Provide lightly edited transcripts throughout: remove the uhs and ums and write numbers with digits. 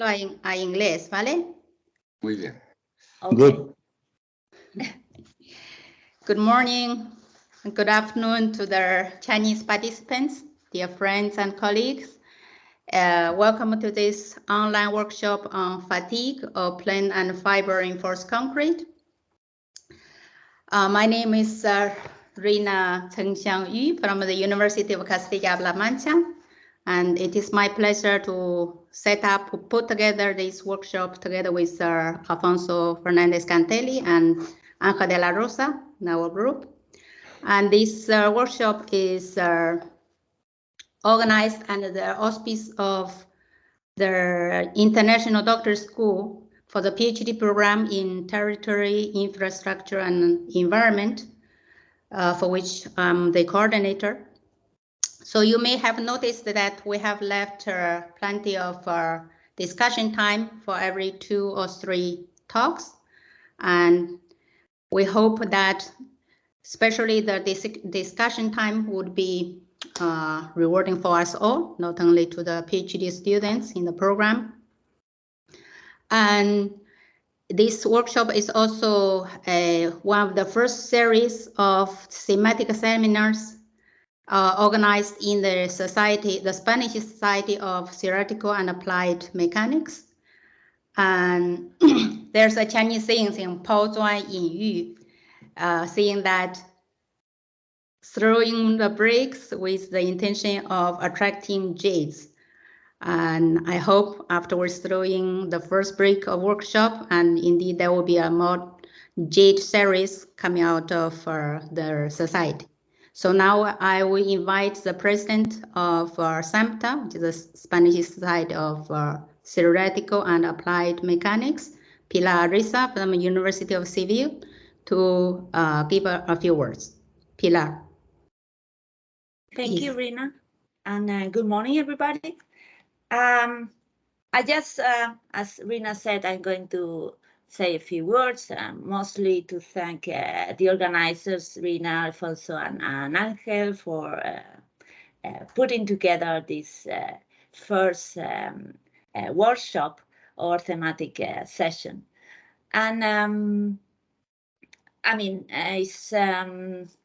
a inglés, ¿vale? Muy bien. Okay. Good. Good morning and good afternoon to the Chinese participants, dear friends and colleagues. Welcome to this online workshop on fatigue of plain and fiber reinforced concrete. My name is Rina Chengxiang Yu from the University of Castilla-La Mancha, and it is my pleasure to put together this workshop together with Alfonso Fernandez Cantelli and Ángel de la Rosa in our group. And this workshop is organized under the auspice of the International Doctor School for the PhD program in Territory, Infrastructure and Environment, for which I'm the coordinator. So you may have noticed that we have left plenty of discussion time for every 2 or 3 talks. And we hope that especially the discussion time would be rewarding for us all, not only to the PhD students in the program. And this workshop is also one of the first series of thematic seminars organized in the Spanish Society of Theoretical and Applied Mechanics. And there's a Chinese saying in 抛砖引玉, saying that throwing the bricks with the intention of attracting jades. And I hope afterwards throwing the first brick of workshop, and indeed there will be a more jade series coming out of the society. So now I will invite the president of SAMTA, which is the Spanish Society of Theoretical and Applied Mechanics, Pilar Risa from the University of Seville, to give a few words. Pilar. Thank you, Rina, and good morning, everybody. I just, as Rina said, I'm going to say a few words, mostly to thank the organizers, Rina, Alfonso, and Ángel, for putting together this first workshop or thematic session. And I mean,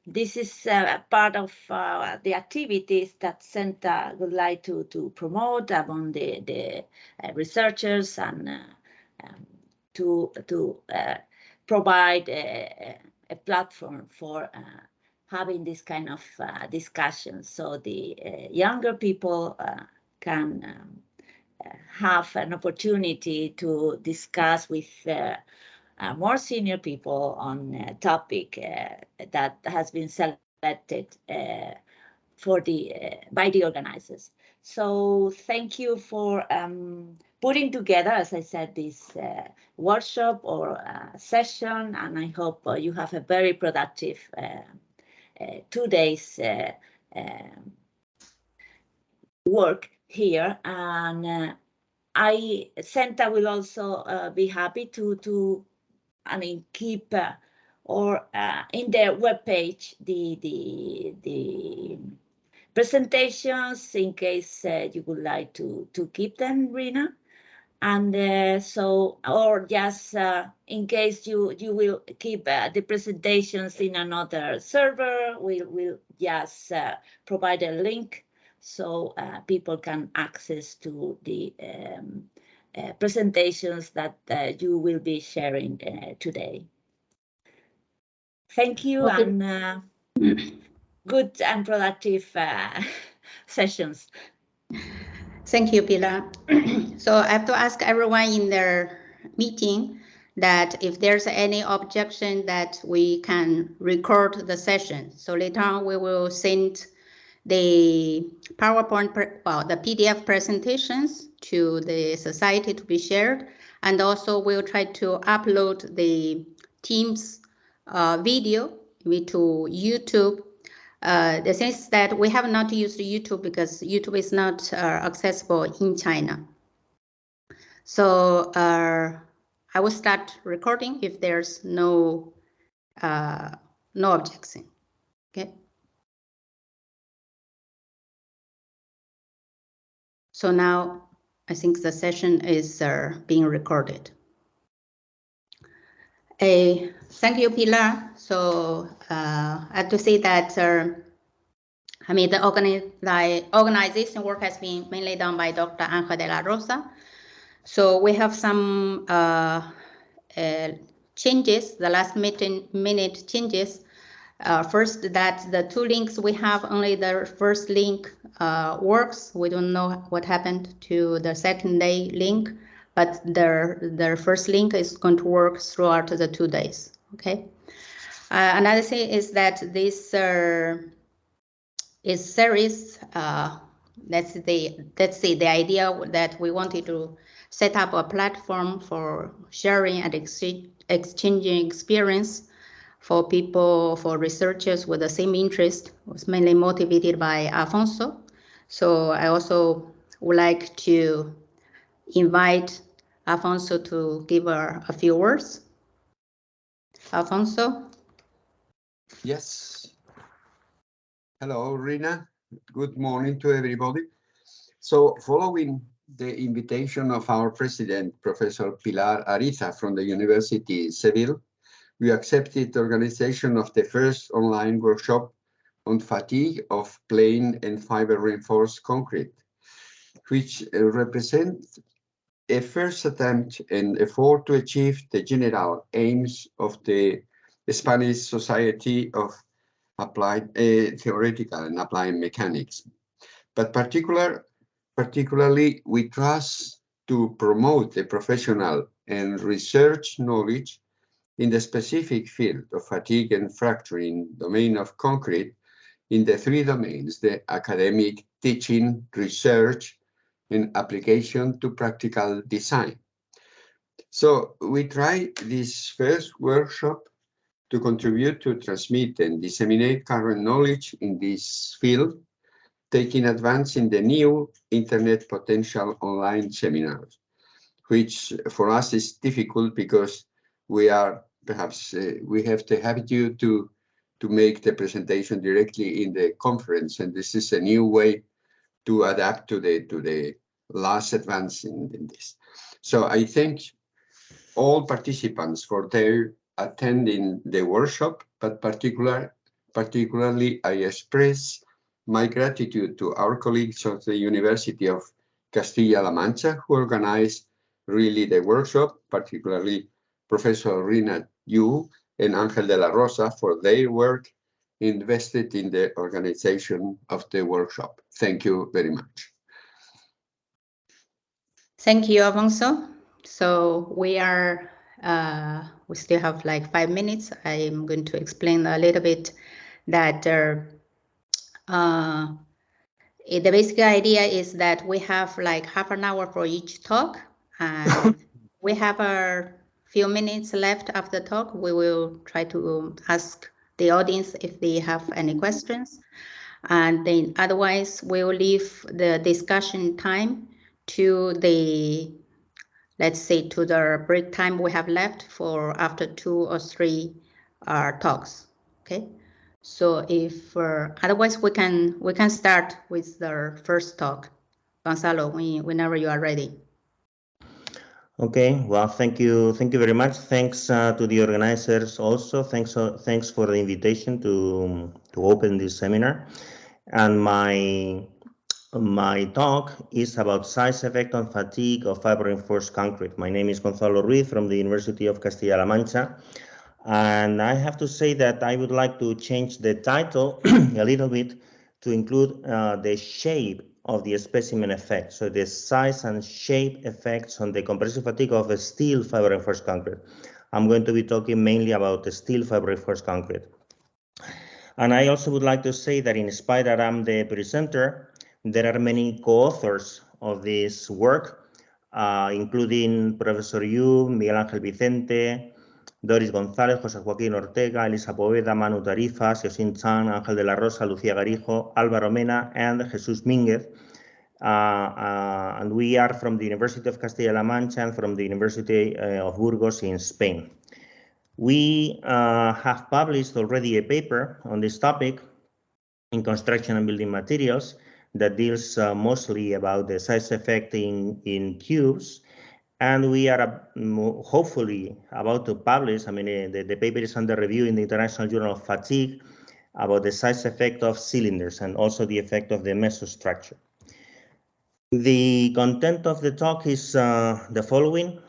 this is part of the activities that CENTA would like to promote among the researchers and to provide a platform for having this kind of discussions, so the younger people can have an opportunity to discuss with more senior people on a topic that has been selected for by the organizers. So thank you for putting together, as I said, this workshop or session, and I hope you have a very productive 2 days work here. And CENTA will also be happy to keep or in their webpage the presentations in case you would like to keep them, Rina. And so, or just in case you will keep the presentations in another server, we'll just provide a link so people can access to the presentations that you will be sharing today. Thank you, okay. And good and productive sessions. Thank you, Pilar. So I have to ask everyone in their meeting that if there's any objection that we can record the session. So later on we will send the PowerPoint, the PDF presentations to the society to be shared. And also we'll try to upload the Teams video to YouTube. The thing is that we have not used YouTube because YouTube is not accessible in China. So I will start recording if there's no objection. Okay. So now I think the session is being recorded. Thank you, Pilar. So I have to say that I mean, the organization work has been mainly done by Dr. Angel de la Rosa. So we have some changes, the last minute changes. First, that the two links we have, only the first link works. We don't know what happened to the second day link, but their first link is going to work throughout the 2 days. Okay. Another thing is that this is series. That's the idea that we wanted to set up a platform for sharing and exchanging experience for people, for researchers with the same interest. Was mainly motivated by Alfonso. So I also would like to invite Alfonso to give a few words. Alfonso? Yes. Hello, Rina. Good morning to everybody. So following the invitation of our president, Professor Pilar Ariza from the University Seville, we accepted the organization of the first online workshop on fatigue of plain and fiber reinforced concrete, which represents a first attempt and effort to achieve the general aims of the Spanish Society of Applied Theoretical and Applied Mechanics. But particularly, we trust to promote the professional and research knowledge in the specific field of fatigue and fracturing domain of concrete in the three domains: the academic, teaching, research, and application to practical design. So we tried this first workshop to contribute to transmit and disseminate current knowledge in this field, taking advance in the new internet potential online seminars, which for us is difficult because we are perhaps we have the habitude to make the presentation directly in the conference, and this is a new way to adapt to the last advance in this. So I thank all participants for their attending the workshop, but particularly I express my gratitude to our colleagues of the University of Castilla-La Mancha who organized really the workshop, particularly Professor Rina Yu and Angel de la Rosa for their work invested in the organization of the workshop. Thank you very much. Thank you, Alfonso. So we still have like 5 minutes. I'm going to explain a little bit that the basic idea is that we have like half an hour for each talk, and we have a few minutes left after the talk. We will try to ask the audience if they have any questions, and then otherwise we will leave the discussion time to the, let's say, to the break time we have left for after 2 or 3 talks. Okay, so if otherwise we can start with the first talk. Gonzalo, whenever you are ready. Okay, well, thank you very much. Thanks to the organizers also. Thanks for the invitation to open this seminar. And my talk is about size effect on fatigue of fiber reinforced concrete. My name is Gonzalo Ruiz from the University of Castilla-La Mancha. And I have to say that I would like to change the title a little bit to include the shape of the specimen effect. So the size and shape effects on the compressive fatigue of a steel fiber reinforced concrete. I'm going to be talking mainly about the steel fiber reinforced concrete. And I also would like to say that in spite that I'm the presenter, there are many co-authors of this work, including Professor Yu, Miguel Ángel Vicente, Doris González, José Joaquín Ortega, Elisa Poveda, Manu Tarifa, Xiaoxin Chan, Ángel de la Rosa, Lucía Garijo, Álvaro Mena, and Jesús Mínguez. And we are from the University of Castilla-La Mancha and from the University of Burgos in Spain. We have published already a paper on this topic in Construction and Building Materials that deals mostly about the size effect in cubes. And we are hopefully about to publish, I mean, the paper is under review in the International Journal of Fatigue about the size effect of cylinders and also the effect of the mesostructure. The content of the talk is the following.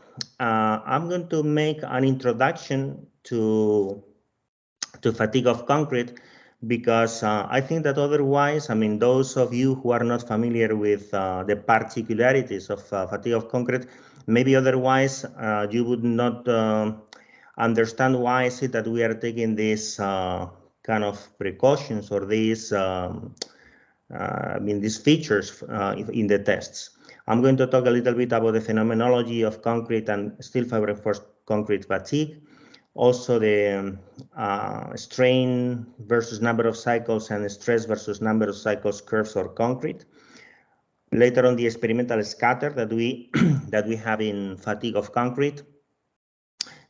I'm going to make an introduction to fatigue of concrete because I think that otherwise, I mean, those of you who are not familiar with the particularities of fatigue of concrete, maybe otherwise you would not understand why is it that we are taking these kind of precautions or these these features in the tests. I'm going to talk a little bit about the phenomenology of concrete and steel fiber reinforced concrete fatigue. Also the strain versus number of cycles and stress versus number of cycles curves or concrete. Later on, the experimental scatter that we that we have in fatigue of concrete,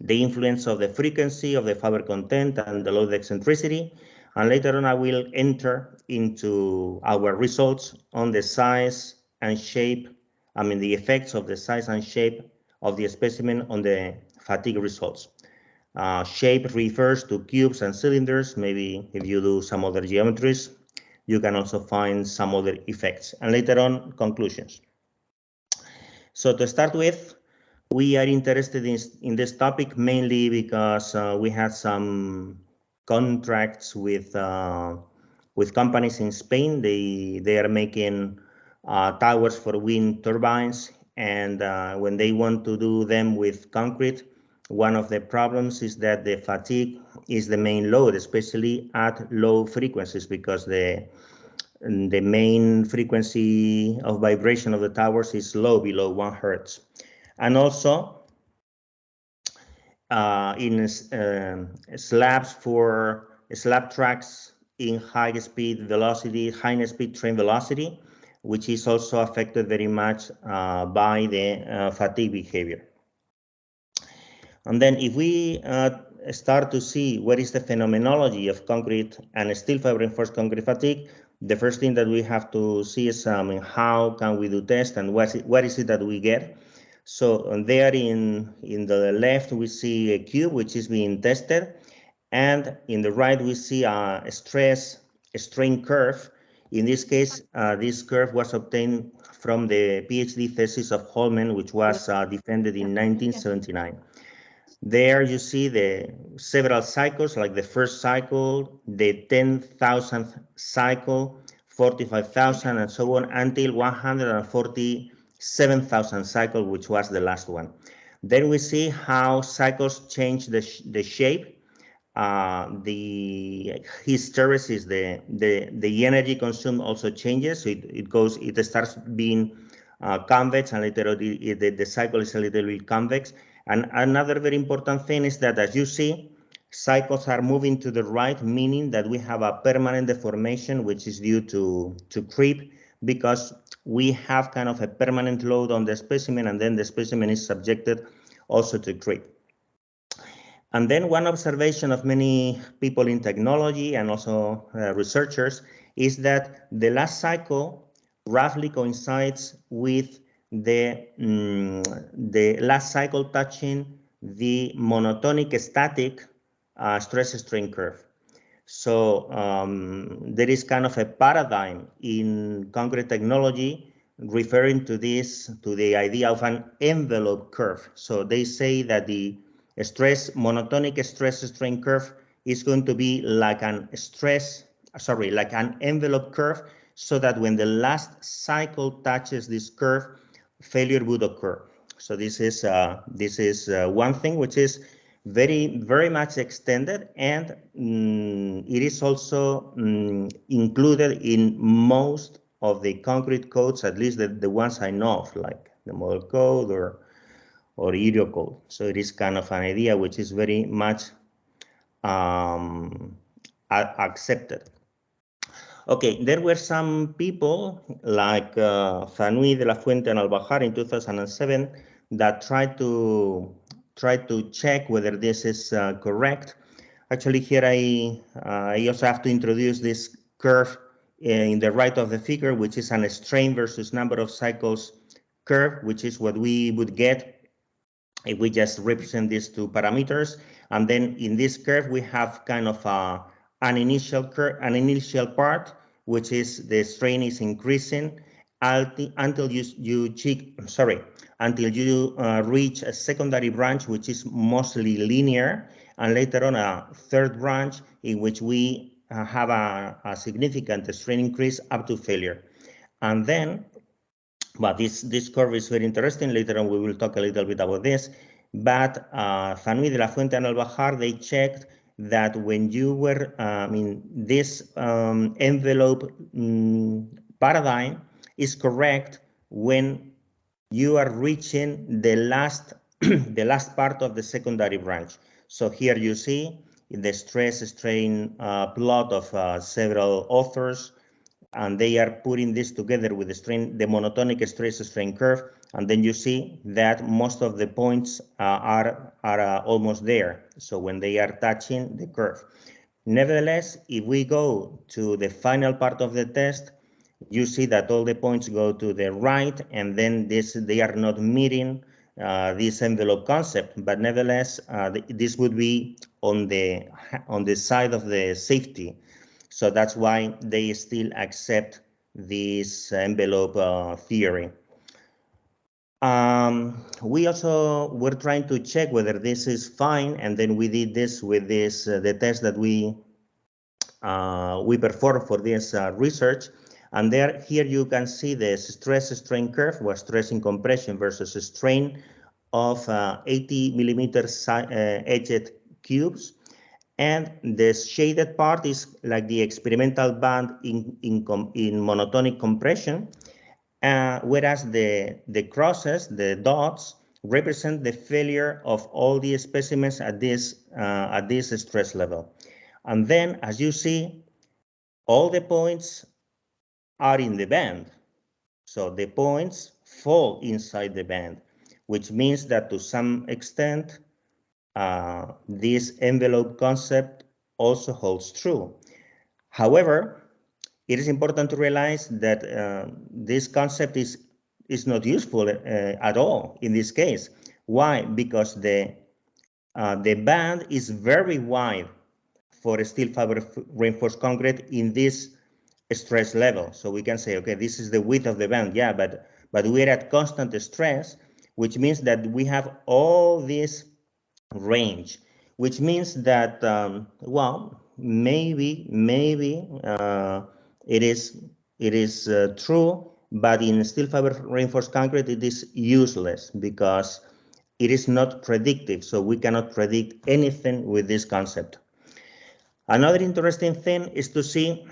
the influence of the frequency of the fiber content and the load eccentricity. And later on, I will enter into our results on the size and shape, I mean, the effects of the size and shape of the specimen on the fatigue results. Shape refers to cubes and cylinders. Maybe if you do some other geometries, you can also find some other effects. And later on, conclusions. So to start with, we are interested in this topic mainly because we had some contracts with companies in Spain. They are making towers for wind turbines, and when they want to do them with concrete, one of the problems is that the fatigue is the main load, especially at low frequencies, because the main frequency of vibration of the towers is low, below 1 Hertz. And also in slabs for slab tracks in high speed velocity, high speed train velocity, which is also affected very much by the fatigue behavior. And then if we start to see what is the phenomenology of concrete and steel fiber reinforced concrete fatigue, the first thing that we have to see is how can we do tests and what is it that we get. So there in the left, we see a cube which is being tested. And in the right, we see a strain curve. In this case, this curve was obtained from the PhD thesis of Holman, which was defended in 1979. There you see the several cycles, like the first cycle, the 10,000th cycle, 45,000, and so on, until 147,000 cycle, which was the last one. Then we see how cycles change the shape. The hysteresis, the energy consumed also changes. So it starts being convex, and later the cycle is a little bit convex. And another very important thing is that, as you see, cycles are moving to the right, meaning that we have a permanent deformation, which is due to creep, because we have kind of a permanent load on the specimen, and then the specimen is subjected also to creep. And then one observation of many people in technology and also researchers is that the last cycle roughly coincides with the last cycle touching the monotonic static stress strain curve. So there is kind of a paradigm in concrete technology referring to this, to the idea of an envelope curve. So they say that the monotonic stress strain curve is going to be like an envelope curve, so that when the last cycle touches this curve, failure would occur. So this is one thing which is very much extended, and it is also included in most of the concrete codes, at least the ones I know of, like the model code or Euro code. So it is kind of an idea which is very much accepted. Okay, there were some people like Fanui de la Fuente and Albajar in 2007 that tried to check whether this is correct. Actually, here I also have to introduce this curve in the right of the figure, which is an strain versus number of cycles curve, which is what we would get if we just represent these two parameters. And then in this curve, we have kind of an initial part, which is the strain is increasing until you reach a secondary branch, which is mostly linear, and later on a third branch in which we have a significant strain increase up to failure. And then, but this curve is very interesting. Later on, we will talk a little bit about this. But Zanui de la Fuente and Albajar, they checked that when you were this envelope paradigm is correct when you are reaching the last the last part of the secondary branch. So here you see the stress-strain plot of several authors, and they are putting this together with the monotonic stress-strain curve, and then you see that most of the points are almost there. So when they are touching the curve. Nevertheless, if we go to the final part of the test, you see that all the points go to the right, and then they are not meeting this envelope concept. But nevertheless, this would be on the side of the safety. So that's why they still accept this envelope theory. We also were trying to check whether this is fine, and then we did this with the test that we performed for this research. And here you can see the stress-strain curve, where stress in compression versus a strain of 80 millimeter edged cubes. And the shaded part is like the experimental band in monotonic compression, whereas the crosses, the dots, represent the failure of all the specimens at this stress level. And then, as you see, all the points are in the band. So the points fall inside the band, which means that to some extent, this envelope concept also holds true. However, it is important to realize that this concept is not useful at all in this case. Why? Because the band is very wide for steel fiber reinforced concrete in this stress level. So we can say, okay, this is the width of the band, yeah, but we're at constant stress, which means that we have all this range, which means that well, maybe it is true, but in steel fiber reinforced concrete it is useless because it is not predictive, so we cannot predict anything with this concept. Another interesting thing is to see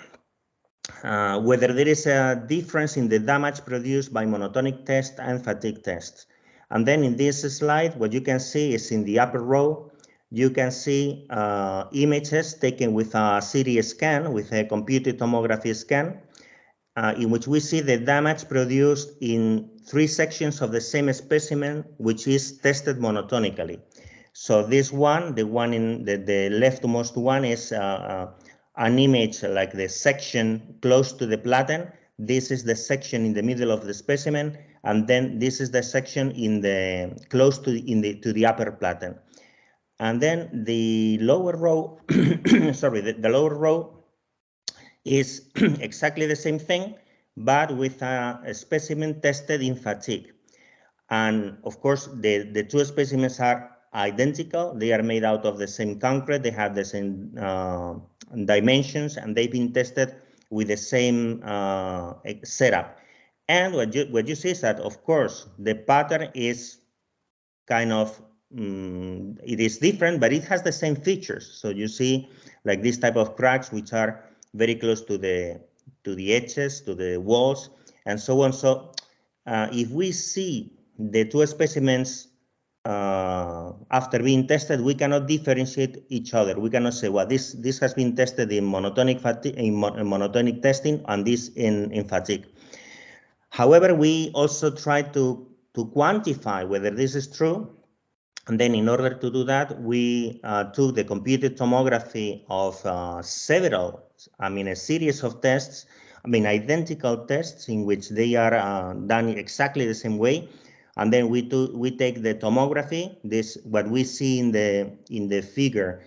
whether there is a difference in the damage produced by monotonic test and fatigue tests. And then in this slide, what you can see is in the upper row, you can see images taken with a CT scan, with a computed tomography scan, in which we see the damage produced in 3 sections of the same specimen, which is tested monotonically. So this one, the one in the leftmost one, is an image like the section close to the platen. This is the section in the middle of the specimen, and then this is the section in the close to the upper platen. And then the lower row, sorry, the lower row is exactly the same thing, but with a specimen tested in fatigue. And of course, the two specimens are identical. They are made out of the same concrete. They have the same dimensions, and they've been tested with the same setup. And what you see is that, of course, the pattern is kind of, it is different, but it has the same features. So you see like this type of cracks, which are very close to the edges, to the walls, and so on. So if we see the two specimens after being tested, we cannot differentiate each other. We cannot say, well, this has been tested in monotonic monotonic testing and this in fatigue. However, we also try to quantify whether this is true. And then in order to do that, we took the computed tomography of a series of tests identical tests in which they are done exactly the same way. And then we take the tomography. What we see in the figure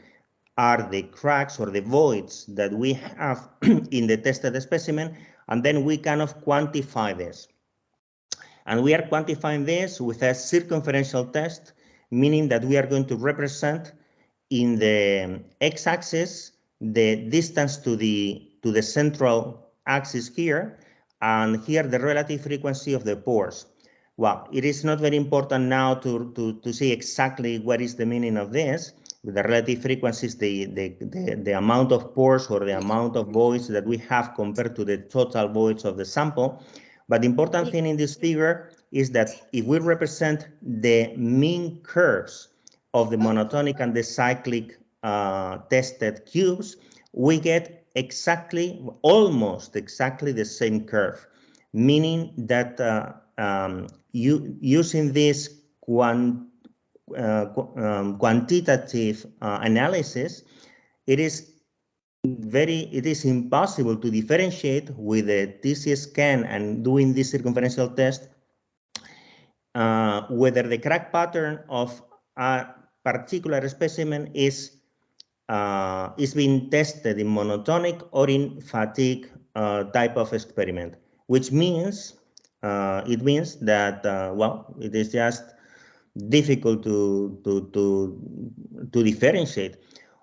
are the cracks or the voids that we have in the tested specimen, and then we kind of quantify this. And we are quantifying this with a circumferential test, meaning that we are going to represent in the x-axis the distance to the central axis here, and here the relative frequency of the pores. Well, it is not very important now to see exactly what is the meaning of this. The relative frequency is the amount of pores or the amount of voids that we have compared to the total voids of the sample. But the important thing in this figure is that if we represent the mean curves of the monotonic and the cyclic tested cubes, we get almost exactly the same curve, meaning that using this quantitative analysis, it is impossible to differentiate with the TC scan and doing this circumferential test whether the crack pattern of a particular specimen is being tested in monotonic or in fatigue type of experiment, which means that well, it is just difficult to differentiate.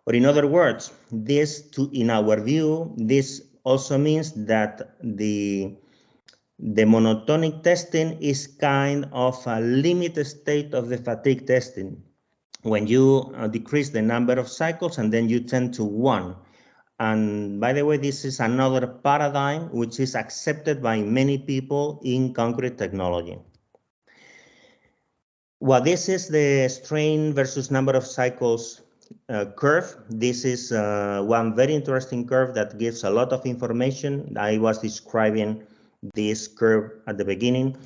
Or in other words, in our view, this also means that the monotonic testing is kind of a limited state of the fatigue testing, when you decrease the number of cycles and then you tend to 1. And by the way, this is another paradigm which is accepted by many people in concrete technology. Well, this is the strain versus number of cycles curve. This is one very interesting curve that gives a lot of information. I was describing this curve at the beginning.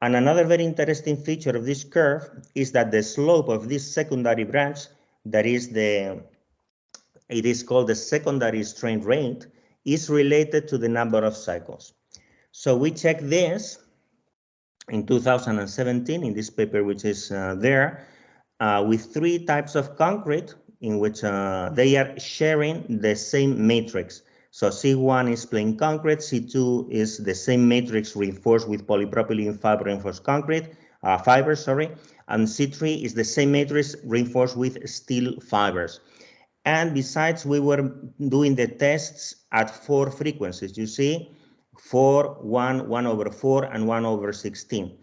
And another very interesting feature of this curve is that the slope of this secondary branch, that is it is called the secondary strain rate, is related to the number of cycles. So we check this in 2017 in this paper, which is there, with 3 types of concrete in which they are sharing the same matrix. So C1 is plain concrete, C2 is the same matrix reinforced with polypropylene fiber reinforced concrete, fibers, and C3 is the same matrix reinforced with steel fibers. And besides, we were doing the tests at 4 frequencies. You see, 4, 1, 1/4, and 1/16.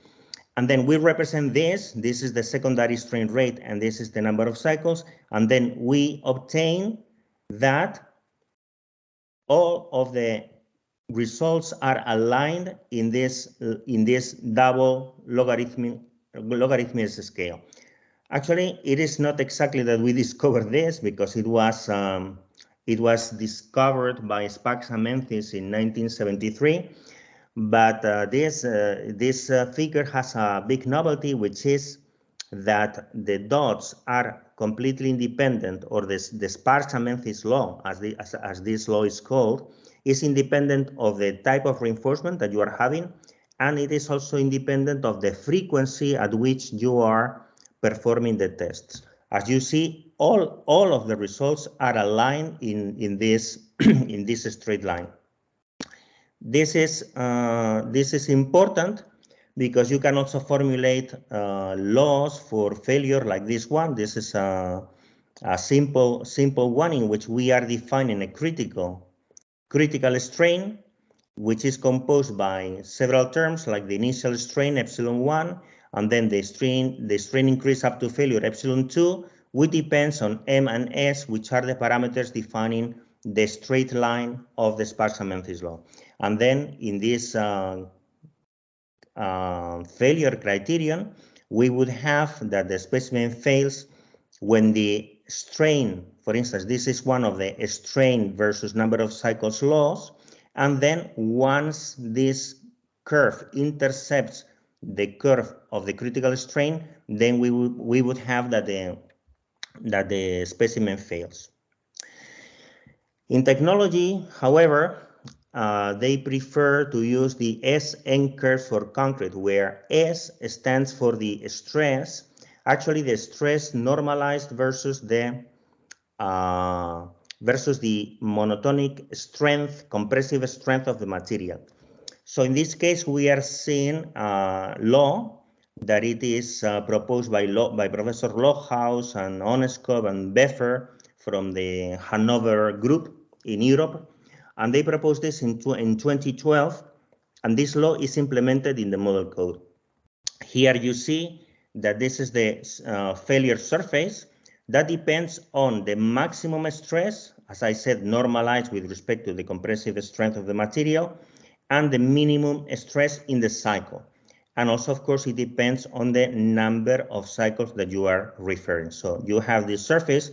And then we represent this. This is the secondary strain rate, and this is the number of cycles. And then we obtain that all of the results are aligned in this double logarithmic scale. Actually, it is not exactly that we discovered this, because it was discovered by Sparks and Memphis in 1973. But this figure has a big novelty, which is that the dots are completely independent, or the Sparks and Memphis law, as this law is called, is independent of the type of reinforcement that you are having, and it is also independent of the frequency at which you are performing the tests. As you see, all of the results are aligned in this in this straight line. This is important because you can also formulate laws for failure like this one. This is a simple one in which we are defining a critical strain, which is composed by several terms like the initial strain epsilon1, and then the strain increase up to failure epsilon2, which depends on M and S, which are the parameters defining the straight line of the Sparks and Memphis law. And then in this failure criterion, we would have that the specimen fails when the strain, for instance, this is one of the strain versus number of cycles laws, and then once this curve intercepts the curve of the critical strain, then we would have that the specimen fails. In technology, however, they prefer to use the SN curve for concrete, where S stands for the stress, actually the stress normalized versus the monotonic strength, compressive strength of the material. So in this case, we are seeing a law that it is proposed by Professor Lochhaus and Oneskov and Beffer from the Hanover group in Europe. And they proposed this in 2012, and this law is implemented in the model code. Here you see that this is the failure surface that depends on the maximum stress, as I said, normalized with respect to the compressive strength of the material, and the minimum stress in the cycle. And also, of course, it depends on the number of cycles that you are referring. So you have this surface,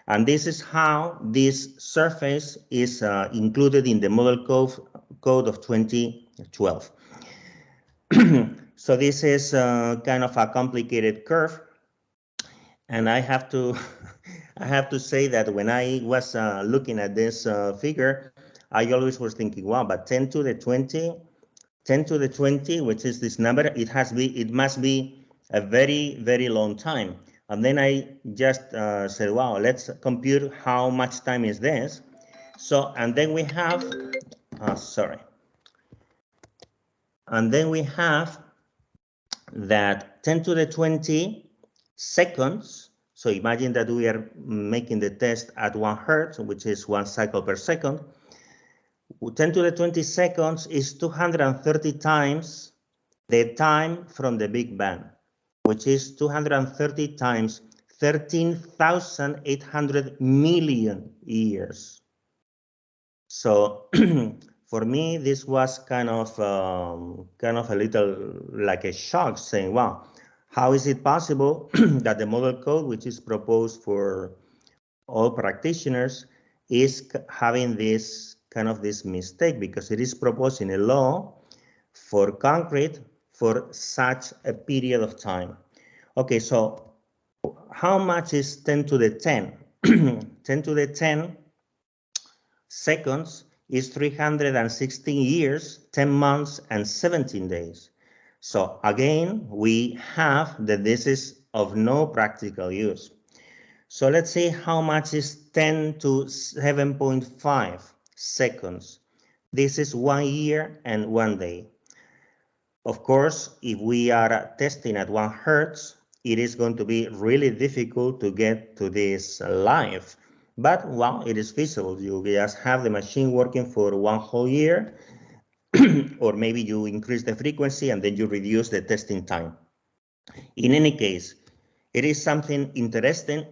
and this is how this surface is included in the model code of 2012. So this is kind of a complicated curve, and I have to I have to say that when I was looking at this figure, I always was thinking, wow, but 10 to the 20, which is this number, it must be a very, very long time. And then I just said, wow, let's compute how much time is this. So, and then we have, and then we have that 10 to the 20 seconds. So imagine that we are making the test at 1 hertz, which is 1 cycle per second. 10 to the 20 seconds is 230 times the time from the Big Bang, which is 230 times 13,800 million years. So for me, this was kind of a little like a shock, saying, wow, how is it possible that the model code, which is proposed for all practitioners, is having this kind of this mistake, because it is proposing a law for concrete for such a period of time. Okay, so how much is 10 to the 10? 10 to the 10 seconds is 316 years, 10 months, and 17 days. So again, we have that this is of no practical use. So let's see how much is 10 to 7.5 seconds. This is 1 year and 1 day. Of course, if we are testing at 1 hertz, it is going to be really difficult to get to this live. But, well, it is feasible. You just have the machine working for 1 whole year, or maybe you increase the frequency and then you reduce the testing time. In any case, it is something interesting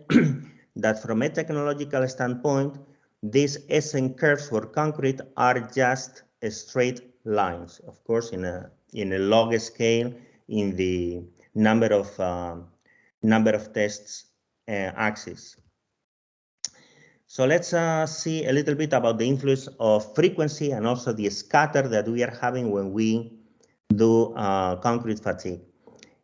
that from a technological standpoint, these SN curves for concrete are just straight lines, of course, in a log scale in the number of tests axis. So let's see a little bit about the influence of frequency and also the scatter that we are having when we do concrete fatigue.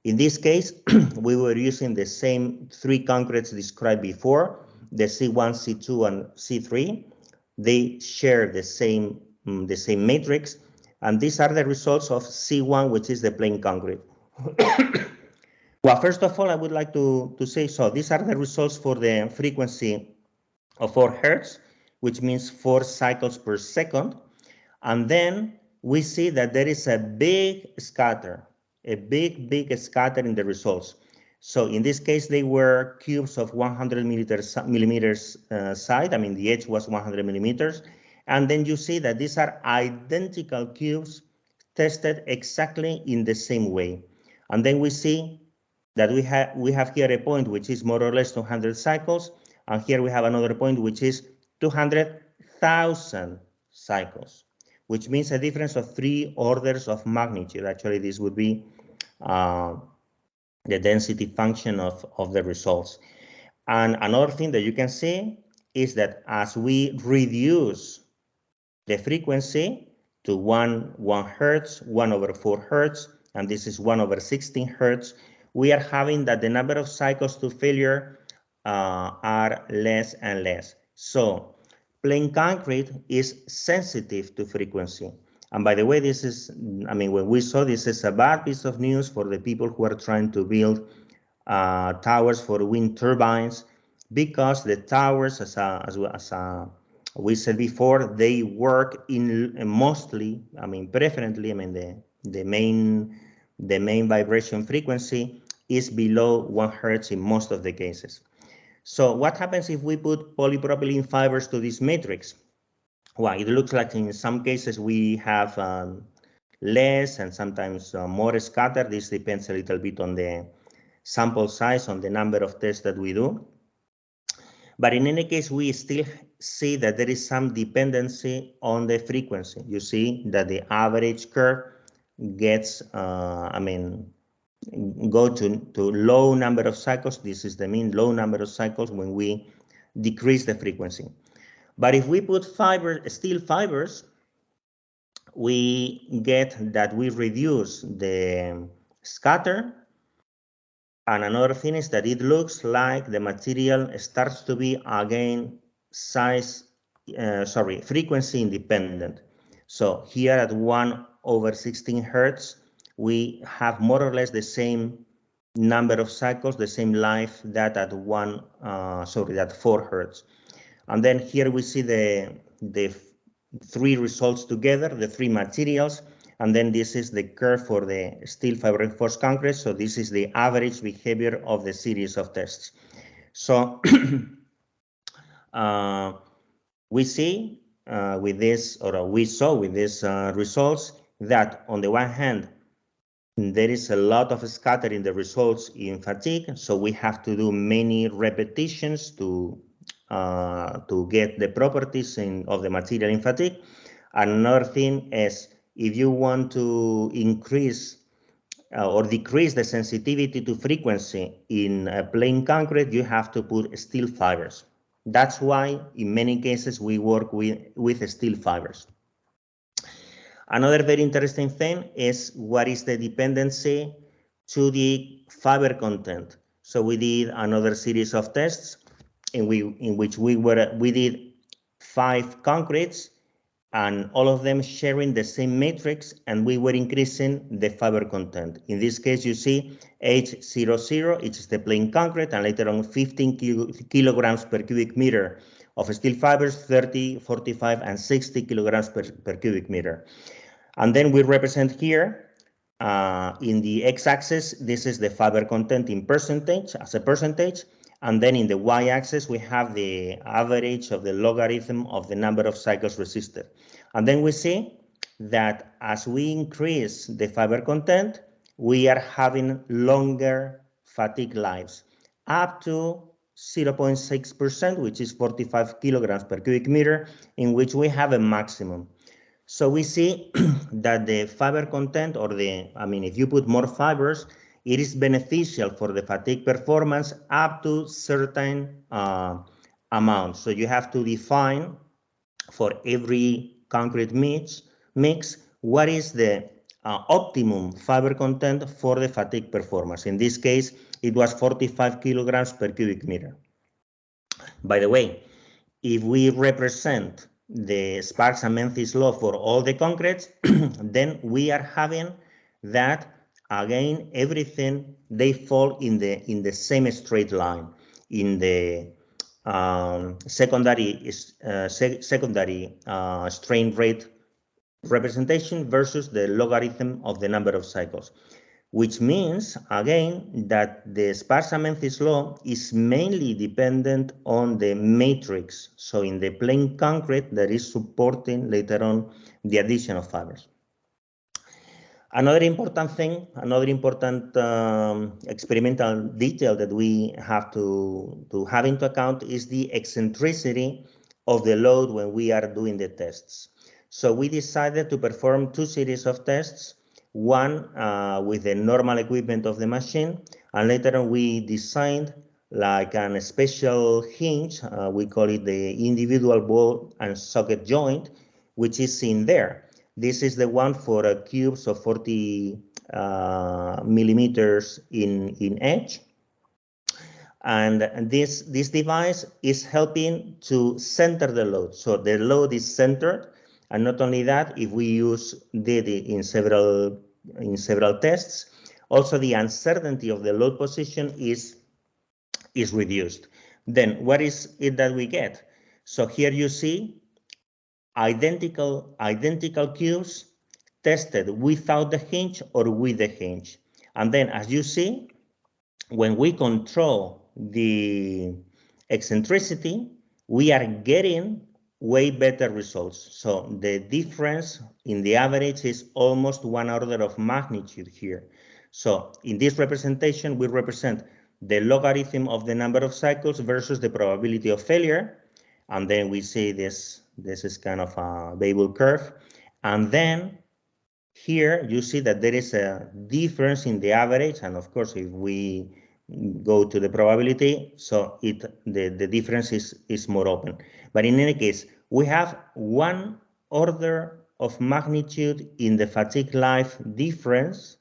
In this case, we were using the same 3 concretes described before, the C1, C2, and C3. They share the same matrix, and these are the results of C1, which is the plain concrete. Well, first of all, I would like to say, so these are the results for the frequency of 4 hertz, which means 4 cycles per second. And then we see that there is a big scatter, a big scatter in the results. So in this case, they were cubes of 100 millimeters side. I mean, the edge was 100 millimeters. And then you see that these are identical cubes tested exactly in the same way. And then we see that we have here a point which is more or less 200 cycles. And here we have another point which is 200,000 cycles, which means a difference of 3 orders of magnitude. Actually, this would be the density function of the results. And another thing that you can see is that as we reduce the frequency to 1 hertz, 1/4 hertz, and this is 1/16 hertz, we are having that the number of cycles to failure are less and less. So plain concrete is sensitive to frequency. And by the way, this is, I mean, when we saw this is a bad piece of news for the people who are trying to build towers for wind turbines, because the towers, as we said before, they work in mostly, I mean, preferentially, I mean, the main vibration frequency is below 1 hertz in most of the cases. So what happens if we put polypropylene fibers to this matrix? Well, it looks like in some cases we have less and sometimes more scatter. This depends a little bit on the sample size, on the number of tests that we do. But in any case, we still see that there is some dependency on the frequency. You see that the average curve gets, I mean, go to low number of cycles. This is the mean low number of cycles when we decrease the frequency. But if we put steel fibers, we get that we reduce the scatter. And another thing is that it looks like the material starts to be again frequency independent. So here at 1/16 hertz, we have more or less the same number of cycles, the same life that at 4 hertz. And then here we see the three results together, the three materials, and then this is the curve for the steel fiber reinforced concrete. So this is the average behavior of the series of tests. So we see with this, or we saw with these results, that on the one hand, there is a lot of scatter in the results in fatigue. So we have to do many repetitions to get the properties of the material in fatigue. Another thing is, if you want to increase or decrease the sensitivity to frequency in plain concrete, you have to put steel fibers. That's why in many cases we work with steel fibers. Another very interesting thing is what is the dependency to the fiber content. So we did another series of tests in which we did 5 concretes, and all of them sharing the same matrix, and we were increasing the fiber content. In this case, you see H00, which is the plain concrete, and later on 15 kilograms per cubic meter of steel fibers, 30, 45, and 60 kilograms per cubic meter. And then we represent here in the x-axis, this is the fiber content in percentage, as a percentage. And then in the y-axis, we have the average of the logarithm of the number of cycles resisted. And then we see that as we increase the fiber content, we are having longer fatigue lives, up to 0.6%, which is 45 kilograms per cubic meter, in which we have a maximum. So we see that the fiber content, or if you put more fibers, it is beneficial for the fatigue performance up to certain amount. So you have to define for every concrete mix what is the optimum fiber content for the fatigue performance. In this case, it was 45 kilograms per cubic meter. By the way, if we represent the Sparks and Memphis law for all the concretes, then we are having that again, everything, they fall in the same straight line, in the secondary strain rate representation versus the logarithm of the number of cycles, which means, again, that the Sparks and Memphis law is mainly dependent on the matrix. So in the plain concrete, that is supporting later on the addition of fibers. Another important thing, another important experimental detail that we have to have into account is the eccentricity of the load when we are doing the tests. So we decided to perform 2 series of tests, one with the normal equipment of the machine, and later on we designed like a special hinge, we call it the individual ball and socket joint, which is in there. This is the one for cubes of 40 millimeters in edge. And this device is helping to center the load. So the load is centered, and not only that, if we did it in several tests, also the uncertainty of the load position is reduced. Then what is it that we get? So here you see identical cubes tested without the hinge or with the hinge. And then as you see, when we control the eccentricity, we are getting way better results. So the difference in the average is almost 1 order of magnitude here. So in this representation, we represent the logarithm of the number of cycles versus the probability of failure. And then we see this is kind of a Babel curve. And then here you see that there is a difference in the average. And of course, if we go to the probability, so the difference is more open. But in any case, we have 1 order of magnitude in the fatigue life difference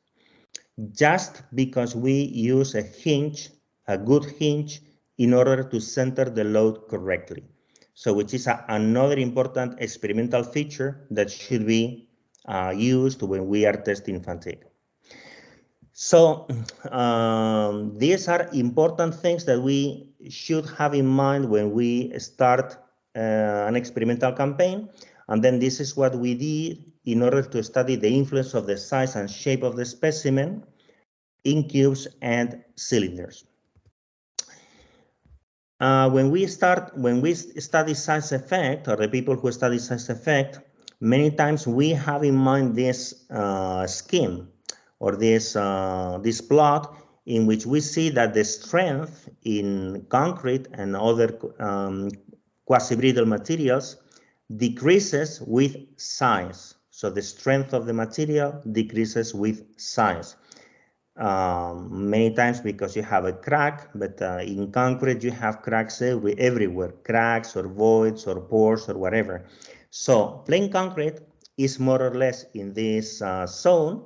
just because we use a hinge, a good hinge, in order to center the load correctly. So which is another important experimental feature that should be used when we are testing fatigue. So these are important things that we should have in mind when we start an experimental campaign. And then this is what we did in order to study the influence of the size and shape of the specimen in cubes and cylinders. When we study size effect, or the people who study size effect, many times we have in mind this scheme or this plot in which we see that the strength in concrete and other quasi-brittle materials decreases with size. So the strength of the material decreases with size. Many times because you have a crack, but in concrete you have cracks everywhere, cracks or voids or pores or whatever. So plain concrete is more or less in this zone.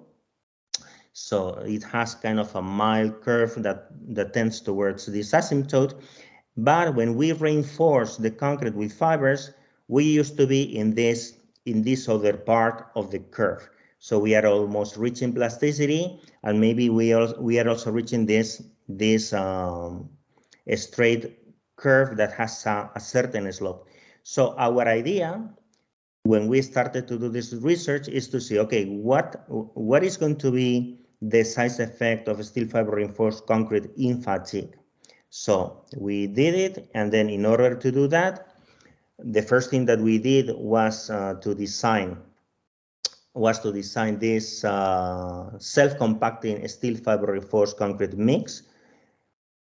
So it has kind of a mild curve that tends towards this asymptote. But when we reinforce the concrete with fibers, we used to be in this other part of the curve. So we are almost reaching plasticity, and maybe we are also reaching this straight curve that has a certain slope. So our idea when we started to do this research is to see, okay, what is going to be the size effect of steel fiber reinforced concrete in fatigue? So we did it, and then in order to do that, the first thing that we did was to design this self-compacting steel fiber reinforced concrete mix.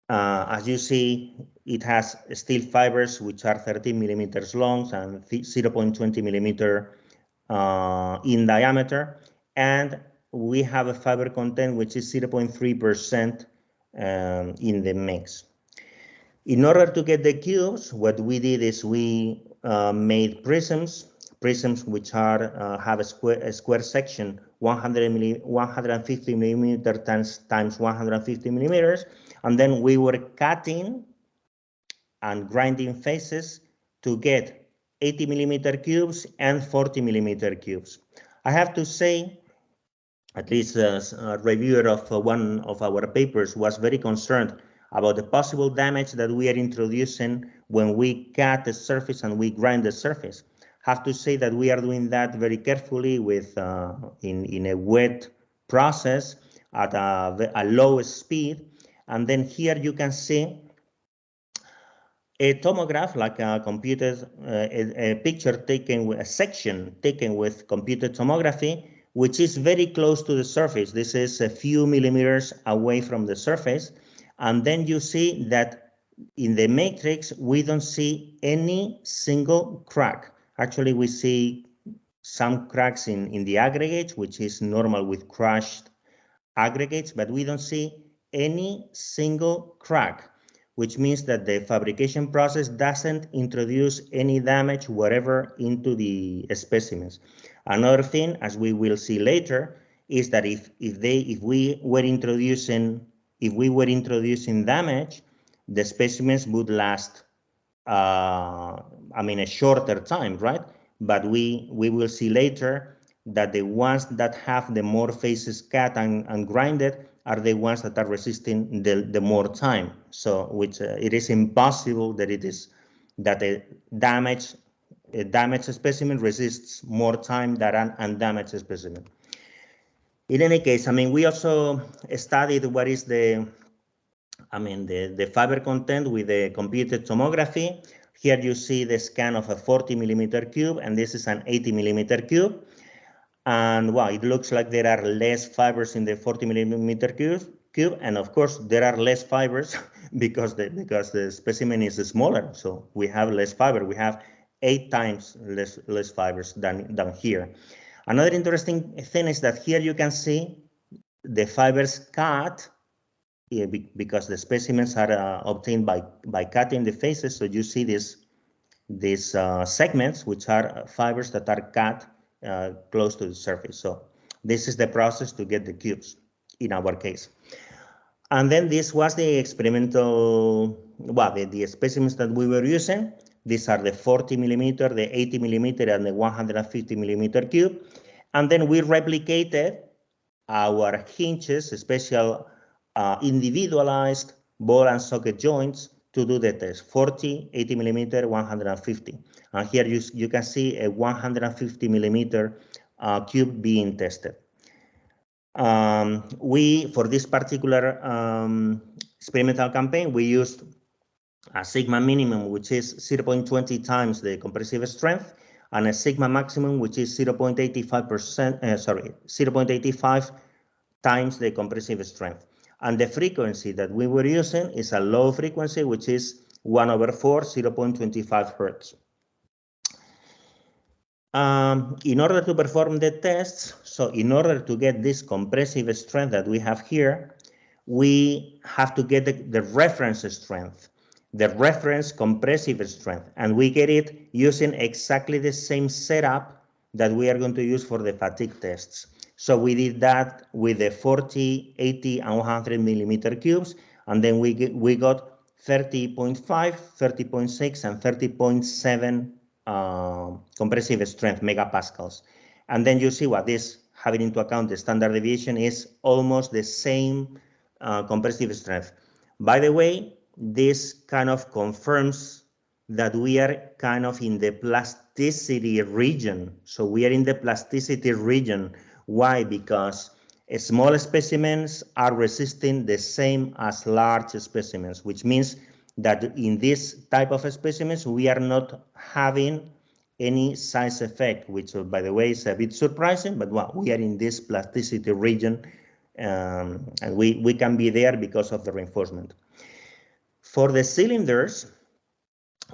As you see, it has steel fibers which are 13 millimeters long and 0.20 millimeter in diameter, and we have a fiber content which is 0.3% in the mix. In order to get the cubes, what we did is we made prisms which are have a square section 150 millimeter times 150 millimeters, and then we were cutting and grinding faces to get 80 millimeter cubes and 40 millimeter cubes. I have to say, at least a reviewer of one of our papers was very concerned about the possible damage that we are introducing when we cut the surface and we grind the surface. Have to say that we are doing that very carefully with in a wet process at a low speed. And then here you can see a tomograph, like a computed a picture taken with a section taken with computed tomography, which is very close to the surface. This is a few millimeters away from the surface. And then you see that in the matrix, we don't see any single crack. Actually, we see some cracks in the aggregate, which is normal with crushed aggregates, but we don't see any single crack, which means that the fabrication process doesn't introduce any damage whatever into the specimens. Another thing, as we will see later, is that if we were introducing damage, the specimens would last, I mean, a shorter time, right? But we will see later that the ones that have the more faces cut and grinded are the ones that are resisting the more time. So, which it is impossible that a damaged specimen resists more time than an undamaged specimen. In any case, I mean, we also studied what is the fiber content with the computed tomography. Here you see the scan of a 40 millimeter cube, and this is an 80 millimeter cube. And well, it looks like there are less fibers in the 40 millimeter cube, and of course there are less fibers because the specimen is smaller, so we have less fiber. We have 8 times less fibers than here. Another interesting thing is that here you can see the fibers cut, because the specimens are obtained by cutting the faces. So you see these segments, which are fibers that are cut close to the surface. So this is the process to get the cubes in our case. And then this was the experimental, well, the specimens that we were using. These are the 40 millimeter, the 80 millimeter, and the 150 millimeter cube. And then we replicated our hinges, special individualized ball and socket joints to do the test: 40, 80 millimeter, 150. And here you can see a 150 millimeter cube being tested. For this particular experimental campaign, we used a sigma minimum, which is 0.20 times the compressive strength, and a sigma maximum, which is 0.85 times the compressive strength. And the frequency that we were using is a low frequency, which is 1/4, 0.25 hertz. In order to perform the tests, so in order to get this compressive strength that we have here, we have to get the reference strength, the reference compressive strength, and we get it using exactly the same setup that we are going to use for the fatigue tests. So we did that with the 40, 80, and 100 millimeter cubes, and then we got 30.5, 30.6, and 30.7 compressive strength megapascals. And then you see what this, having into account the standard deviation, is almost the same compressive strength. By the way, this kind of confirms that we are kind of in the plasticity region. So we are in the plasticity region. Why? Because small specimens are resisting the same as large specimens, which means that in this type of specimens, we are not having any size effect, which, by the way, is a bit surprising, but well, we are in this plasticity region, and we can be there because of the reinforcement. For the cylinders,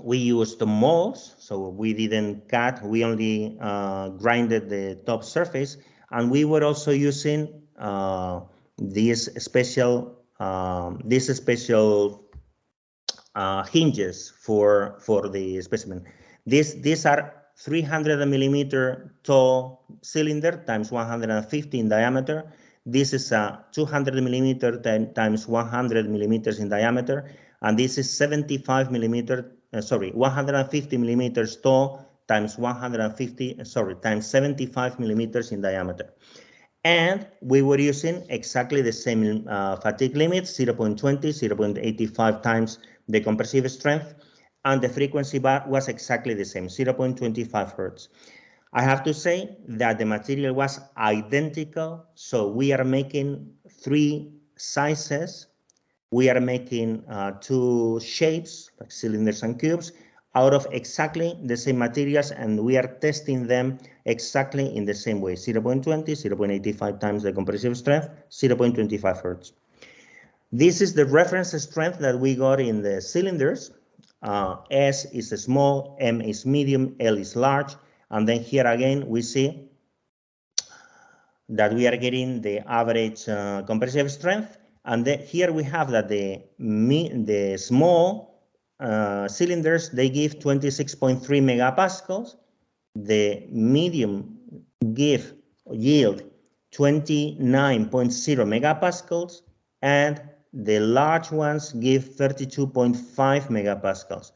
we used the molds, so we didn't cut, we only grinded the top surface, and we were also using these special hinges for the specimen. These are 300 millimeter tall cylinder times 150 in diameter. This is a 200 millimeter times 100 millimeters in diameter, and this is 150 millimeters tall times times 75 millimeters in diameter. And we were using exactly the same fatigue limits, 0.20, 0.85 times the compressive strength, and the frequency bar was exactly the same, 0.25 hertz. I have to say that the material was identical, so we are making 3 sizes. We are making 2 shapes, like cylinders and cubes, out of exactly the same materials, and we are testing them exactly in the same way, 0.20, 0.85 times the compressive strength, 0.25 hertz. This is the reference strength that we got in the cylinders. S is small, M is medium, L is large, and then here again we see that we are getting the average compressive strength, and here we have that the small cylinders, they give 26.3 megapascals, the medium yield 29.0 megapascals, and the large ones give 32.5 megapascals.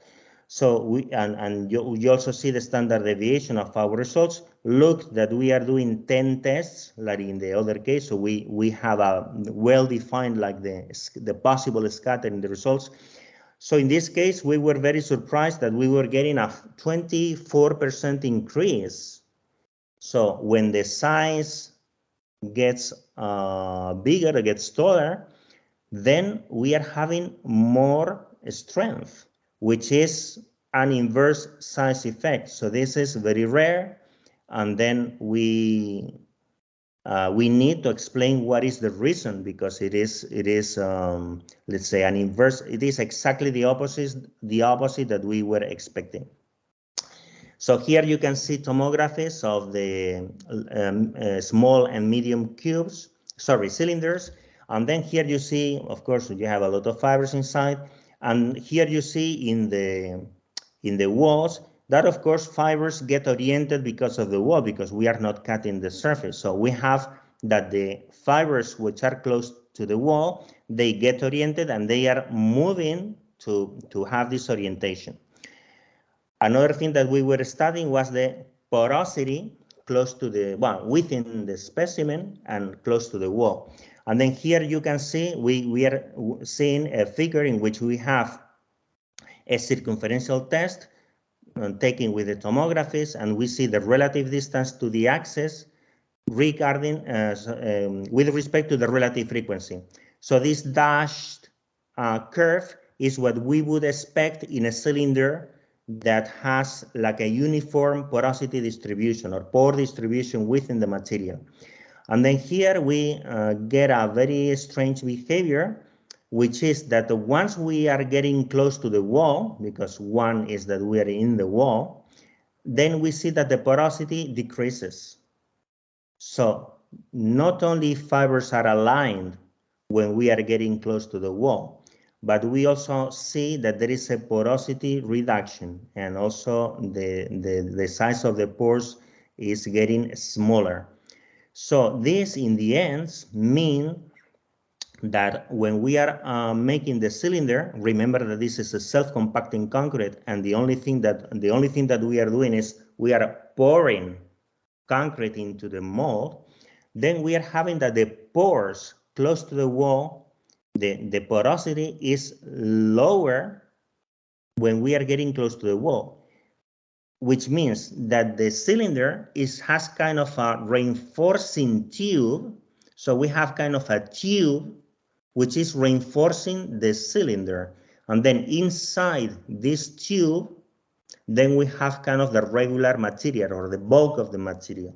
So you also see the standard deviation of our results. Look that we are doing 10 tests, like in the other case. So we have a well-defined, like the possible scatter in the results. So in this case, we were very surprised that we were getting a 24% increase. So when the size gets bigger, gets taller, then we are having more strength, which is an inverse size effect. So this is very rare, and then we need to explain what is the reason, because it is let's say an inverse. It is exactly the opposite that we were expecting. So here you can see tomographies of the small and medium cylinders. And then here you see, of course, you have a lot of fibers inside. And here you see in the walls that, of course, fibers get oriented because of the wall, because we are not cutting the surface. So we have that the fibers which are close to the wall, they get oriented and they are moving to have this orientation. Another thing that we were studying was the porosity close to the, well, within the specimen and close to the wall. And then here you can see, we are seeing a figure in which we have a circumferential test taken with the tomographies, and we see the relative distance to the axis regarding, with respect to the relative frequency. So this dashed curve is what we would expect in a cylinder that has like a uniform porosity distribution or pore distribution within the material. And then here we get a very strange behavior, which is that once we are getting close to the wall, because one is that we are in the wall, then we see that the porosity decreases. So not only fibers are aligned when we are getting close to the wall, but we also see that there is a porosity reduction, and also the size of the pores is getting smaller. So this in the end means that when we are making the cylinder, remember that this is a self-compacting concrete, and the only thing that we are doing is we are pouring concrete into the mold. Then we are having that the pores close to the wall, the porosity is lower when we are getting close to the wall, which means that the cylinder has kind of a reinforcing tube. So we have kind of a tube which is reinforcing the cylinder. And then inside this tube, then we have kind of the regular material or the bulk of the material.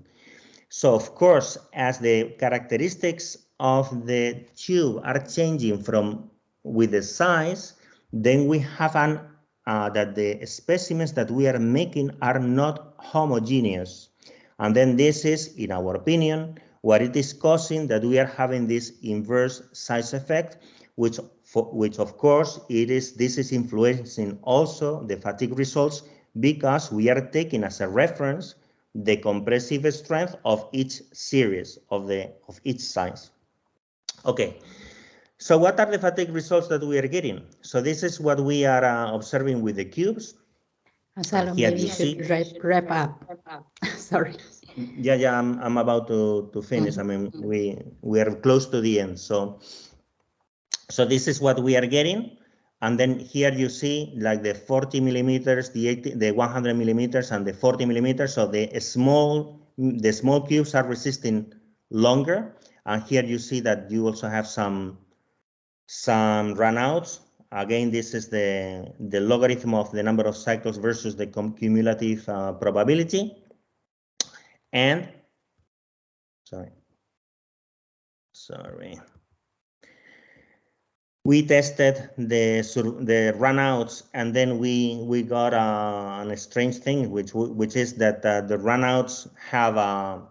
So of course, as the characteristics of the tube are changing with the size, then we have that the specimens that we are making are not homogeneous. And then this is, in our opinion, what it is causing that we are having this inverse size effect, which of course this is influencing also the fatigue results, because we are taking as a reference the compressive strength of each series of each size. Okay, so what are the fatigue results that we are getting? So this is what we are observing with the cubes. Gonzalo, maybe you should wrap up. Sorry. Yeah, I'm about to finish. I mean, we are close to the end. So this is what we are getting. And then here you see like the 40 millimeters, the 100 millimeters, and the 40 millimeters. So the small cubes are resisting longer. And here you see that you also have some runouts. Again, this is the logarithm of the number of cycles versus the cumulative probability. And sorry. We tested the runouts, and then we got a strange thing, which is that the runouts have a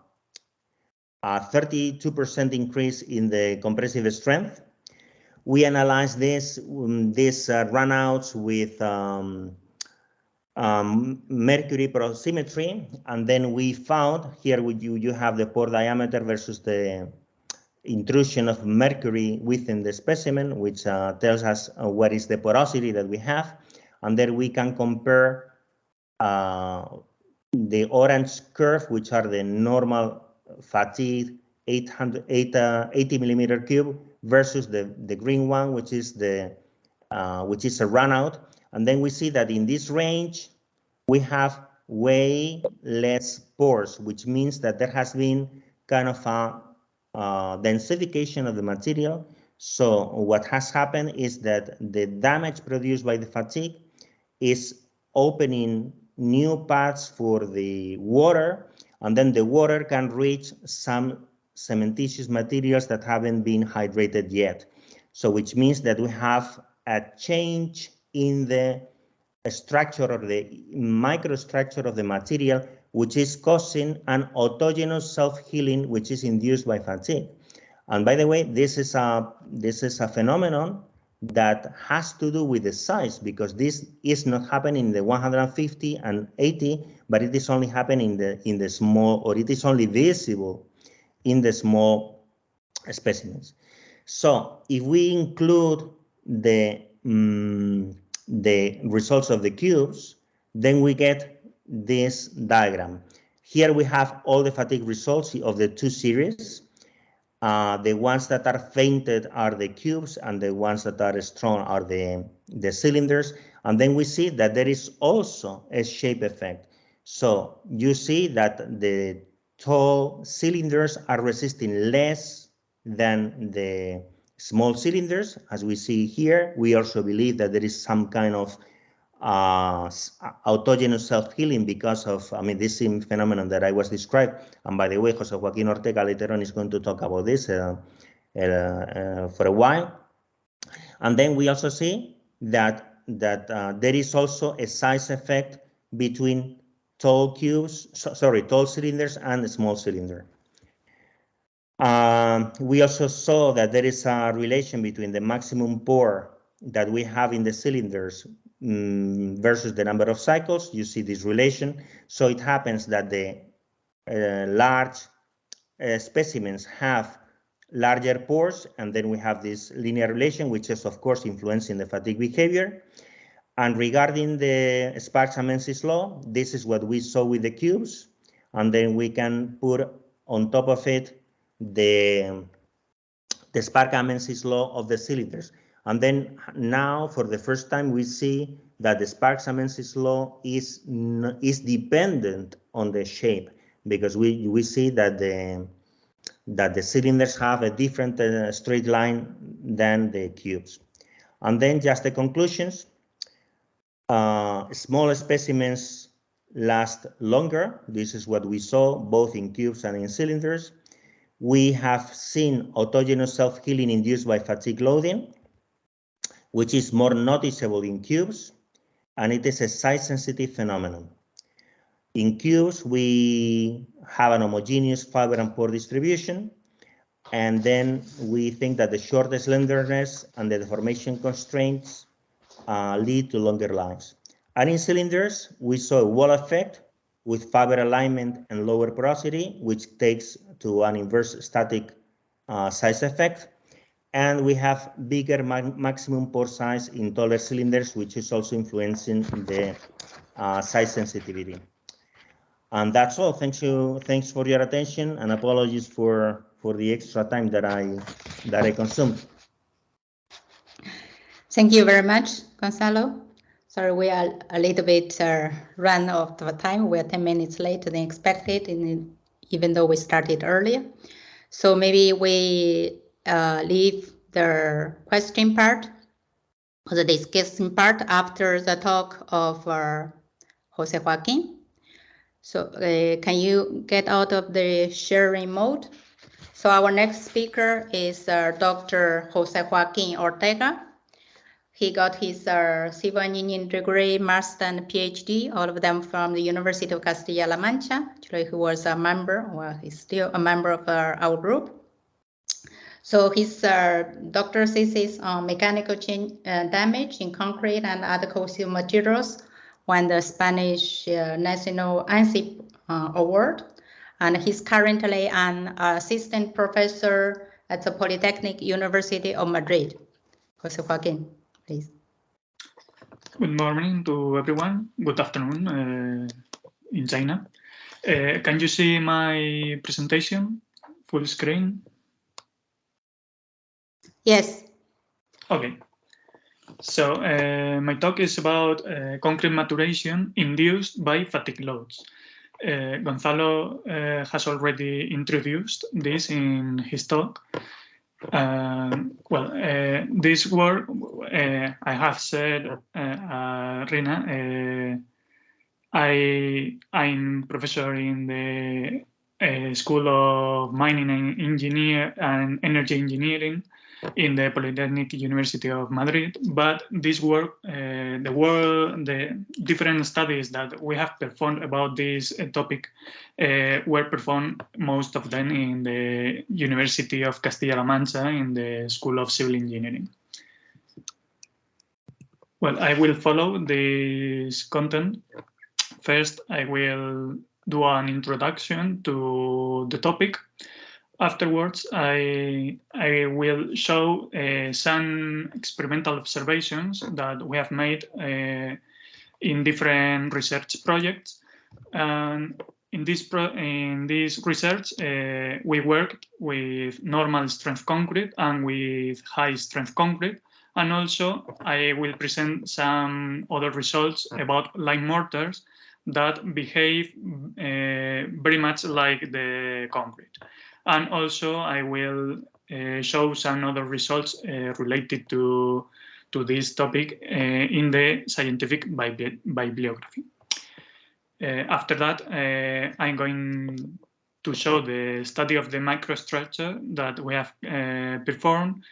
32% increase in the compressive strength. We analyzed these runouts with mercury porosimetry, and then we found here you have the pore diameter versus the intrusion of mercury within the specimen, which tells us what is the porosity that we have. And then we can compare the orange curve, which are the normal fatigue 80 millimeter cube, versus the green one, which is a runout. And then we see that in this range, we have way less pores, which means that there has been kind of a densification of the material. So what has happened is that the damage produced by the fatigue is opening new paths for the water, and then the water can reach some cementitious materials that haven't been hydrated yet. So which means that we have a change in the structure or the microstructure of the material, which is causing an autogenous self-healing, which is induced by fatigue. And by the way, this is a phenomenon that has to do with the size, because this is not happening in the 150 and 80, but it is only happening in the small, or it is only visible in the small specimens. So if we include the results of the cubes, then we get this diagram. Here we have all the fatigue results of the two series. The ones that are fainted are the cubes, and the ones that are strong are the cylinders. And then we see that there is also a shape effect. So you see that the tall cylinders are resisting less than the small cylinders, as we see here. We also believe that there is some kind of autogenous self-healing because of, this same phenomenon that I was described. And by the way, Jose Joaquin Ortega later on is going to talk about this for a while. And then we also see that there is also a size effect between tall cylinders and small cylinder. We also saw that there is a relation between the maximum pore that we have in the cylinders versus the number of cycles. You see this relation. So it happens that the large specimens have larger pores, and then we have this linear relation, which is of course influencing the fatigue behavior. And regarding the Sparks-Amensis law, this is what we saw with the cubes, and then we can put on top of it the Sparks-Amensis law of the cylinders. And then now, for the first time, we see that the Sparks-Amensis law is dependent on the shape, because we see that the cylinders have a different straight line than the cubes. And then just the conclusions. Small specimens last longer. This is what we saw both in cubes and in cylinders. We have seen autogenous self-healing induced by fatigue loading, which is more noticeable in cubes, and it is a size-sensitive phenomenon. In cubes, we have an homogeneous fiber and pore distribution, and then we think that the short slenderness and the deformation constraints lead to longer lives. And in cylinders, we saw a wall effect with fiber alignment and lower porosity, which takes to an inverse static size effect. And we have bigger maximum pore size in taller cylinders, which is also influencing the size sensitivity. And that's all. Thanks for your attention, and apologies for the extra time that I consumed. Thank you very much, Gonzalo. Sorry, we are a little bit run out of time. We're 10 minutes later than expected, even though we started earlier. So maybe we leave the question part or the discussion part after the talk of Jose Joaquin. So can you get out of the sharing mode? So our next speaker is Dr. Jose Joaquin Ortega. He got his civil engineering degree, master, and PhD, all of them from the University of Castilla-La Mancha. Actually, he was a member, well, he's still a member of our group. So his doctoral thesis on mechanical damage in concrete and other corrosive materials won the Spanish National ANSI Award. And he's currently an assistant professor at the Polytechnic University of Madrid. Jose Joaquin, please. Good morning to everyone. Good afternoon in China. Can you see my presentation full screen? Yes. Okay. So my talk is about concrete maturation induced by fatigue loads. Gonzalo has already introduced this in his talk. This work, I have said, Rina, I'm professor in the School of Mining and Energy Engineering in the Polytechnic University of Madrid. But this work, the different studies that we have performed about this topic were performed, most of them in the University of Castilla-La Mancha in the School of Civil Engineering. Well, I will follow this content. First, I will do an introduction to the topic. Afterwards, I will show some experimental observations that we have made in different research projects. And in this research, we worked with normal strength concrete and with high strength concrete. And also, I will present some other results about lime mortars that behave very much like the concrete. And also, I will show some other results related to this topic in the scientific bibliography. After that, I'm going to show the study of the microstructure that we have performed,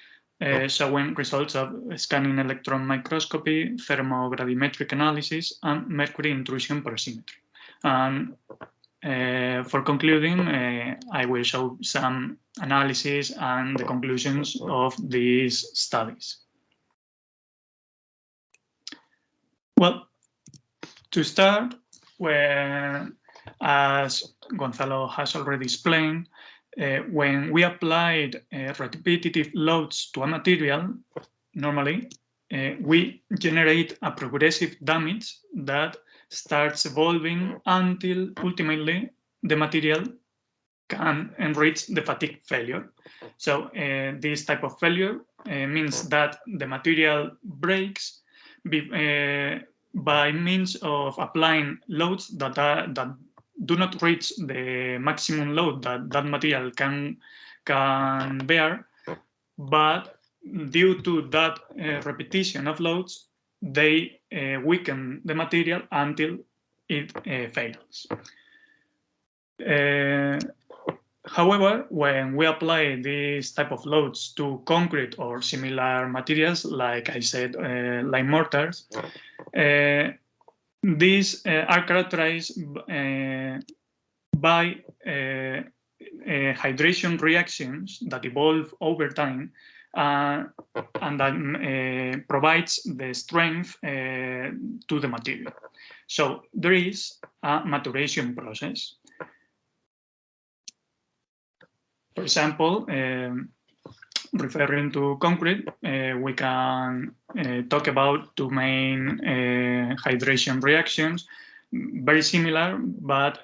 showing results of scanning electron microscopy, thermogravimetric analysis, and mercury intrusion porosimetry. And for concluding, I will show some analysis and the conclusions of these studies. Well, to start, as Gonzalo has already explained, when we applied repetitive loads to a material, normally we generate a progressive damage that starts evolving until ultimately the material can reach the fatigue failure. So this type of failure means that the material breaks by means of applying loads that do not reach the maximum load that material can bear, but due to that repetition of loads, they weaken the material until it fails. However, when we apply this type of loads to concrete or similar materials, like I said, lime mortars, these are characterized by hydration reactions that evolve over time and that provides the strength to the material. So there is a maturation process. For example, referring to concrete, we can talk about two main hydration reactions, very similar, but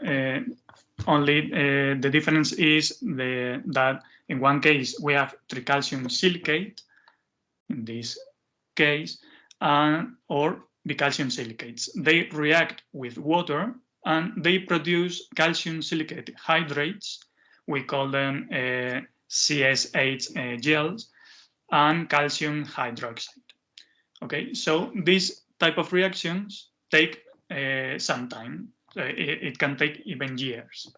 only the difference is that in one case we have tricalcium silicate, in this case, or bicalcium silicates. They react with water and they produce calcium silicate hydrates. We call them CSH gels and calcium hydroxide. Okay, so these type of reactions take some time. It can take even years.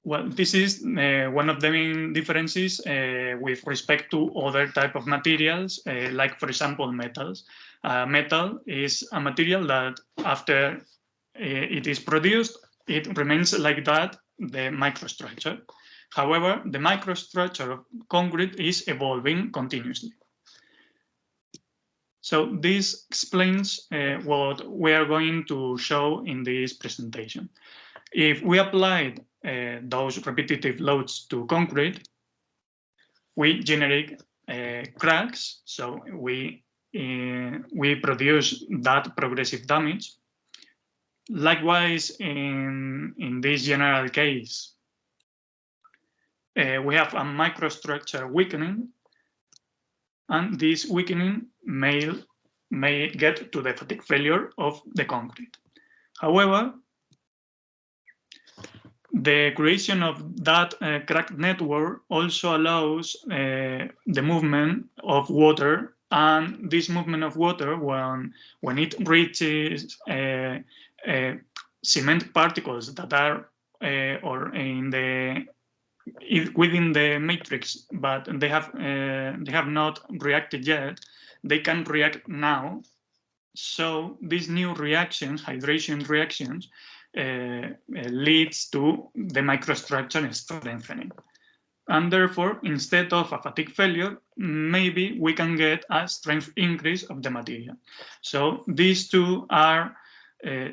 Well, this is one of the main differences with respect to other type of materials, like, for example, metals. Metal is a material that after it is produced, it remains like that, the microstructure. However, the microstructure of concrete is evolving continuously. So this explains what we are going to show in this presentation. If we applied those repetitive loads to concrete, we generate cracks, so we produce that progressive damage. Likewise, in this general case, we have a microstructure weakening, and this weakening may get to the fatigue failure of the concrete. However, the creation of that crack network also allows the movement of water, and this movement of water, when it reaches cement particles that are or in the within the matrix, but they have not reacted yet, they can react now. So these new reactions, hydration reactions, leads to the microstructure strengthening. And therefore, instead of a fatigue failure, maybe we can get a strength increase of the material. So these two are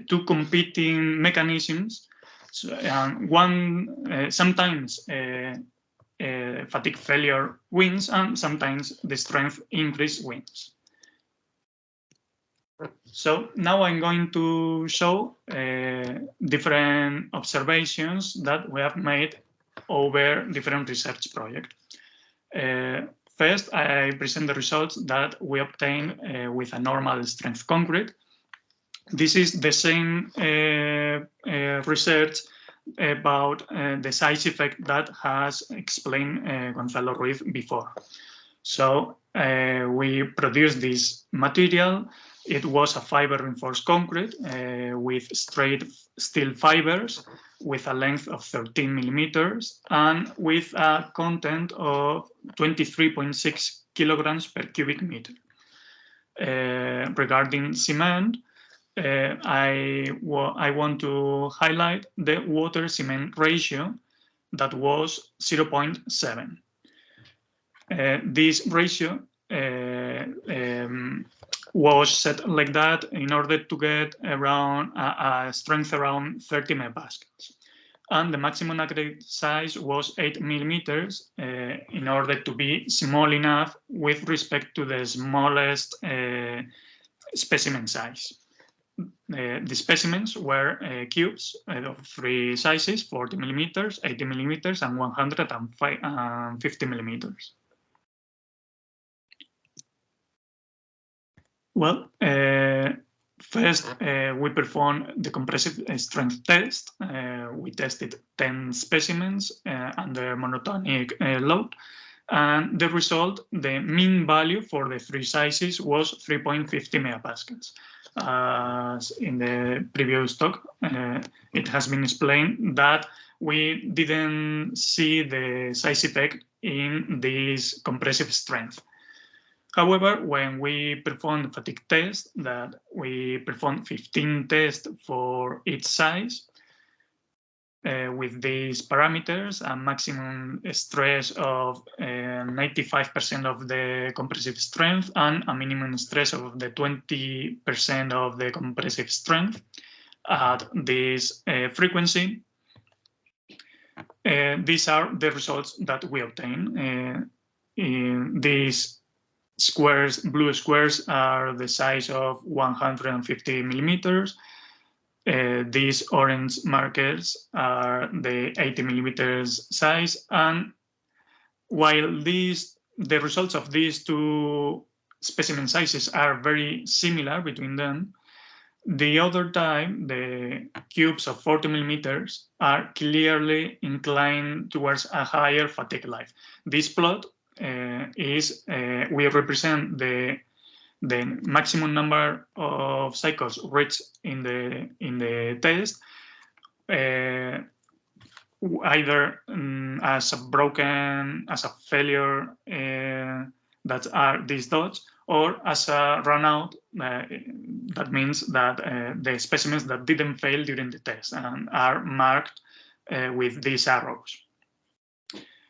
two competing mechanisms. So, sometimes fatigue failure wins, and sometimes the strength increase wins. So now I'm going to show different observations that we have made over different research projects. First, I present the results that we obtained with a normal strength concrete. This is the same research about the size effect that has explained Gonzalo Ruiz before. So we produced this material. It was a fiber-reinforced concrete with straight steel fibers with a length of 13 millimeters and with a content of 23.6 kilograms per cubic meter. Regarding cement, I want to highlight the water-cement ratio that was 0.7. This ratio was set like that in order to get around a strength around 30 megapascals. And the maximum aggregate size was 8 millimeters in order to be small enough with respect to the smallest specimen size. The specimens were cubes of three sizes, 40 millimeters, 80 millimeters, and 150 millimeters. Well, first, we performed the compressive strength test. We tested 10 specimens under monotonic load. And the result, the mean value for the three sizes was 3.50 megapascals. As in the previous talk, it has been explained that we didn't see the size effect in this compressive strength. However, when we performed the fatigue test, that we performed 15 tests for each size with these parameters, a maximum stress of 95% of the compressive strength and a minimum stress of the 20% of the compressive strength at this frequency. These are the results that we obtain. In these squares, blue squares, are the size of 150 millimeters. These orange markers are the 80 millimeters size. And while the results of these two specimen sizes are very similar between them, the other time, the cubes of 40 millimeters are clearly inclined towards a higher fatigue life. This plot we represent the maximum number of cycles reached in the test, either as a failure that are these dots, or as a run out. That means that the specimens that didn't fail during the test and are marked with these arrows.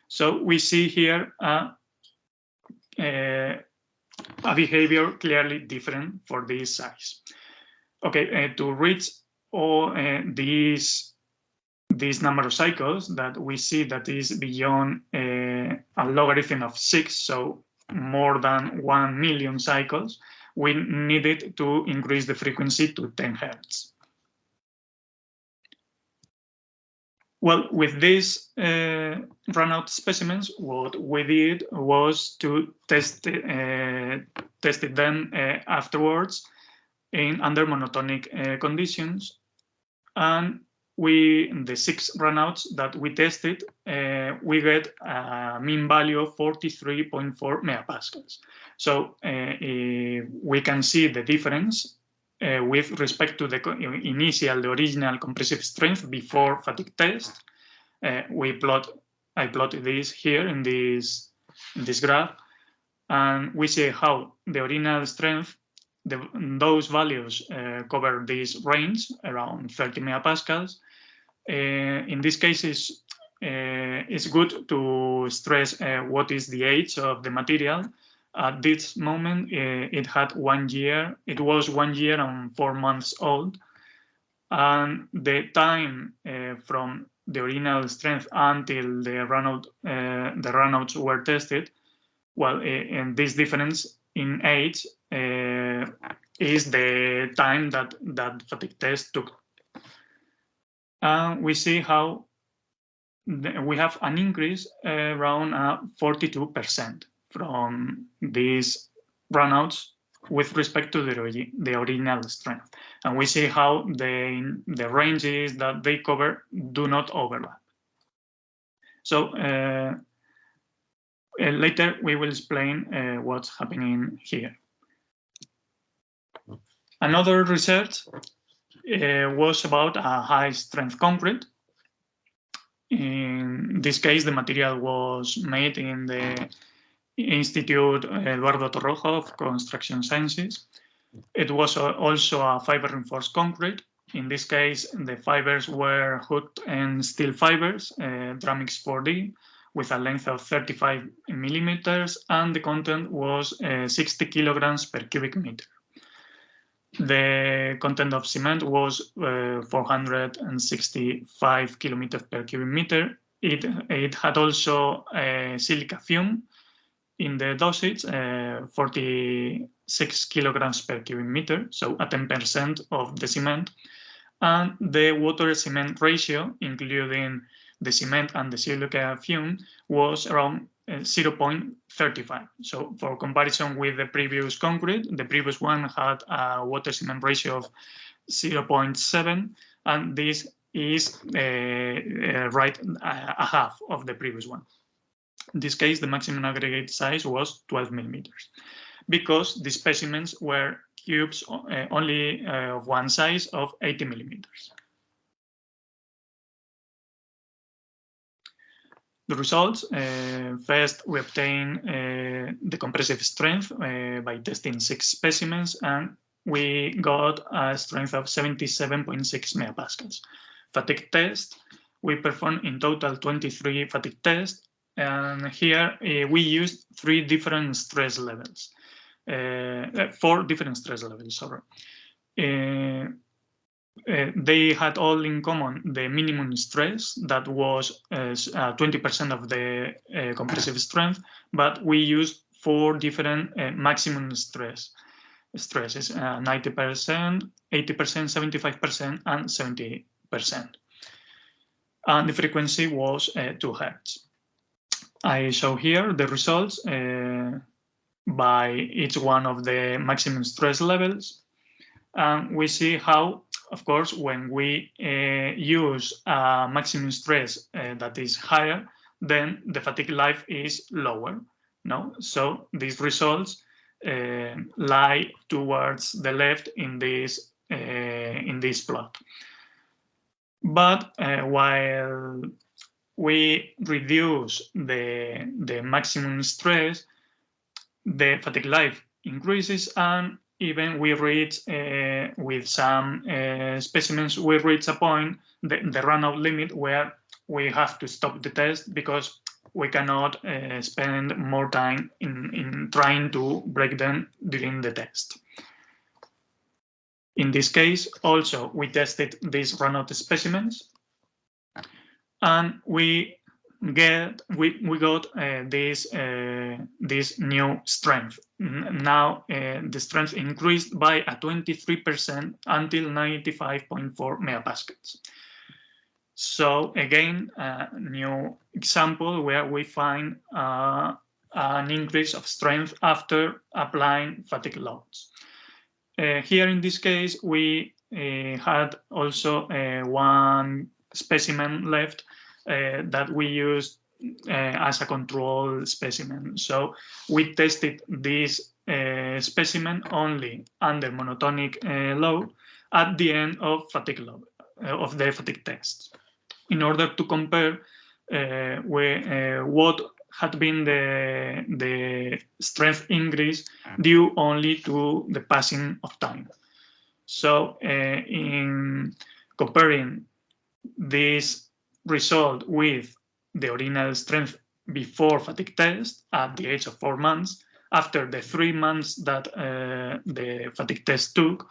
So we see here a behavior clearly different for this size. Okay, to reach all these this number of cycles that we see that is beyond a logarithm of 6, so more than 1 million cycles, we needed to increase the frequency to 10 Hertz. Well, with these runout specimens, what we did was to tested them afterwards under monotonic conditions, and the 6 runouts that we tested, we get a mean value of 43.4 megapascals. So we can see the difference with respect to the original compressive strength before fatigue test. I plotted this here in this graph, and we see how the original strength, those values cover this range around 30 megapascals. In this case, it's good to stress what is the age of the material. At this moment, it had 1 year. It was 1 year and 4 months old, and the time from the original strength until the runouts were tested, well, and this difference in age is the time that fatigue test took. We see how we have an increase around 42% from these runouts with respect to the original strength. And we see how the ranges that they cover do not overlap. So later we will explain what's happening here. Another research was about a high-strength concrete. In this case, the material was made in the Institute Eduardo Torroja of Construction Sciences. It was also a fiber-reinforced concrete. In this case, the fibers were hooked and steel fibers, Dramix 4D, with a length of 35 millimeters, and the content was 60 kilograms per cubic meter. The content of cement was 465 kilometers per cubic meter. It had also silica fume in the dosage, 46 kilograms per cubic meter, so a 10% of the cement. And the water-cement ratio, including the cement and the silica fume, was around 0.35. So for comparison with the previous concrete, the previous one had a water-cement ratio of 0.7, and this is right a half of the previous one. In this case, the maximum aggregate size was 12 millimeters, because the specimens were cubes only of one size of 80 millimeters. The results, first we obtained the compressive strength by testing 6 specimens, and we got a strength of 77.6 megapascals. Fatigue test, we performed in total 23 fatigue tests, and here we used 4 different stress levels, sorry. They had all in common the minimum stress that was 20% of the compressive strength, but we used 4 different maximum stresses, 90%, 80%, 75%, and 70%. And the frequency was 2 Hertz. I show here the results by each one of the maximum stress levels. And we see how, of course, when we use a maximum stress that is higher, then the fatigue life is lower. No? So these results lie towards the left in this plot. But while we reduce the maximum stress, the fatigue life increases, and even we reach, with some specimens, we reach a point, the runout limit, where we have to stop the test because we cannot spend more time in trying to break them during the test. In this case, also, we tested these runout specimens. and we got this new strength. Now the strength increased by a 23% until 95.4 megapascals. So again, a new example where we find an increase of strength after applying fatigue loads. Here in this case, we had also one specimen left that we used as a control specimen. So we tested this specimen only under monotonic load at the end of fatigue load of the fatigue test, in order to compare what had been the strength increase due only to the passing of time. So in comparing this result with the original strength before fatigue test at the age of 4 months, after the 3 months that the fatigue test took,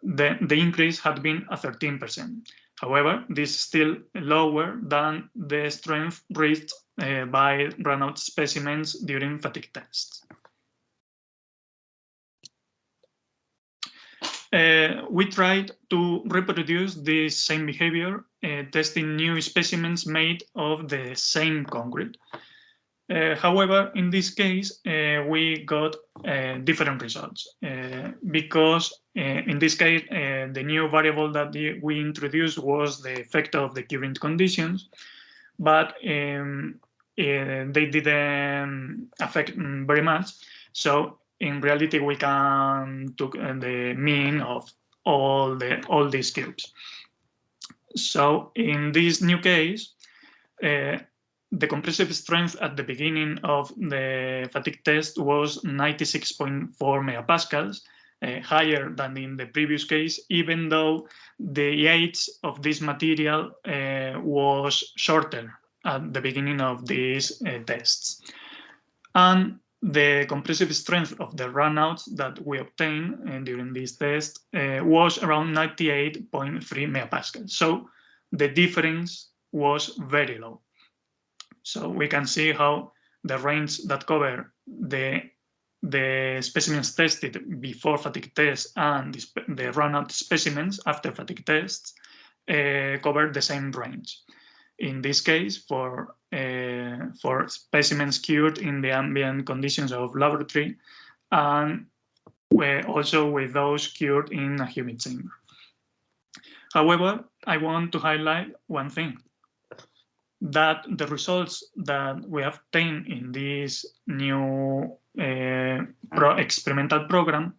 the increase had been a 13%. However, this is still lower than the strength reached by run-out specimens during fatigue tests. We tried to reproduce this same behavior, testing new specimens made of the same concrete. However, in this case, we got different results because in this case, the new variable that we introduced was the effect of the current conditions, but they didn't affect very much. So in reality, we can take the mean of all these cubes. So in this new case, the compressive strength at the beginning of the fatigue test was 96.4 megapascals, higher than in the previous case, even though the age of this material was shorter at the beginning of these tests. And the compressive strength of the runouts that we obtained during this test was around 98.3 megapascals. So the difference was very low. So we can see how the range that cover the specimens tested before fatigue test and the run-out specimens after fatigue tests cover the same range. In this case, for specimens cured in the ambient conditions of laboratory, and also with those cured in a humid chamber. However, I want to highlight one thing, that the results that we have obtained in this new experimental program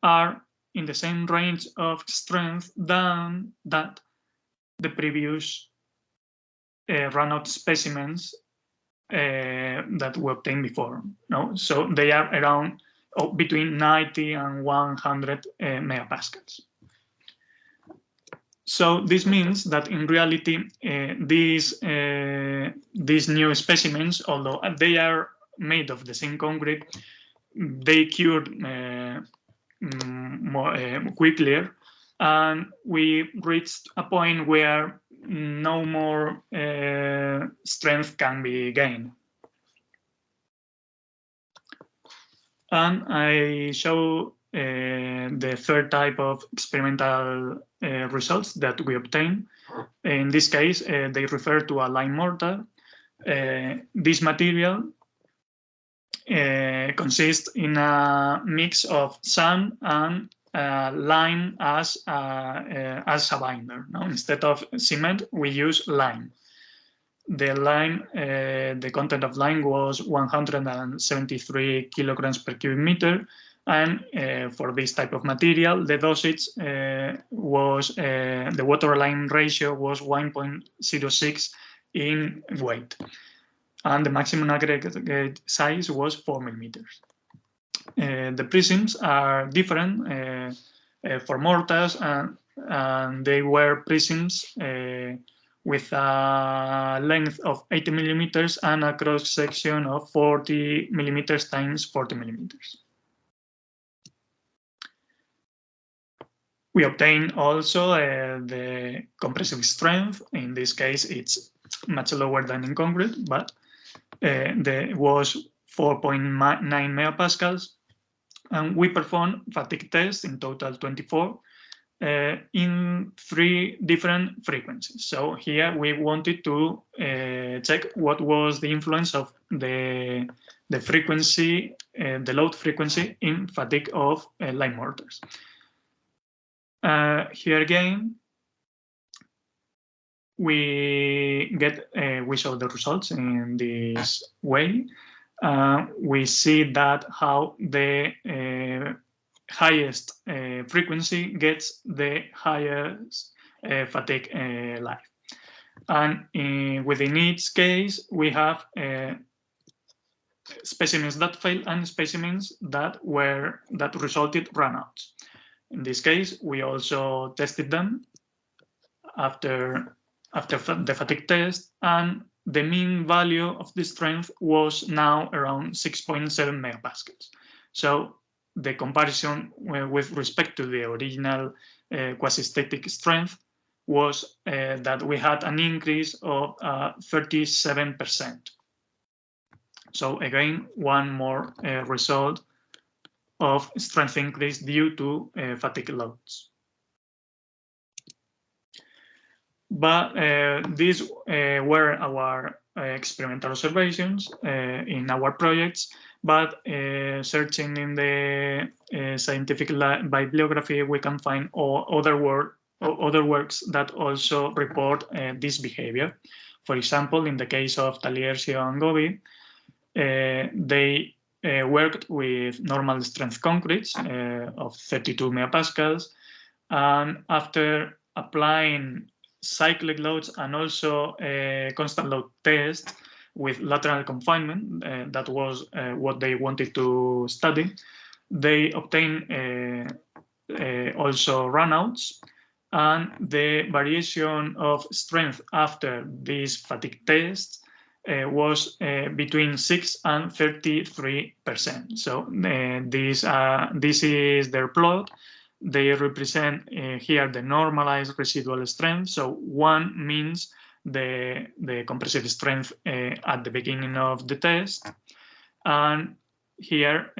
are in the same range of strength than that the previous run-out specimens that we obtained before. No? So they are around between 90 and 100 megapascals. So this means that in reality, these new specimens, although they are made of the same concrete, they cured more quicker, and we reached a point where no more strength can be gained. And I show the third type of experimental results that we obtain. In this case, they refer to a lime mortar. This material consists in a mix of sand and lime as a binder. No? Instead of cement, we use lime. The lime, the content of lime was 173 kilograms per cubic meter. And for this type of material, the dosage was, the water-lime ratio was 1.06 in weight. And the maximum aggregate size was 4 millimeters. The prisms are different for mortars, and they were prisms with a length of 80 millimeters and a cross-section of 40 millimeters times 40 millimeters. We obtain also the compressive strength. In this case, it's much lower than in concrete, but there was 4.9 megapascals, and we performed fatigue tests, in total 24, in 3 different frequencies. So here we wanted to check what was the influence of the frequency, the load frequency in fatigue of lime mortars. Here again, we show the results in this way. We see that how the highest frequency gets the highest fatigue life. And within each case, we have specimens that failed and specimens that resulted runouts. In this case, we also tested them after the fatigue test, and the mean value of the strength was now around 6.7 megapascals. So the comparison with respect to the original quasi-static strength was that we had an increase of 37%. So again, one more result of strength increase due to fatigue loads. But these were our experimental observations in our projects, but searching in the scientific bibliography, we can find other works that also report this behavior. For example, in the case of Taliercio and Gobi, they worked with normal strength concretes of 32 megapascals, and after applying cyclic loads and also a constant load test with lateral confinement, that was what they wanted to study, they obtained also runouts, and the variation of strength after these fatigue tests was between 6 and 33%. So this is their plot. They represent here the normalized residual strength. So 1 means the compressive strength at the beginning of the test, and here,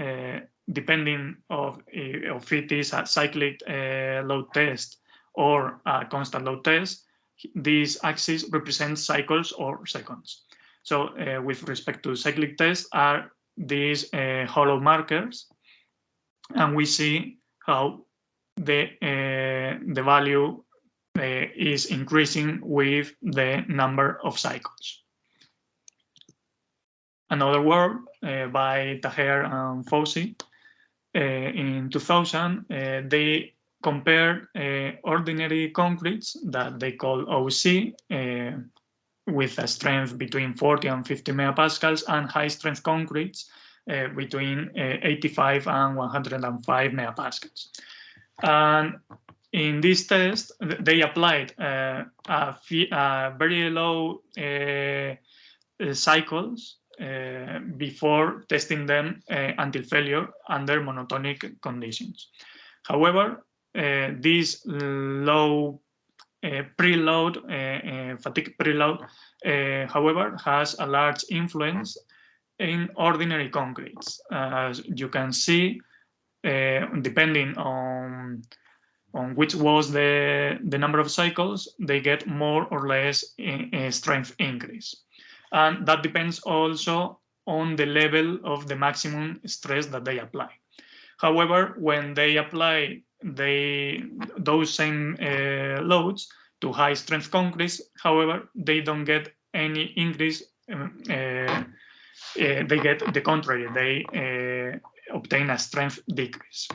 depending of if it is a cyclic load test or a constant load test, this axis represents cycles or seconds. So with respect to cyclic tests are these hollow markers, and we see how the value is increasing with the number of cycles. Another work by Taher and Fauci in 2000, they compared ordinary concretes that they call OC with a strength between 40 and 50 megapascals, and high strength concretes between 85 and 105 megapascals. And in this test, they applied very low cycles before testing them until failure under monotonic conditions. However, this low preload, fatigue preload, however, has a large influence in ordinary concretes. As you can see, depending on which was the number of cycles, they get more or less strength increase. And that depends also on the level of the maximum stress that they apply. However, when they apply those same loads to high strength concretes, however, they don't get any increase. They get the contrary. They obtain a strength decrease.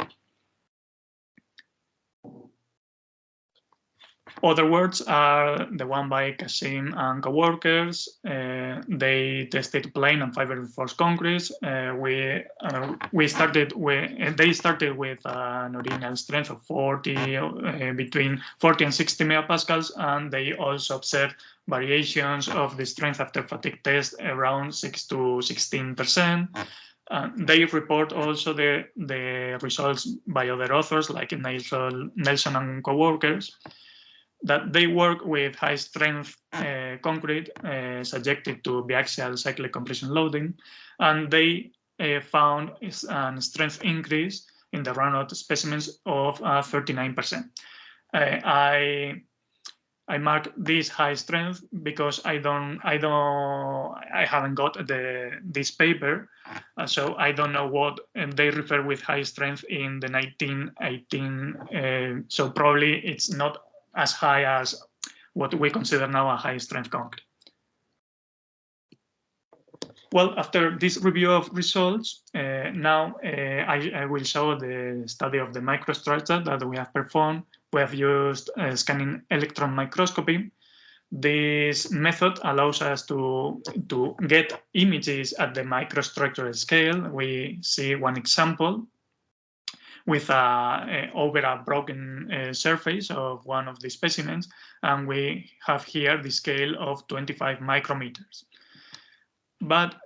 Other works are the one by Kashim and co-workers. They tested plain and fiber reinforced concretes. They started with an original strength of 40, between 40 and 60 megapascals, and they also observed variations of the strength after fatigue test around 6 to 16%. They report also the results by other authors like Nelson and co-workers. that they work with high strength concrete subjected to biaxial cyclic compression loading, and they found a strength increase in the runout specimens of 39%. I mark this high strength because I haven't got this paper, so I don't know what they refer with high strength in the 1918. So probably it's not as high as what we consider now a high strength concrete. Well, after this review of results, now I will show the study of the microstructure that we have performed. We have used scanning electron microscopy. This method allows us to get images at the microstructural scale. We see one example with over a broken surface of one of the specimens, and we have here the scale of 25 micrometers. But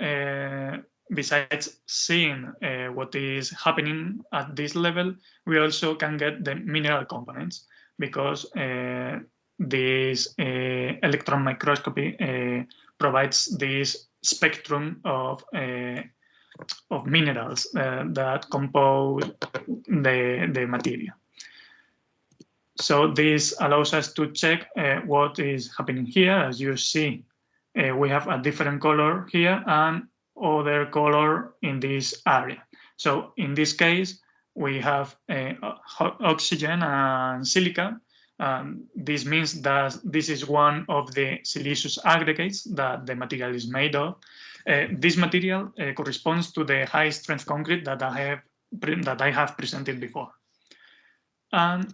besides seeing what is happening at this level, we also can get the mineral components, because this electron microscopy provides this spectrum of minerals that compose the material. So this allows us to check what is happening here. As you see, we have a different color here and other color in this area. So in this case, we have oxygen and silica. This means that this is one of the siliceous aggregates that the material is made of. This material corresponds to the high strength concrete that I have presented before. And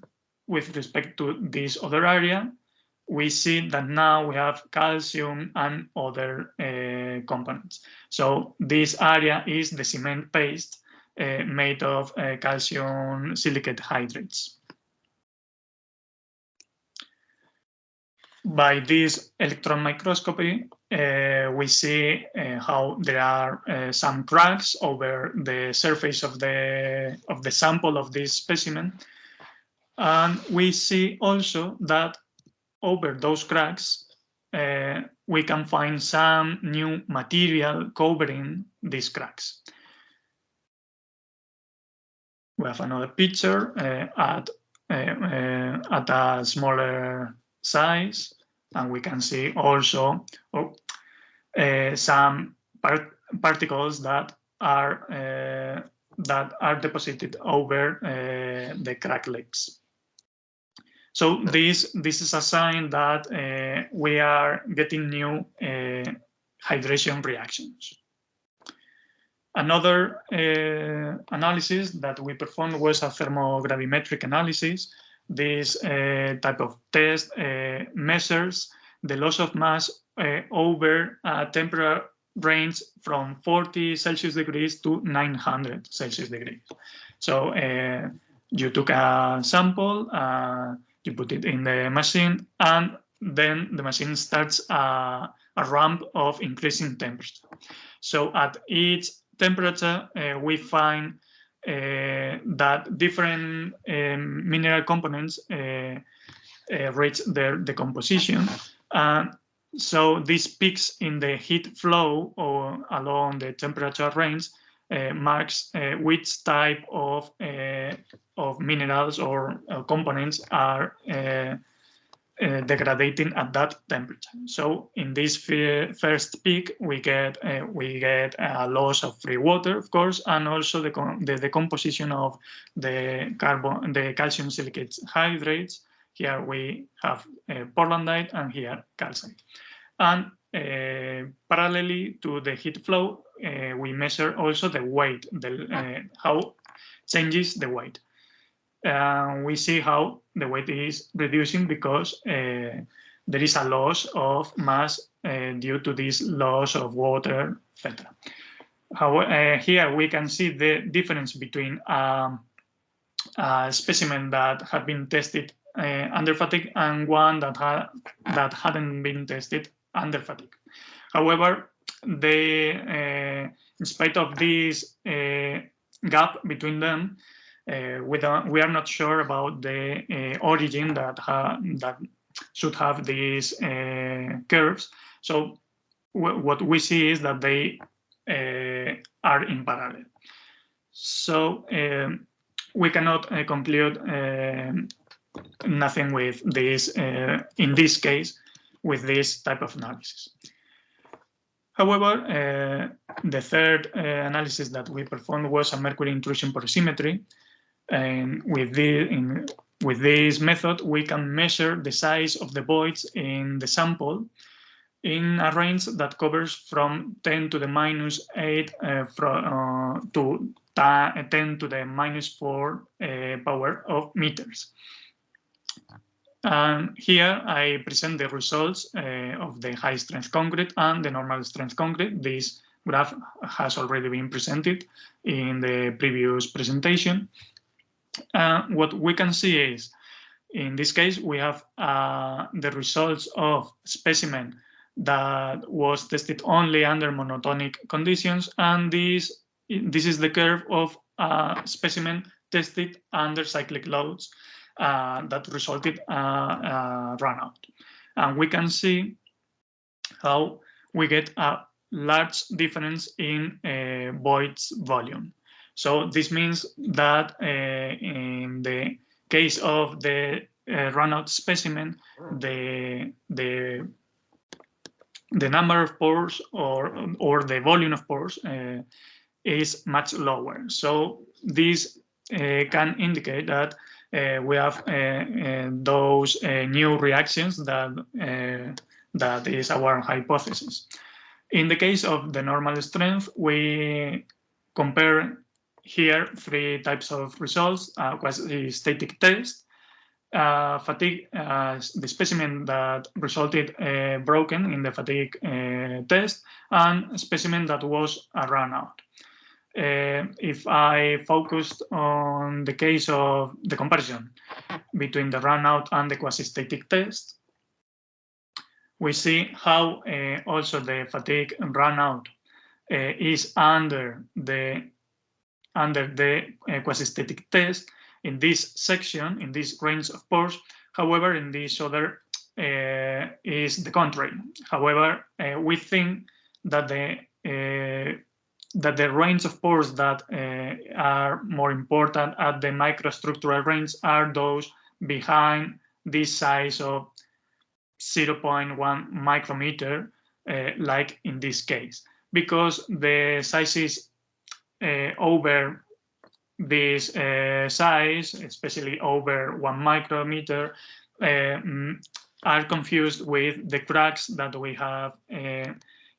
with respect to this other area, we see that now we have calcium and other components. So this area is the cement paste made of calcium silicate hydrates. By this electron microscopy, we see how there are some cracks over the surface of the sample of this specimen. And we see also that over those cracks, we can find some new material covering these cracks. We have another picture at a smaller size, and we can see also some particles that are deposited over the crack lips. So this is a sign that we are getting new hydration reactions. Another analysis that we performed was a thermogravimetric analysis. This type of test measures the loss of mass over a temperature range from 40 Celsius degrees to 900 Celsius degrees. So you took a sample, you put it in the machine, and then the machine starts a ramp of increasing temperature. So at each temperature, we find that different mineral components reach their decomposition. So these peaks in the heat flow or along the temperature range marks which type of minerals or components are degrading at that temperature. So in this first peak, we get a loss of free water, of course, and also the decomposition of the calcium silicate hydrates. Here we have portlandite and here calcite. And parallelly to the heat flow, we measure also the weight, how changes the weight. We see how the weight is reducing because there is a loss of mass due to this loss of water, etc. Here we can see the difference between a specimen that had been tested under fatigue and one that hadn't been tested under fatigue. However, in spite of this gap between them, we are not sure about the origin that should have these curves. So what we see is that they are in parallel. So we cannot conclude nothing with this, in this case, with this type of analysis. However, the third analysis that we performed was a mercury intrusion porosimetry. And with this method, we can measure the size of the voids in the sample in a range that covers from 10 to the minus 8 to 10 to the minus 4 power of meters. And here I present the results of the high strength concrete and the normal strength concrete. This graph has already been presented in the previous presentation. What we can see is, in this case, we have the results of specimen that was tested only under monotonic conditions, and this is the curve of specimen tested under cyclic loads that resulted runout. And we can see how we get a large difference in voids volume. So this means that in the case of the runout specimen, the number of pores or the volume of pores is much lower. So this can indicate that we have those new reactions that is our hypothesis. In the case of the normal strength, we compare here 3 types of results: quasi-static test, fatigue, the specimen that resulted broken in the fatigue test, and a specimen that was a runout. If I focused on the case of the comparison between the runout and the quasi-static test, we see how also the fatigue runout is under the quasi-static test in this section, in this range of pores. However, in this other is the contrary. However, we think that the range of pores that are more important at the microstructural range are those behind this size of 0.1 micrometer, like in this case, because the sizes over this size, especially over 1 micrometer, are confused with the cracks that we have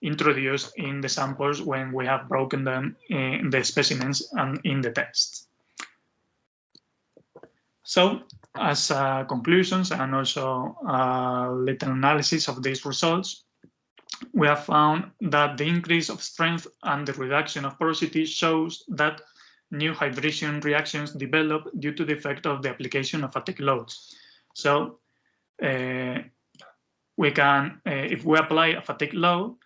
introduced in the samples when we have broken them in the specimens and in the tests. So, as conclusions and also a little analysis of these results, we have found that the increase of strength and the reduction of porosity shows that new hydration reactions develop due to the effect of the application of fatigue loads. So we can, if we apply a fatigue load,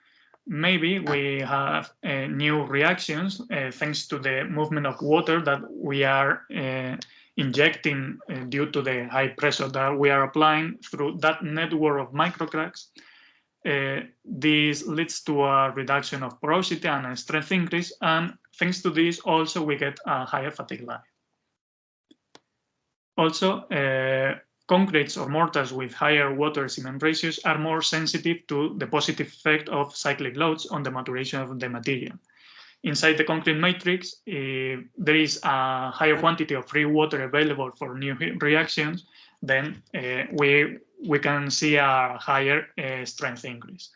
maybe we have new reactions thanks to the movement of water that we are injecting due to the high pressure that we are applying through that network of microcracks. This leads to a reduction of porosity and a strength increase, and thanks to this also we get a higher fatigue life. Also, concretes or mortars with higher water cement ratios are more sensitive to the positive effect of cyclic loads on the maturation of the material. Inside the concrete matrix, if there is a higher quantity of free water available for new reactions, then we can see a higher strength increase.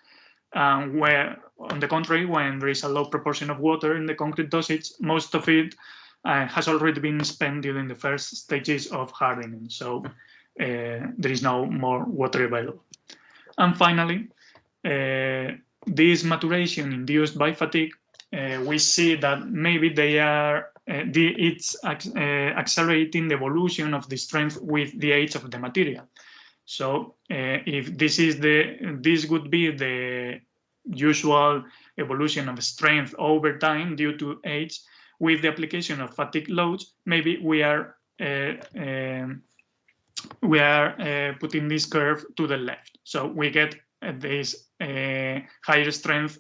Where, on the contrary, when there is a low proportion of water in the concrete dosage, most of it has already been spent during the first stages of hardening. So there is no more water available. And finally, this maturation induced by fatigue, we see that maybe they are it's accelerating the evolution of the strength with the age of the material. So if this would be the usual evolution of strength over time due to age, with the application of fatigue loads, maybe we are we are putting this curve to the left. So we get this higher strength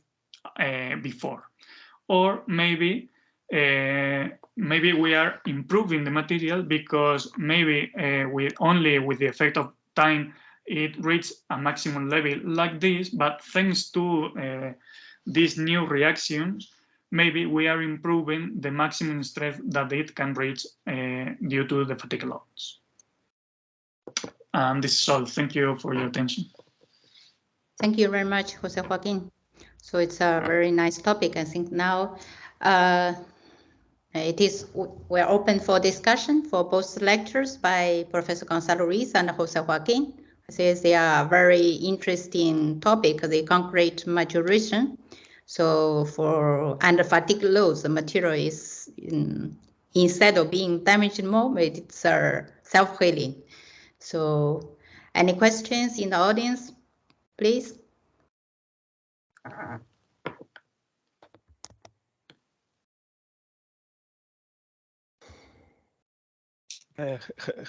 before. Or maybe we are improving the material because maybe with the effect of time it reached a maximum level like this, but thanks to these new reactions, maybe we are improving the maximum strength that it can reach due to the fatigue loads. And this is all. Thank you for your attention. Thank you very much, Jose Joaquin. So it's a very nice topic. I think now we're open for discussion for both lectures by Professor Gonzalo Ruiz and Jose Joaquin. Since they are very interesting topic, the concrete maturation. So for under fatigue loads, the material is instead of being damaged more, it's self-healing. So any questions in the audience, please?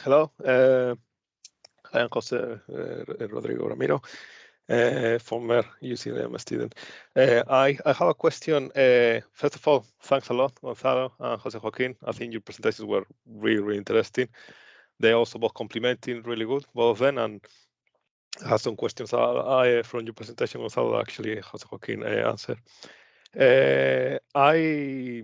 Hello, I am Jose Rodrigo Ramiro, former UCLM student. I have a question. First of all, thanks a lot, Gonzalo and Jose Joaquin. I think your presentations were really interesting. They also both complementing really good, both of them. And I have some questions from your presentation, Gonzalo, actually, Jose Joaquin answered. I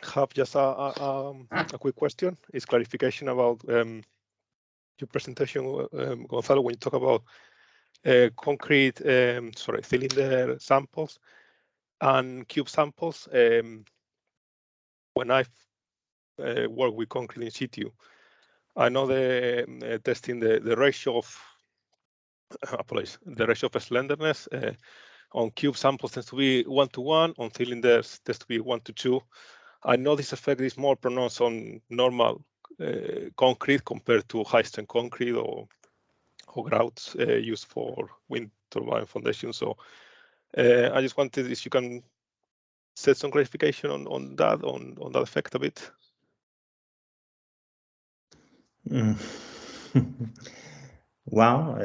have just a quick question. It's clarification about your presentation, Gonzalo, when you talk about concrete, cylinder samples and cube samples. When I work with concrete in situ, I know the testing the ratio of the ratio of slenderness on cube samples tends to be 1:1, on cylinders tends to be 1:2. I know this effect is more pronounced on normal concrete compared to high strength concrete or grouts used for wind turbine foundation. So I just wanted if you can set some clarification on that effect a bit. Well,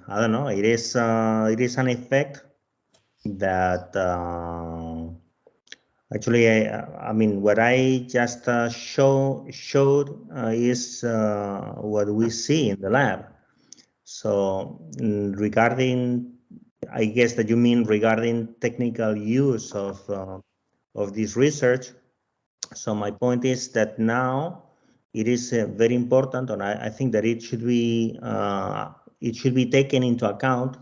I don't know. It is an effect that actually, I mean, what I just showed is what we see in the lab. So regarding, I guess that you mean regarding technical use of this research. So my point is that now it is very important, and I think that it should be taken into account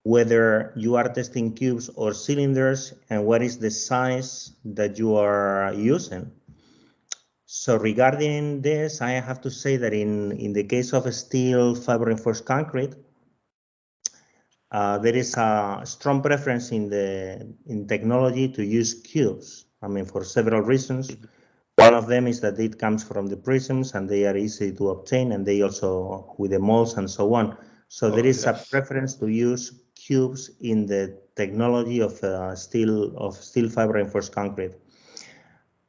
whether you are testing cubes or cylinders and what is the size that you are using. So regarding this, I have to say that in the case of steel fiber reinforced concrete, there is a strong preference in technology to use cubes. I mean, for several reasons. One of them is that it comes from the prisms and they are easy to obtain, and they also with the molds and so on. So there is a preference to use cubes in the technology of steel fiber reinforced concrete.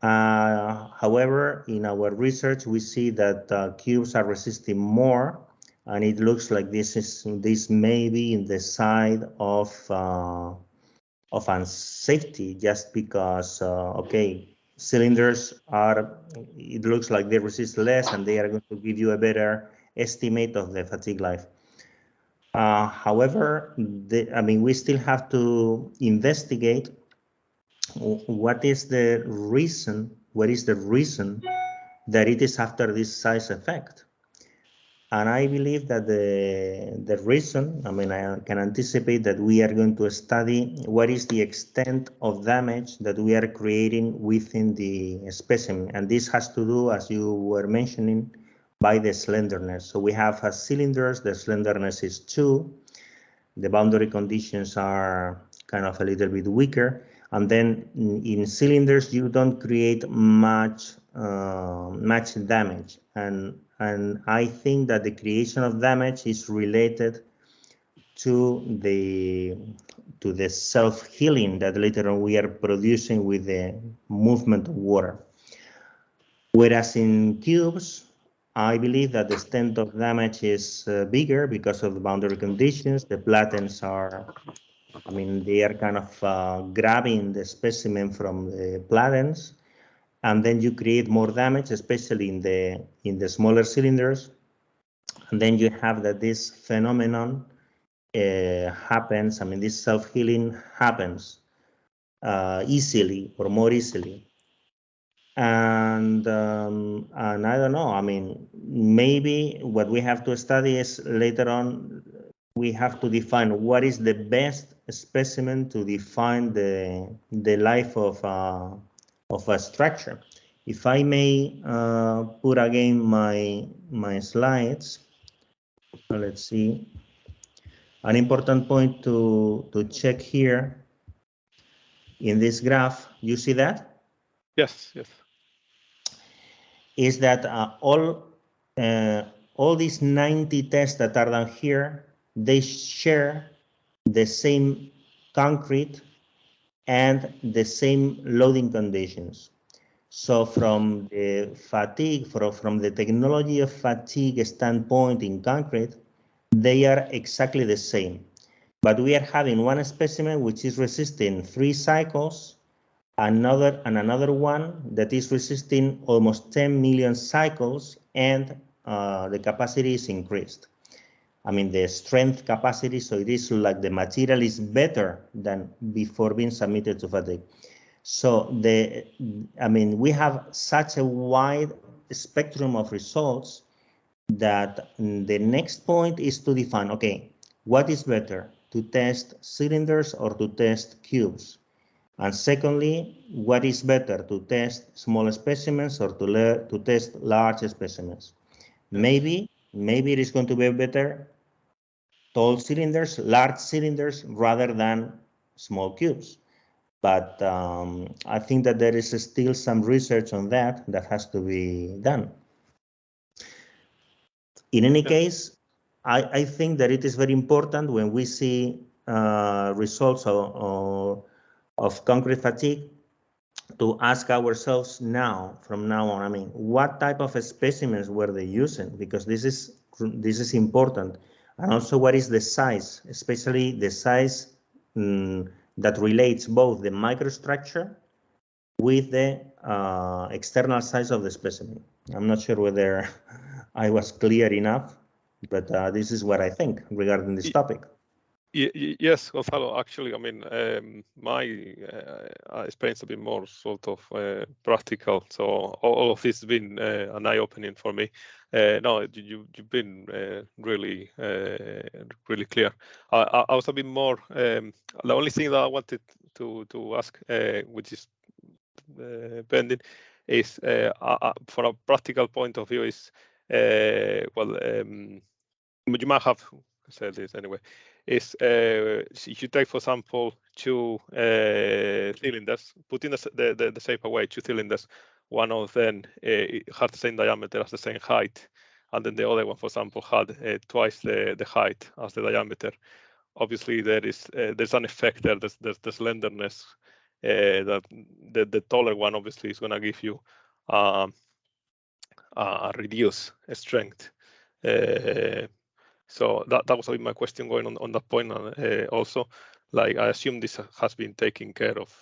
However, in our research, we see that cubes are resisting more, and it looks like this may be in the side of unsafety, just because okay, cylinders are, it looks like they resist less and they are going to give you a better estimate of the fatigue life. However, I mean, we still have to investigate what is the reason that it is after this size effect. And I believe that the reason, I mean, I can anticipate that we are going to study what is the extent of damage that we are creating within the specimen. And this has to do, as you were mentioning, by the slenderness. So we have cylinders, the slenderness is 2. The boundary conditions are kind of a little bit weaker. And then in cylinders, you don't create much damage. And I think that the creation of damage is related to the self-healing that later on we are producing with the movement of water. Whereas in cubes, I believe that the extent of damage is bigger because of the boundary conditions. The platens are, I mean, they are kind of grabbing the specimen from the platens, and then you create more damage, especially in the smaller cylinders. And then you have that this phenomenon happens. I mean, this self-healing happens easily or more easily. And I don't know. I mean, maybe what we have to study is later on. We have to define what is the best specimen to define the life of a structure. If I may put again my slides. Let's see. An important point to check here in this graph. You see that? Yes, yes. Is that all these 90 tests that are done here, they share the same concrete and the same loading conditions. So from the fatigue, from the technology of fatigue standpoint in concrete, they are exactly the same. But we are having one specimen which is resisting 3 cycles, another one that is resisting almost 10 million cycles, and the capacity is increased. I mean, the strength capacity, so it is like the material is better than before being submitted to fatigue. So I mean, we have such a wide spectrum of results that the next point is to define, okay, what is better, to test cylinders or to test cubes? And secondly, what is better, to test small specimens or to test large specimens? Maybe it is going to be better tall cylinders, large cylinders, rather than small cubes. But I think that there is still some research on that has to be done. In any case, I think that it is very important when we see results of concrete fatigue to ask ourselves from now on, I mean, what type of specimens were they using? Because this is important. And also, what is the size, especially the size that relates both the microstructure with the external size of the specimen. I'm not sure whether I was clear enough, but this is what I think regarding this topic. Yes, Gonzalo, actually, I mean, my experience has been more sort of practical. So all of this has been an eye-opening for me. No, you've been really clear. I was a bit more, the only thing that I wanted to ask, which is pending, is for a practical point of view is, you might have said this anyway, is if you take, for example, 2 cylinders, putting the shape away, 2 cylinders, one of them had the same diameter as the same height, and then the other one, for example, had twice the height as the diameter. Obviously, there's an effect there. There's the slenderness that the taller one obviously is going to give you a reduced strength. So that was my question going on that point. Also, like, I assume this has been taken care of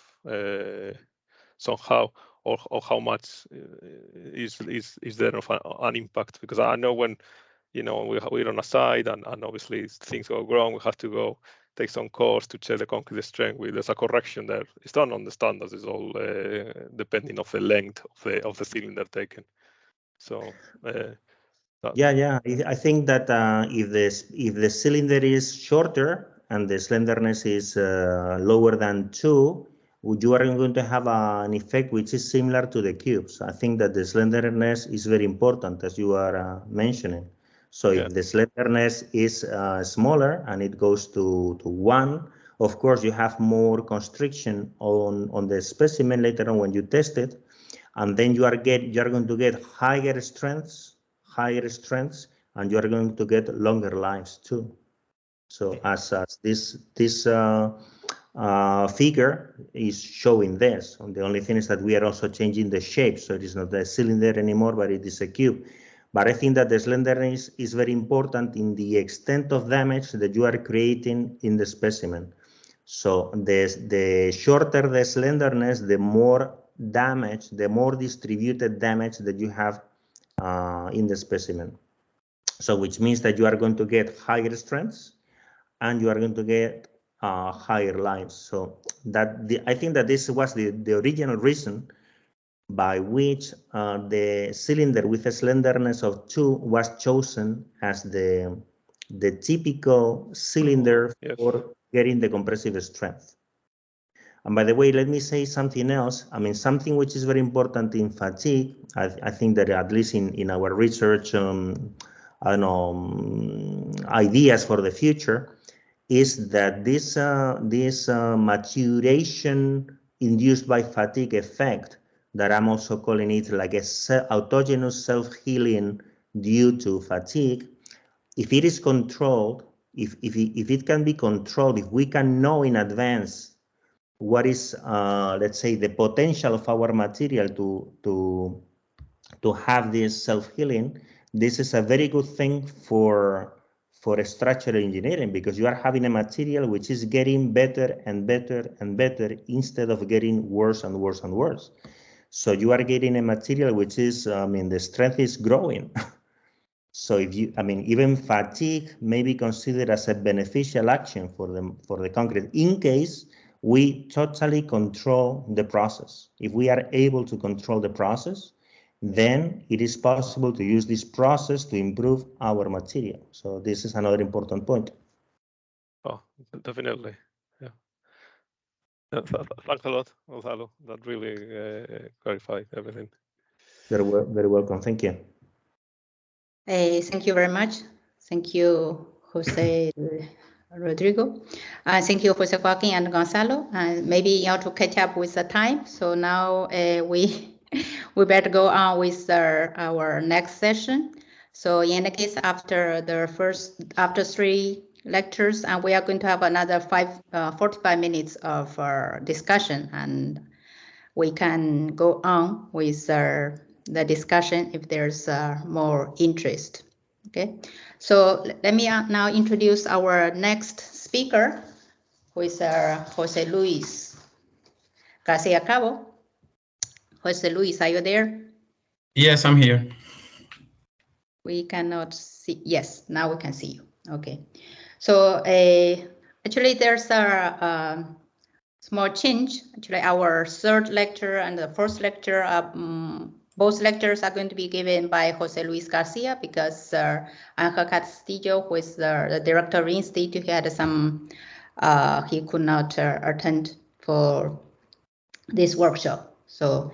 somehow, or how much is there of an impact? Because I know when we're on a site and obviously things go wrong, we have to go take some course to check the concrete strength. There's a correction there. It's done on the standards. It's all depending of the length of the cylinder taken. So. Yeah. I think that if the cylinder is shorter and the slenderness is lower than 2, you are going to have an effect which is similar to the cubes. I think that the slenderness is very important, as you are mentioning. So if the slenderness is smaller and it goes to 1, of course you have more constriction on the specimen later on when you test it, and then you are going to get higher strengths, and you are going to get longer lives too. So as this figure is showing this, and the only thing is that we are also changing the shape, so it is not a cylinder anymore, but it is a cube. But I think that the slenderness is very important in the extent of damage that you are creating in the specimen. So the shorter the slenderness, the more damage, the more distributed damage that you have in the specimen. So which means that you are going to get higher strengths and you are going to get higher lives. So that I think that this was the original reason by which the cylinder with a slenderness of 2 was chosen as the typical cylinder for getting the compressive strength. And by the way, let me say something else. I mean, something which is very important in fatigue. I think that at least in our research, I don't know, ideas for the future, is that this maturation induced by fatigue effect, that I'm also calling it like a autogenous self-healing due to fatigue, if it is controlled, if it can be controlled, if we can know in advance what is, let's say, the potential of our material to have this self-healing, this is a very good thing for structural engineering, because you are having a material which is getting better and better and better instead of getting worse and worse and worse. So you are getting a material which is, I mean, the strength is growing. So if you, I mean, even fatigue may be considered as a beneficial action for the concrete in case we totally control the process. If we are able to control the process, then it is possible to use this process to improve our material. So this is another important point. Oh, definitely. Yeah. Thanks a lot, Gonzalo. That really clarified everything. Very welcome. Thank you. Thank you very much. Thank you, Jose Rodrigo. Thank you, Jose Joaquin and Gonzalo. Maybe you have to catch up with the time. So now we better go on with our next session. So in the case, after 3 lectures, and we are going to have another 45 minutes of discussion, and we can go on with the discussion if there's more interest. Okay, so let me now introduce our next speaker, who is Jose Luis Garcia Cabo. Jose Luis, are you there? Yes, I'm here. We cannot see. Yes, now we can see you. Okay. So actually, there's a small change. Actually, our third lecture and the first lecture, both lectures are going to be given by Jose Luis Garcia, because Angel Castillo, who is the director of the institute, had some, he could not attend for this workshop. So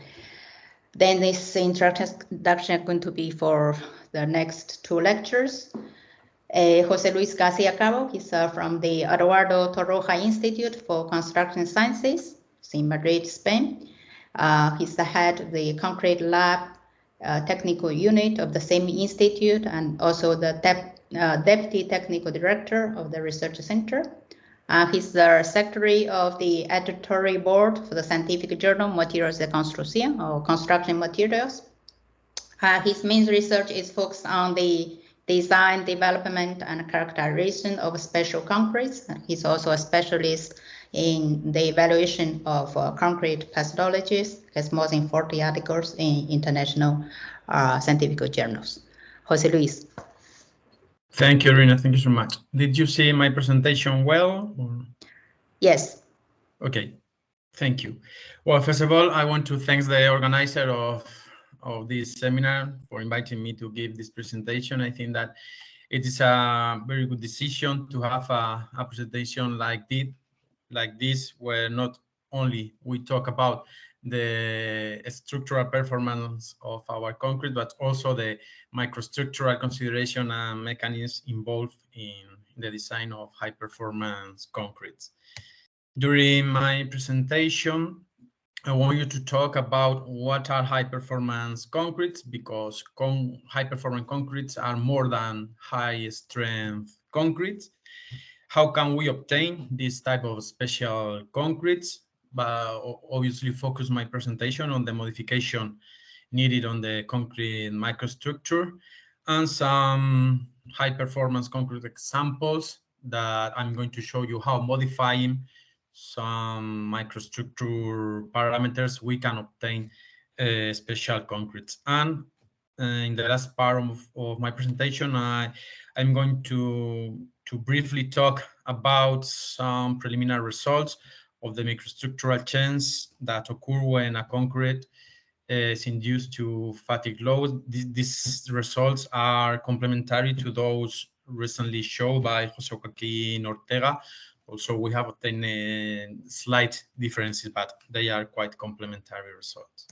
then this introduction is going to be for the next 2 lectures. Jose Luis Garcia Cabo, he's from the Eduardo Torroja Institute for Construction Sciences. It's in Madrid, Spain. He's the head of the concrete lab technical unit of the same institute, and also the deputy technical director of the research center. He's the secretary of the editorial board for the scientific journal Materials de Construcción, or Construction Materials. His main research is focused on the design, development, and characterization of special concretes. He's also a specialist in the evaluation of concrete pathologies. Has more than 40 articles in international scientific journals. Jose Luis. Thank you, Rina. Thank you so much. Did you see my presentation well? Or? Yes. Okay. Thank you. Well, first of all, I want to thank the organizer of this seminar for inviting me to give this presentation. I think that it is a very good decision to have a presentation like this, where not only we talk about the structural performance of our concrete, but also the microstructural consideration and mechanisms involved in the design of high performance concretes. During my presentation, I want you to talk about what are high performance concretes, because high performance concretes are more than high strength concretes. How can we obtain this type of special concretes? But obviously focus my presentation on the modification needed on the concrete microstructure. and some high performance concrete examples that I'm going to show you how modifying some microstructure parameters we can obtain special concretes. And in the last part of my presentation, I'm going to briefly talk about some preliminary results of the microstructural changes that occur when a concrete is induced to fatigue load. These results are complementary to those recently shown by Jose Joaquin Ortega. Also, we have obtained slight differences, but they are quite complementary results.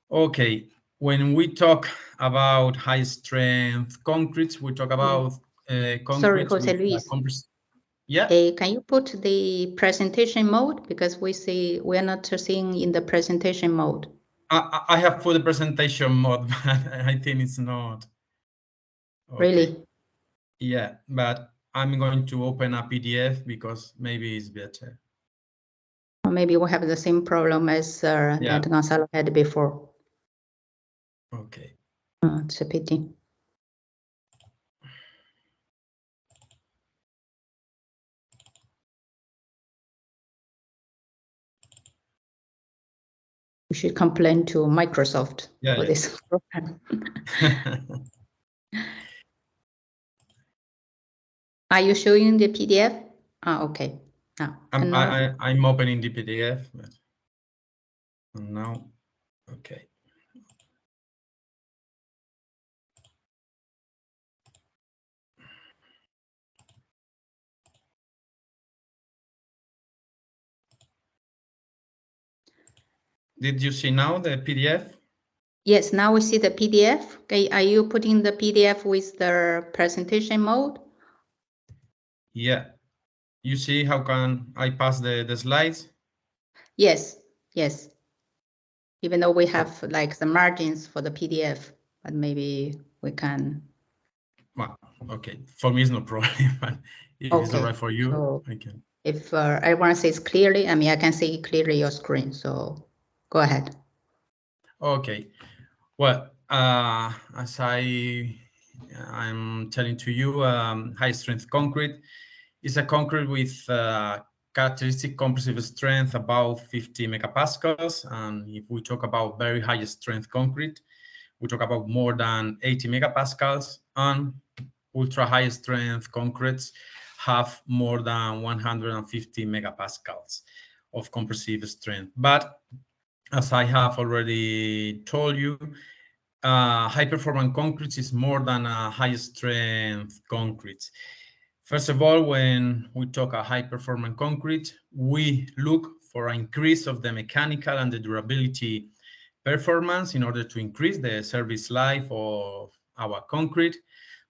Okay, when we talk about high strength concretes, we talk about Sorry, concretes Jose with Luis. Yeah. Can you put the presentation mode, because we are not seeing in the presentation mode. I have put the presentation mode, but I think it's not. Okay. Really? Yeah, but I'm going to open a PDF because maybe it's better. Or maybe we have the same problem as that Gonzalo had before. Okay. It's a pity. We should complain to Microsoft for this program. Are you showing the PDF? Okay. I'm opening the PDF. And now, okay. Did you see now the PDF? Yes, now we see the PDF. Okay, are you putting the PDF with the presentation mode? Yeah. You see how can I pass the slides? Yes, yes. Even though we have like the margins for the PDF, but maybe we can. Well, okay. For me, it's no problem, but if it's all right for you, so I can. If everyone sees clearly, I mean, I can see clearly your screen, so go ahead. Okay. Well, as I'm telling to you, high strength concrete is a concrete with characteristic compressive strength above 50 megapascals. And if we talk about very high strength concrete, we talk about more than 80 megapascals, and ultra high strength concretes have more than 150 megapascals of compressive strength. But as I have already told you, high performance concrete is more than a high strength concrete. First of all, when we talk a high performance concrete, we look for an increase of the mechanical and the durability performance in order to increase the service life of our concrete.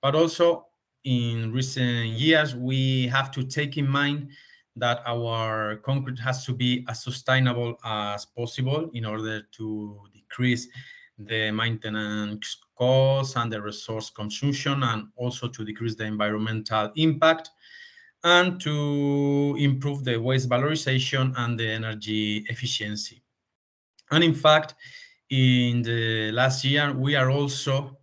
But also in recent years, we have to take in mind that our concrete has to be as sustainable as possible in order to decrease the maintenance costs and the resource consumption, and also to decrease the environmental impact and to improve the waste valorization and the energy efficiency. And in fact, in the last year, we are also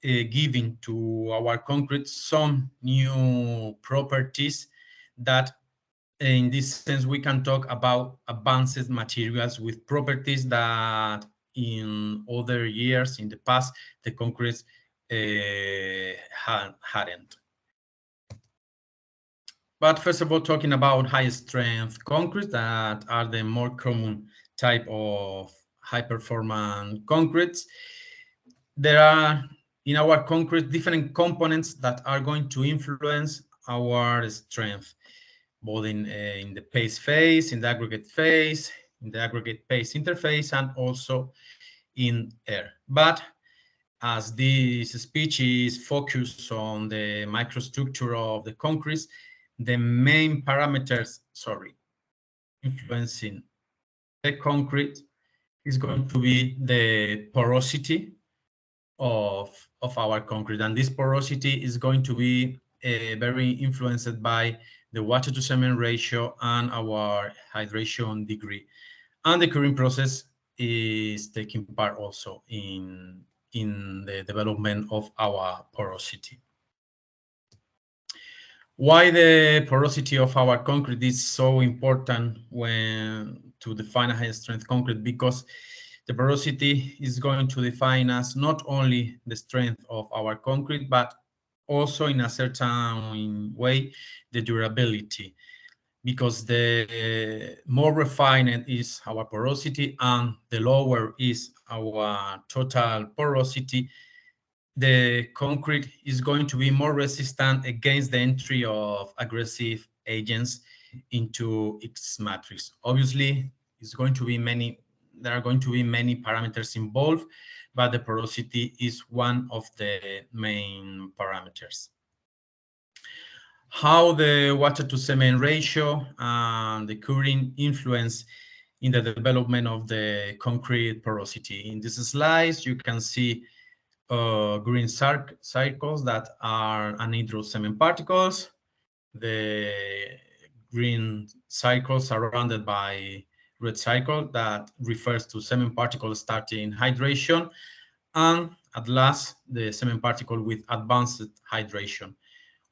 giving to our concrete some new properties that in this sense, we can talk about advanced materials with properties that in other years in the past, the concrete hadn't. But first of all, talking about high strength concrete that are the more common type of high performance concretes, there are in our concrete different components that are going to influence our strength, both in the paste phase, in the aggregate phase, in the aggregate paste interface, and also in air. But as this speech is focused on the microstructure of the concrete, the main parameters, influencing the concrete is going to be the porosity of our concrete. And this porosity is going to be very influenced by the water to cement ratio and our hydration degree. And the curing process is taking part also in in the development of our porosity. Why the porosity of our concrete is so important when to define a high strength concrete? Because the porosity is going to define us not only the strength of our concrete, but also in a certain way the durability, because the more refined is our porosity and the lower is our total porosity, the concrete is going to be more resistant against the entry of aggressive agents into its matrix. Obviously, there are going to be many parameters involved, but the porosity is one of the main parameters. How the water to cement ratio and the curing influence in the development of the concrete porosity. In this slide, you can see green circles that are anhydrous cement particles. The green circles surrounded by red circle that refers to cement particles starting hydration, and at last the cement particle with advanced hydration.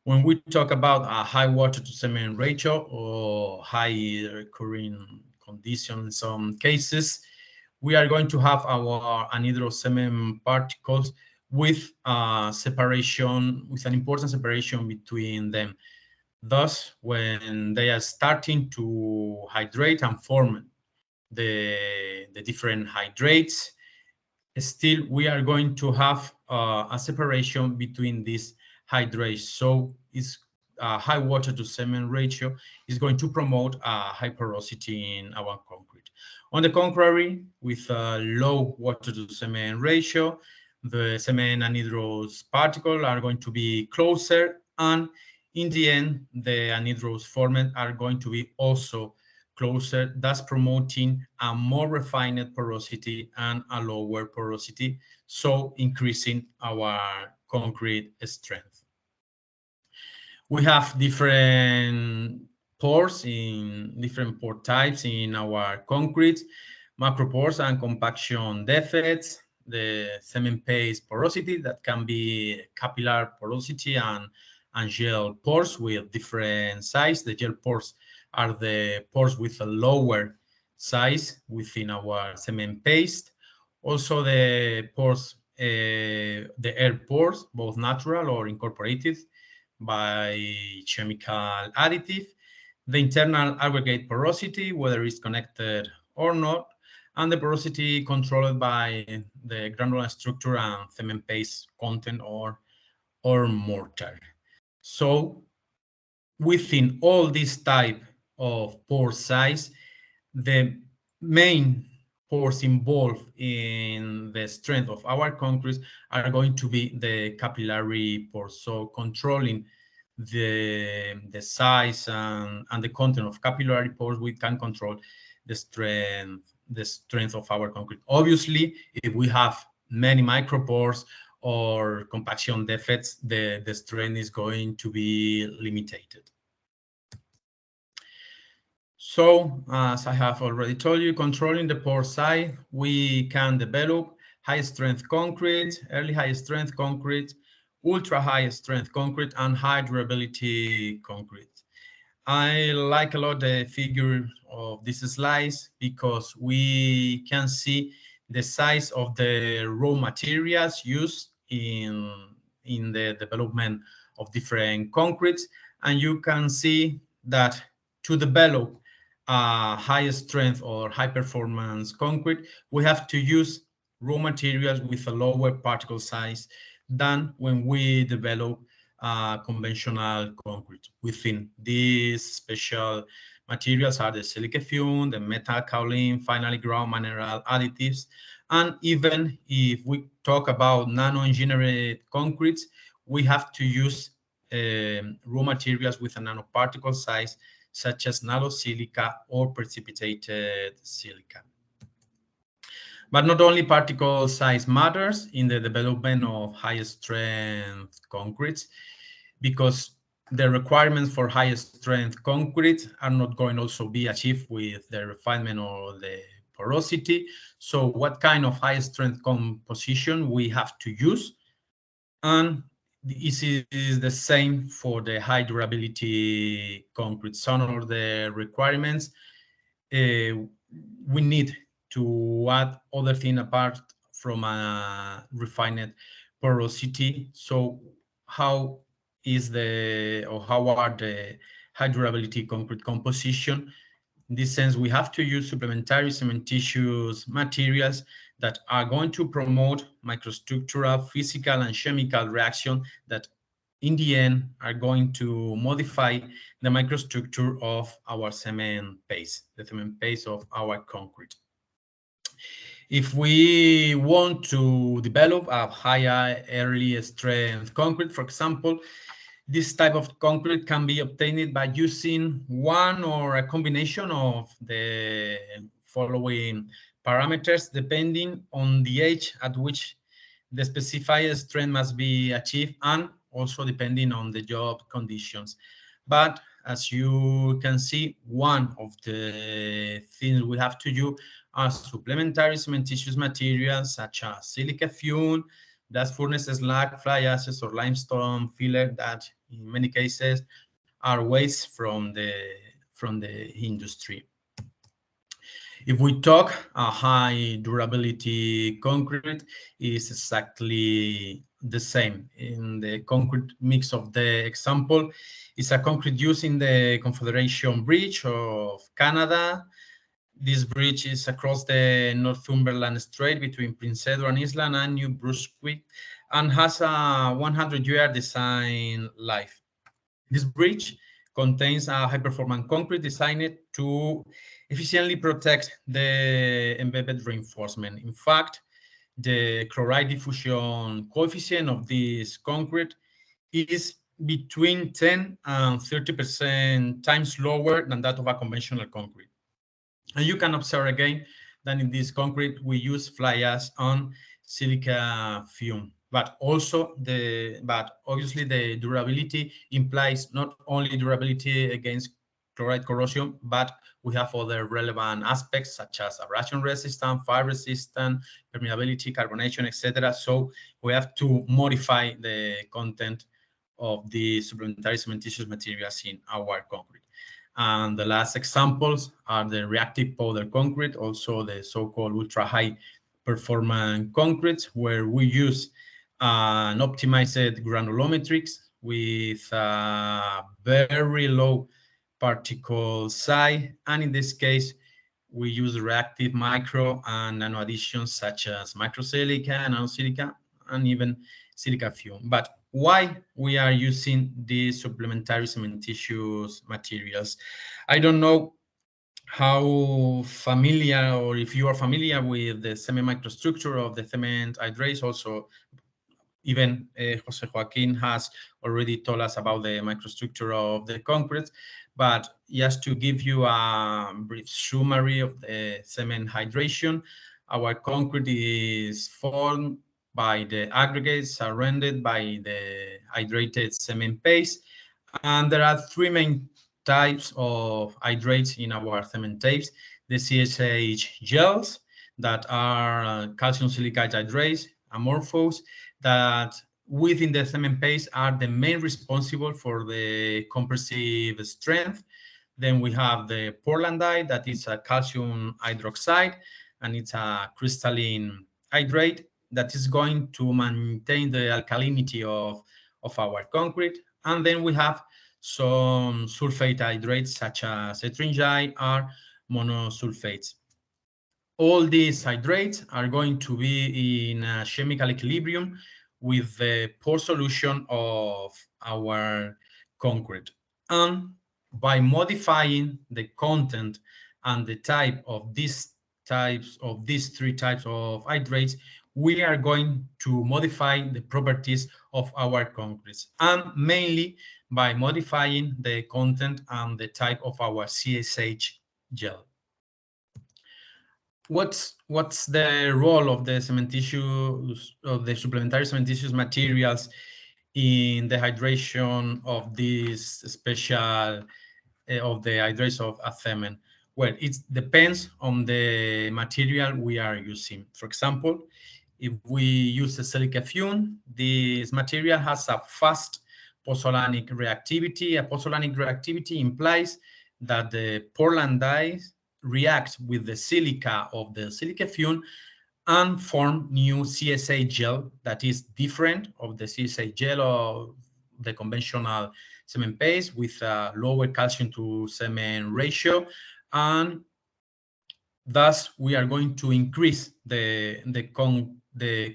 When we talk about a high water to cement ratio or high curing condition in some cases, we are going to have our anhydrous cement particles with separation, with an important separation between them. Thus, when they are starting to hydrate and form the different hydrates, still we are going to have a separation between these hydrates. So it's a high water to cement ratio is going to promote a high porosity in our concrete. On the contrary, with a low water to cement ratio, the cement anhydrous particles are going to be closer, and in the end, the anhydrous formed are going to be also closer, thus promoting a more refined porosity and a lower porosity, so increasing our concrete strength. We have different pores in different pore types in our concrete: macropores and compaction defects, the cement paste porosity that can be capillary porosity, and gel pores with different size. The gel pores are the pores with a lower size within our cement paste. Also the pores, the air pores, both natural or incorporated by chemical additive, the internal aggregate porosity, whether it's connected or not, and the porosity controlled by the granular structure and cement paste content or mortar. So within all these type of pore size, the main pores involved in the strength of our concrete are going to be the capillary pores. So controlling the size and the content of capillary pores, we can control the strength of our concrete. Obviously, if we have many micropores or compaction defects, the strength is going to be limited. So, as I have already told you, controlling the pore size, we can develop high strength concrete, early high strength concrete, ultra high strength concrete, and high durability concrete. I like a lot the figure of this slide because we can see the size of the raw materials used in the development of different concretes, and you can see that to develop high strength or high performance concrete, we have to use raw materials with a lower particle size than when we develop conventional concrete. Within these special materials are the silica fume, the metal kaolin, finely ground mineral additives, and even if we talk about nano-engineered concretes, we have to use raw materials with a nanoparticle size such as nanosilica or precipitated silica. But not only particle size matters in the development of high strength concretes, because the requirements for high strength concrete are not going to also be achieved with the refinement or the porosity. So what kind of high strength composition we have to use. And this is the same for the high durability concrete. Some of the requirements we need to add other thing apart from a refined porosity. So how is the, or how are the high durability concrete composition? In this sense, we have to use supplementary cementitious materials that are going to promote microstructural, physical, and chemical reaction that in the end are going to modify the microstructure of our cement paste, the cement paste of our concrete. If we want to develop a higher early strength concrete, for example, this type of concrete can be obtained by using one or a combination of the following parameters, depending on the age at which the specified strength must be achieved, and also depending on the job conditions. But as you can see, one of the things we have to do are supplementary cementitious materials such as silica fume, blast furnace slag, fly ashes, or limestone filler that in many cases are waste from the industry. If we talk a high durability concrete is exactly the same. In the concrete mix of the example is a concrete used in the Confederation Bridge of Canada. This bridge is across the Northumberland Strait between Prince Edward Island and New Brunswick and has a 100-year design life. This bridge contains a high-performance concrete designed to efficiently protect the embedded reinforcement. In fact, the chloride diffusion coefficient of this concrete is between 10 and 30% times lower than that of a conventional concrete. And you can observe again that in this concrete we use fly ash on silica fume. But obviously the durability implies not only durability against chloride corrosion, but we have other relevant aspects such as abrasion resistance, fire resistance, permeability, carbonation, etc. So we have to modify the content of the supplementary cementitious materials in our concrete. And the last examples are the reactive powder concrete, also the so-called ultra-high performance concrete, where we use an optimized granulometrics with a very low particle size. And in this case, we use reactive micro and nano additions such as microsilica, nanosilica, and even silica fume. But why we are using these supplementary cementitious materials? I don't know how familiar, or if you are familiar with the cement microstructure of the cement hydrates. Also, even Jose Joaquin has already told us about the microstructure of the concrete, but just to give you a brief summary of the cement hydration, our concrete is formed by the aggregates surrounded by the hydrated cement paste. And there are three main types of hydrates in our cement tapes: the CSH gels, that are calcium silicate hydrates, amorphous, that within the cement paste are the main responsible for the compressive strength. Then we have the portlandite, that is a calcium hydroxide, and it's a crystalline hydrate that is going to maintain the alkalinity of our concrete. And then we have some sulfate hydrates such as ettringite or monosulfates. All these hydrates are going to be in a chemical equilibrium with the pore solution of our concrete. And by modifying the content and the type of these three types of hydrates, we are going to modify the properties of our concretes, and mainly by modifying the content and the type of our CSH gel. What's the role of the cementitious, of the supplementary cementitious materials in the hydration of this special of the hydrates of a cement? Well, it depends on the material we are using. For example, if we use a silica fume, this material has a fast pozzolanic reactivity. A pozzolanic reactivity implies that the Portland dyes react with the silica of the silica fume and form new CSA gel that is different of the CSA gel of the conventional cement paste with a lower calcium to cement ratio, and thus we are going to increase the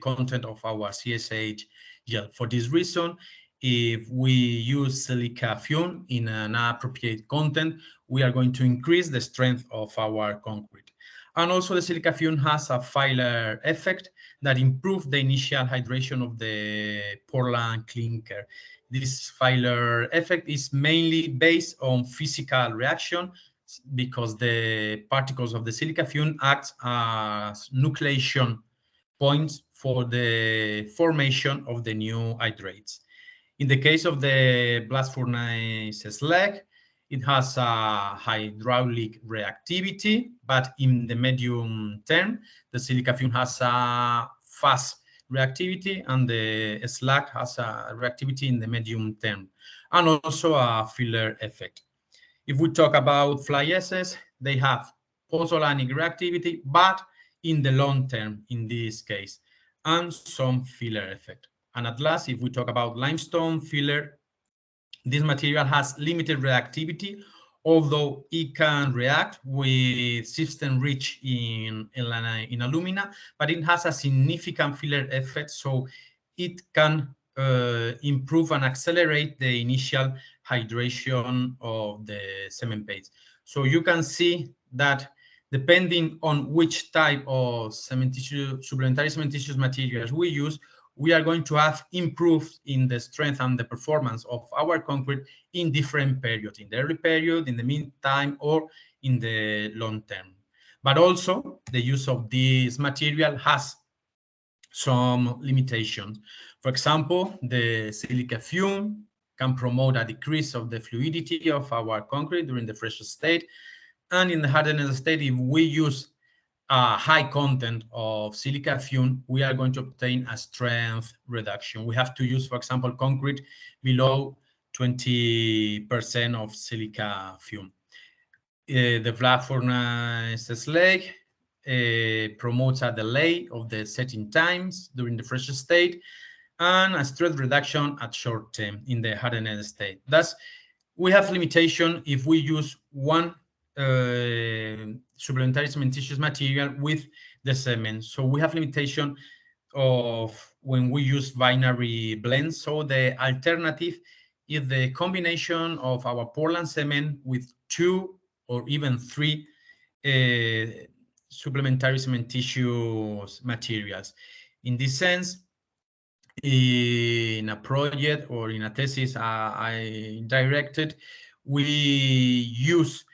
content of our CSH gel. For this reason, if we use silica fume in an appropriate content, we are going to increase the strength of our concrete. And also the silica fume has a filler effect that improves the initial hydration of the Portland clinker. This filler effect is mainly based on physical reaction because the particles of the silica fume act as nucleation points for the formation of the new hydrates. In the case of the blast furnace slag, it has a hydraulic reactivity, but in the medium term, the silica fume has a fast reactivity and the slag has a reactivity in the medium term, and also a filler effect. If we talk about fly ashes, they have pozzolanic reactivity, but in the long term in this case, and some filler effect. And at last, if we talk about limestone filler, this material has limited reactivity, although it can react with system rich in alumina, but it has a significant filler effect, so it can improve and accelerate the initial hydration of the cement paste. So you can see that depending on which type of supplementary cementitious materials we use, we are going to have improved in the strength and the performance of our concrete in different periods, in the early period, in the meantime, or in the long term. But also, the use of this material has some limitations. For example, the silica fume can promote a decrease of the fluidity of our concrete during the fresh state. And in the hardened state, if we use a high content of silica fume, we are going to obtain a strength reduction. We have to use, for example, concrete below 20% of silica fume. The blast furnace slag promotes a delay of the setting times during the fresh state and a strength reduction at short term in the hardened state. Thus, we have limitation if we use one supplementary cementitious material with the cement. So we have limitation of when we use binary blends. So the alternative is the combination of our Portland cement with 2 or even 3 supplementary cementitious materials. In this sense, in a project or in a thesis I directed, we use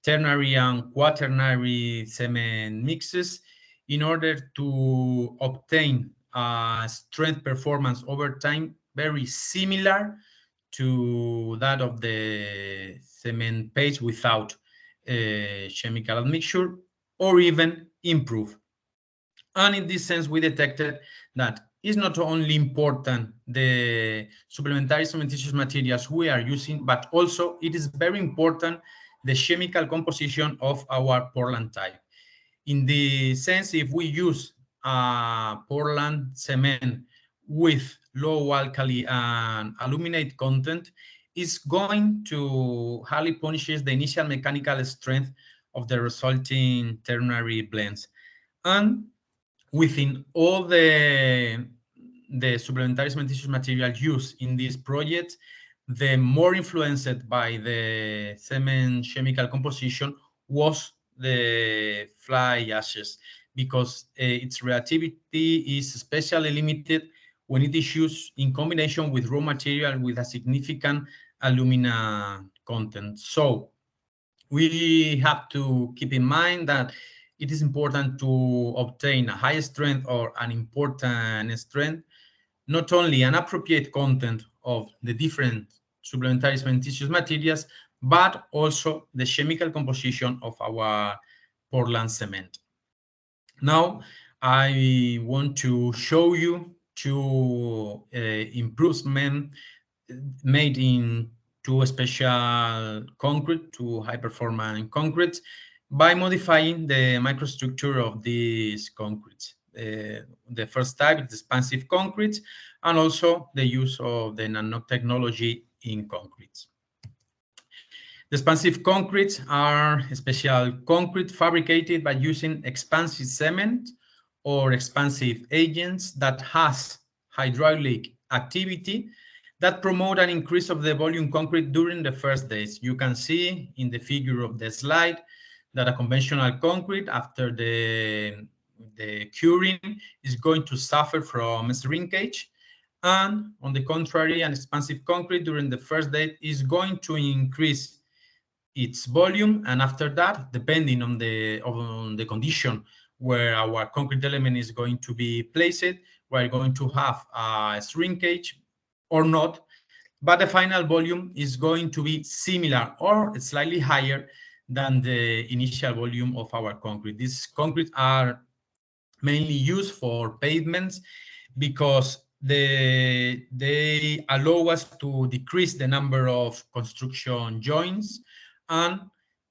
ternary and quaternary cement mixes in order to obtain a strength performance over time very similar to that of the cement paste without chemical admixture, or even improve. And in this sense, we detected that it's not only important the supplementary cementitious materials we are using, but also it is very important the chemical composition of our Portland type. In the sense, if we use Portland cement with low alkali and aluminate content, it's going to highly punish the initial mechanical strength of the resulting ternary blends. And within all the supplementary cementitious material used in this project, the more influenced by the cement chemical composition was the fly ashes, because its reactivity is especially limited when it is used in combination with raw material with a significant alumina content. So we have to keep in mind that it is important to obtain a high strength or an important strength, not only an appropriate content of the different supplementary cementitious materials, but also the chemical composition of our Portland cement. Now, I want to show you two improvements made in two special concrete, two high-performance concrete, by modifying the microstructure of these concretes. The first type is expansive concrete, and also the use of the nanotechnology in concrete. The expansive concretes are special concrete fabricated by using expansive cement or expansive agents that has hydraulic activity that promote an increase of the volume concrete during the first days. You can see in the figure of the slide that a conventional concrete after the curing is going to suffer from shrinkage, and on the contrary, an expansive concrete during the first day is going to increase its volume, and after that, depending on the condition where our concrete element is going to be placed, we're going to have a shrinkage or not, but the final volume is going to be similar or slightly higher than the initial volume of our concrete. These concrete are mainly used for pavements because they allow us to decrease the number of construction joints, and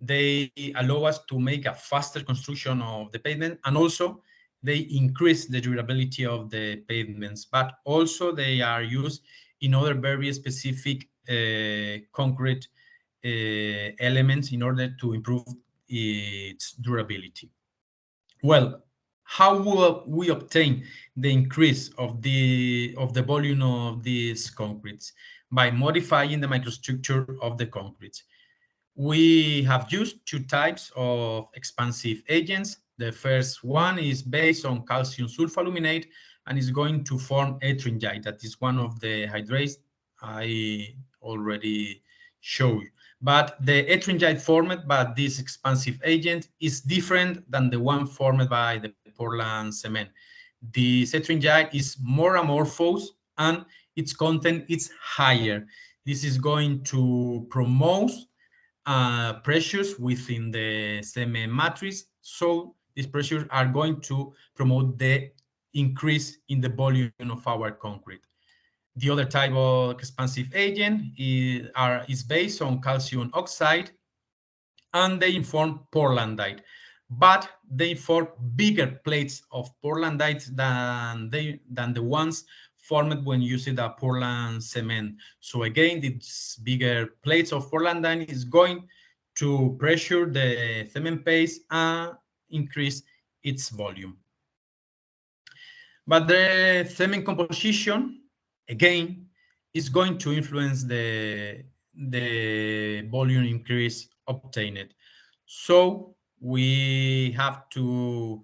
they allow us to make a faster construction of the pavement, and also they increase the durability of the pavements, but also they are used in other very specific concrete elements in order to improve its durability. Well, how will we obtain the increase of the volume of these concretes? By modifying the microstructure of the concrete. We have used two types of expansive agents. The first one is based on calcium sulfoaluminate and is going to form ettringite. That is one of the hydrates I already showed you. But the ettringite formed by this expansive agent is different than the one formed by the Portland cement. This ettringite is more amorphous and its content is higher. This is going to promote pressures within the cement matrix. So these pressures are going to promote the increase in the volume of our concrete. The other type of expansive agent is based on calcium oxide, and they form portlandite, but they form bigger plates of portlandite than the ones formed when using the Portland cement. So again, these bigger plates of portlandite is going to pressure the cement paste and increase its volume. But the cement composition, again, is going to influence the volume increase obtained. So we have to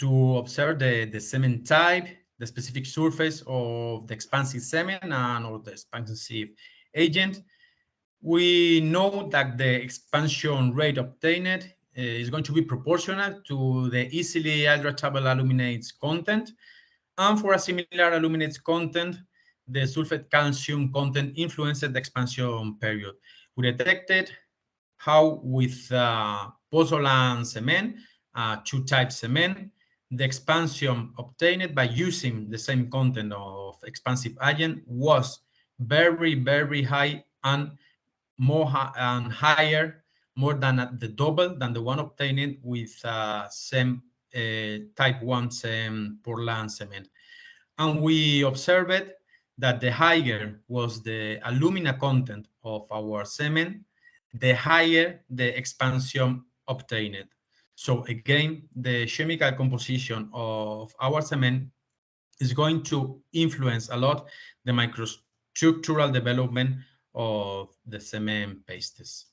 observe the cement type, the specific surface of the expansive cement and or the expansive agent. We know that the expansion rate obtained is going to be proportional to the easily hydratable aluminates content. And for a similar aluminates content, the sulfate calcium content influenced the expansion period. We detected how with pozzolan cement, two-type cement, the expansion obtained by using the same content of expansive agent was very, very high and higher, more than the double than the one obtained with same type 1 Portland cement. And we observed that the higher was the alumina content of our cement, the higher the expansion obtained. So again, the chemical composition of our cement is going to influence a lot the microstructural development of the cement pastes.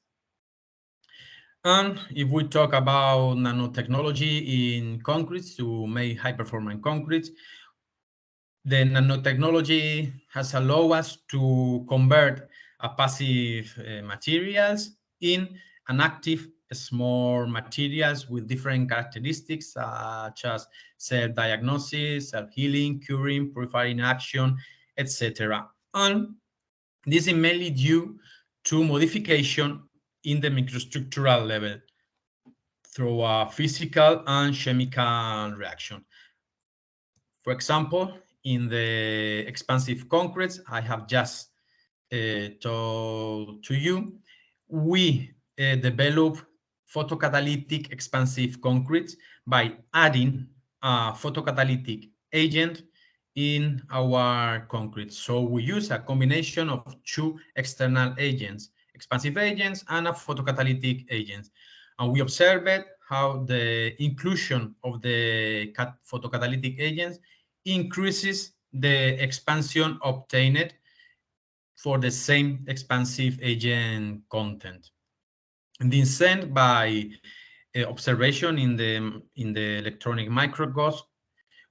And if we talk about nanotechnology in concrete to make high-performance concrete, the nanotechnology has allowed us to convert a passive materials in an active small materials with different characteristics such as self-diagnosis, self-healing, curing, purifying action, etc. And this is mainly due to modification in the microstructural level through a physical and chemical reaction. For example, in the expansive concretes I have just told to you, we develop photocatalytic expansive concretes by adding a photocatalytic agent in our concrete. So we use a combination of two external agents, expansive agents and a photocatalytic agent. And we observed how the inclusion of the photocatalytic agents increases the expansion obtained for the same expansive agent content. And this sent by observation in the electronic microscope,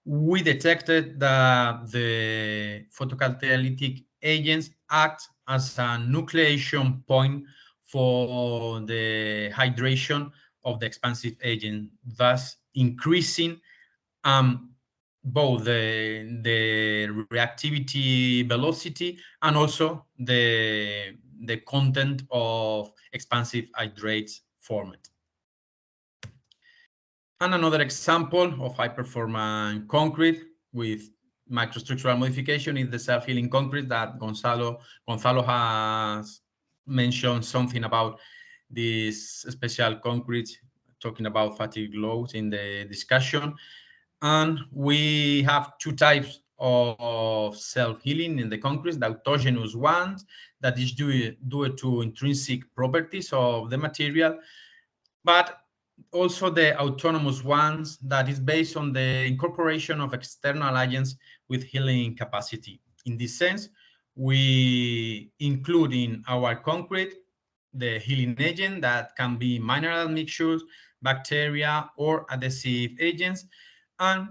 we detected that the photocatalytic agents act as a nucleation point for the hydration of the expansive agent, thus increasing both the reactivity velocity and also the content of expansive hydrates formed. And another example of high-performance concrete with microstructural modification is the self-healing concrete that Gonzalo has mentioned something about this special concrete, talking about fatigue loads in the discussion. And we have two types of self-healing in the concrete, the autogenous ones, that is due to intrinsic properties of the material, but also the autonomous ones that is based on the incorporation of external agents with healing capacity. In this sense, we include in our concrete the healing agent that can be mineral mixtures, bacteria, or adhesive agents. And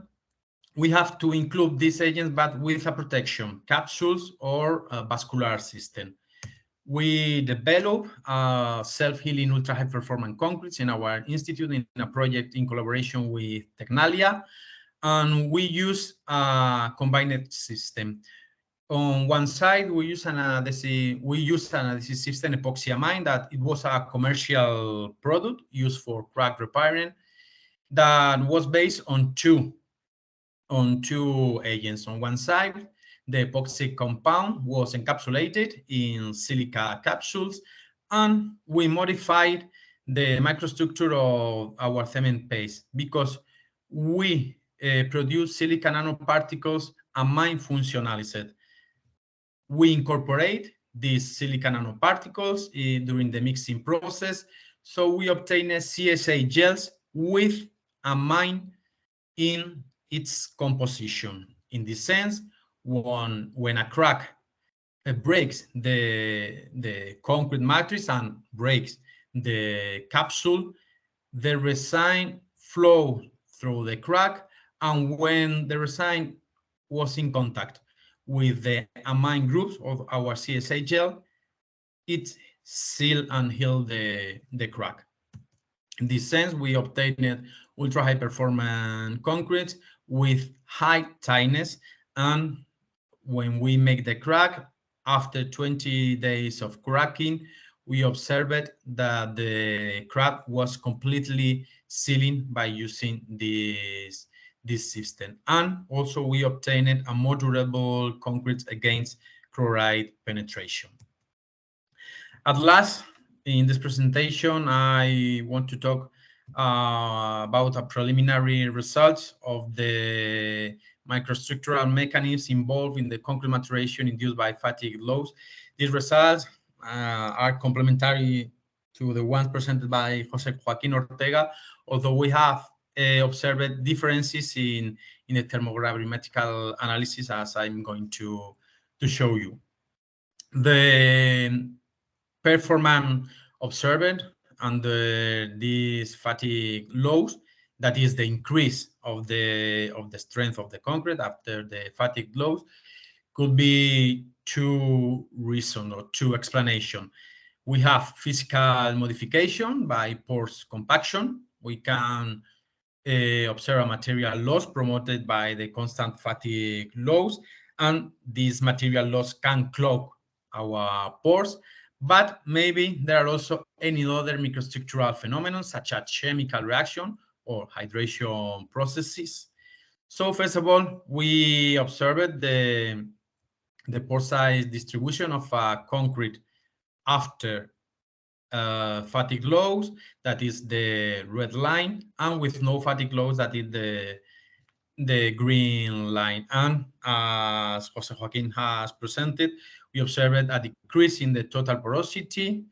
we have to include these agents, but with a protection, capsules or a vascular system. We develop self-healing ultra-high performance concretes in our institute in a project in collaboration with Tecnalia, and we use a combined system. On one side, we use an adhesive system, epoxyamine, that it was a commercial product used for crack repairing that was based on two agents. On one side, the epoxy compound was encapsulated in silica capsules, and we modified the microstructure of our cement paste because we produce silica nanoparticles amine functionalized. We incorporate these silica nanoparticles during the mixing process, so we obtain CSA gels with amine in its composition. In this sense, when a crack breaks the concrete matrix and breaks the capsule, the resin flows through the crack, and when the resin was in contact with the amine groups of our CSA gel, it sealed and healed the crack. In this sense, we obtained ultra high performance concrete with high tightness, and when we make the crack, after 20 days of cracking, we observed that the crack was completely sealing by using this system. And also we obtained a more durable concrete against chloride penetration. At last, in this presentation, I want to talk about a preliminary results of the microstructural mechanisms involved in the concrete maturation induced by fatigue loads. These results are complementary to the ones presented by Jose Joaquin Ortega, although we have observed differences in the thermogravimetrical analysis, as I'm going to show you. The performance observed under these fatigue loads, that is the increase of the strength of the concrete after the fatigue loads, could be two reasons or two explanations. We have physical modification by pores compaction. We can observe a material loss promoted by the constant fatigue loads, and this material loss can clog our pores. but maybe there are also any other microstructural phenomena such as chemical reaction or hydration processes. So first of all, we observed the pore size distribution of concrete after fatigue lows, that is the red line, and with no fatigue lows, that is the green line. And as Jose Joaquin has presented, we observed a decrease in the total porosity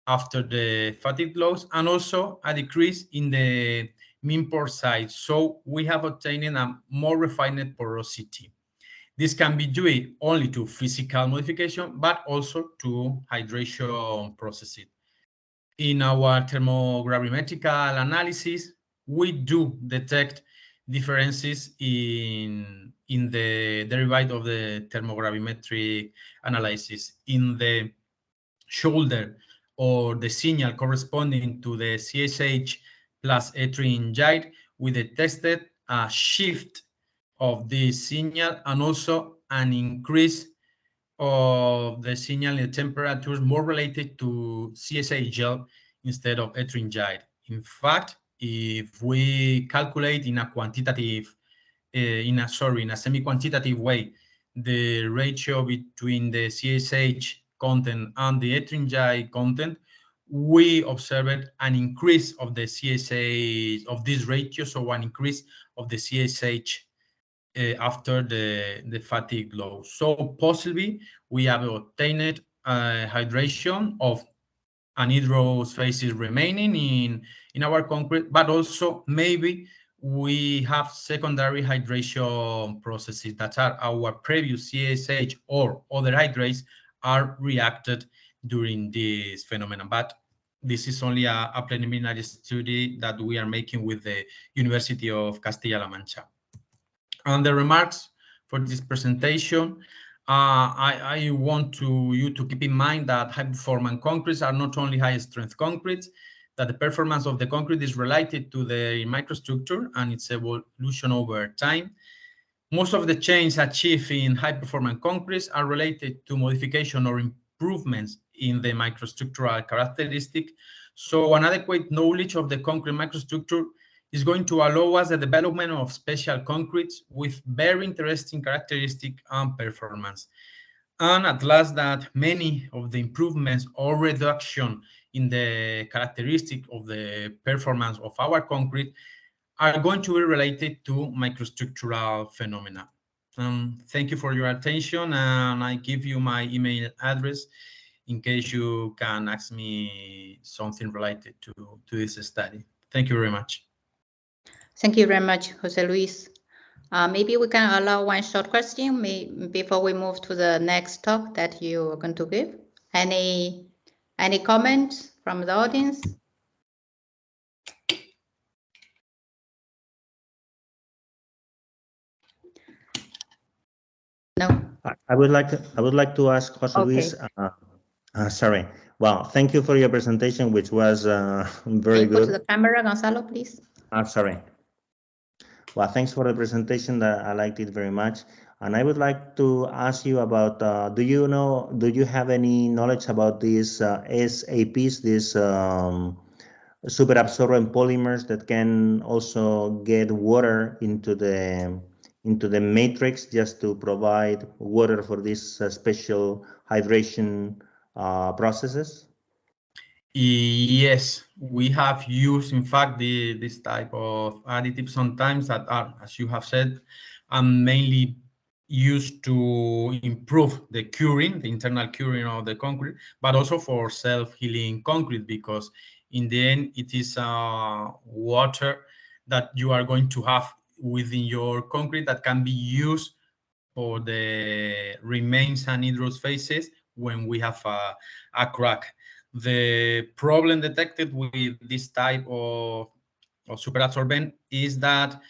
after the fatigue lows, and also a decrease in the mean pore size. So we have obtained a more refined porosity. This can be due only to physical modification, but also to hydration processes. In our thermogravimetrical analysis, we do detect differences in the derivative of the thermogravimetric analysis. In the shoulder or the signal corresponding to the CSH plus ethylene gyrate, we detected a shift of this signal and also an increase of the signal in temperatures more related to CSH gel instead of ethylene gyrate. In fact, if we calculate in a quantitative, in a semi-quantitative way, the ratio between the CSH content and the ethylene gyrate content, we observed an increase of the CSH of this ratio, so an increase of the CSH after the fatigue low. So possibly we have obtained hydration of anhydrous phases remaining in our concrete, but also maybe we have secondary hydration processes that are our previous CSH or other hydrates are reacted during this phenomenon. But this is only a preliminary study that we are making with the University of Castilla-La Mancha. And the remarks for this presentation, I want you to keep in mind that high-performance concretes are not only high-strength concretes, that the performance of the concrete is related to the microstructure and its evolution over time. Most of the changes achieved in high-performance concretes are related to modification or improvements in the microstructural characteristic. So an adequate knowledge of the concrete microstructure is going to allow us the development of special concretes with very interesting characteristic and performance. And at last, that many of the improvements or reduction in the characteristic of the performance of our concrete are going to be related to microstructural phenomena. Thank you for your attention, and I give you my email address in case you can ask me something related to this study. Thank you very much. Thank you very much, Jose Luis. Maybe we can allow one short question before we move to the next talk that you are going to give. Any comments from the audience? No. I would like to ask Jose Luis. Sorry. Well, thank you for your presentation, which was very good. Go to the camera, Gonzalo, please. Sorry. Well, thanks for the presentation. I liked it very much. And I would like to ask you about, do you have any knowledge about these SAPs, these super absorbent polymers that can also get water into the matrix just to provide water for these special hydration processes? Yes, we have used, in fact, this type of additives sometimes that are, as you have said, mainly used to improve the curing, the internal curing of the concrete, but also for self-healing concrete, because in the end, it is water that you are going to have within your concrete that can be used for the remains and anhydrous phases when we have a crack. The problem detected with this type of superabsorbent is that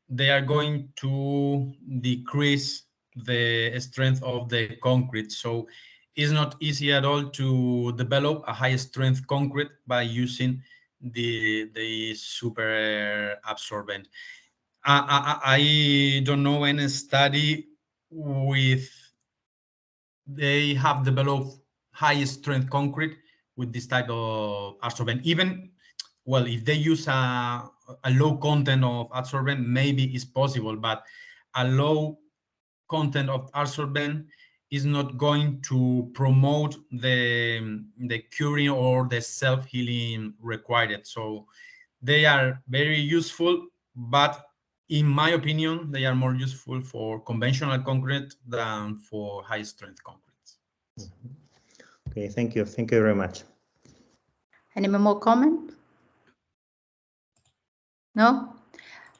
they are going to decrease the strength of the concrete. So it's not easy at all to develop a high strength concrete by using the super absorbent. I don't know any study with they have developed high strength concrete with this type of adsorbent. Even, well, if they use a low content of adsorbent, maybe it's possible, but a low content of adsorbent is not going to promote the curing or the self-healing required. So they are very useful, but in my opinion, they are more useful for conventional concrete than for high strength concretes. Okay, thank you. Thank you very much. Any more comment? No?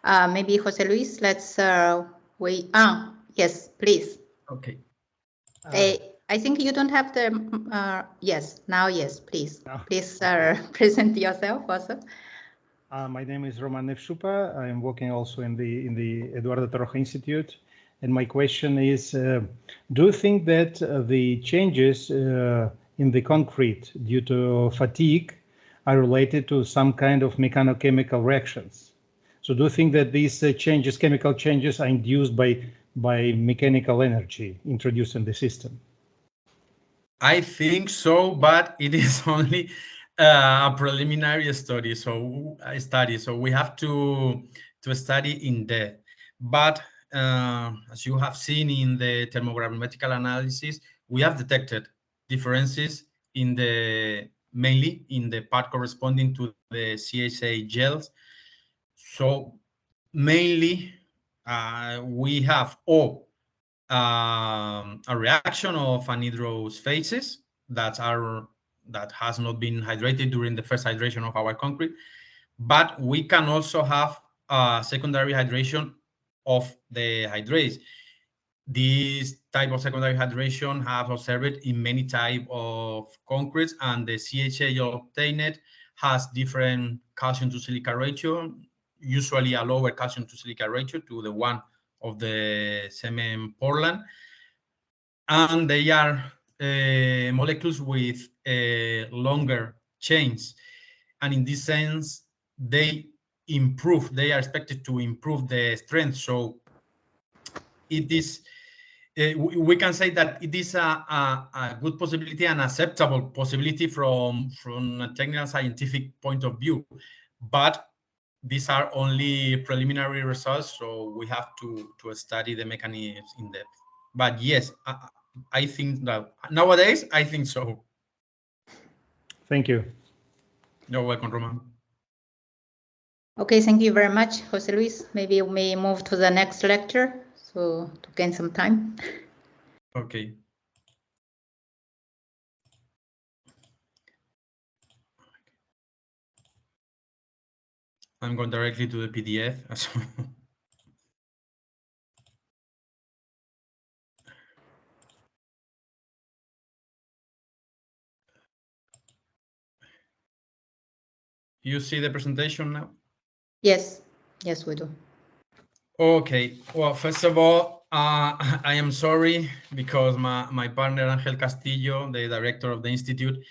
Maybe Jose Luis, let's wait. Yes, please. Okay. I think you don't have the, yes, now yes, please. No. Please present yourself also. My name is Roman Nevshupa. I'm working also in the Eduardo Torroja Institute. And my question is, do you think that the changes in the concrete due to fatigue are related to some kind of mechanochemical reactions? So do you think that these changes, chemical changes, are induced by mechanical energy introduced in the system? I think so, but it is only a preliminary study. So we have to study in depth. But as you have seen in the thermogravimetrical analysis, we have detected differences in mainly in the part corresponding to the CSA gels. So mainly we have a reaction of anhydrous phases that has not been hydrated during the first hydration of our concrete, but we can also have secondary hydration of the hydrates. This type of secondary hydration have observed in many type of concretes, and the CHA obtained has different calcium to silica ratio, usually a lower calcium to silica ratio to the one of the cement Portland, and they are molecules with longer chains, and in this sense they are expected to improve the strength. So it is we can say that it is a good possibility, an acceptable possibility from a technical scientific point of view, but these are only preliminary results, so we have to study the mechanisms in depth. But yes, I think that nowadays, I think so. Thank you. You're welcome, Roman. Okay, thank you very much, Jose Luis. Maybe we may move to the next lecture, so to gain some time. Okay. I'm going directly to the PDF. You see the presentation now? Yes, yes, we do. Okay, well, first of all, I am sorry because my partner Angel Castillo, the director of the Institute,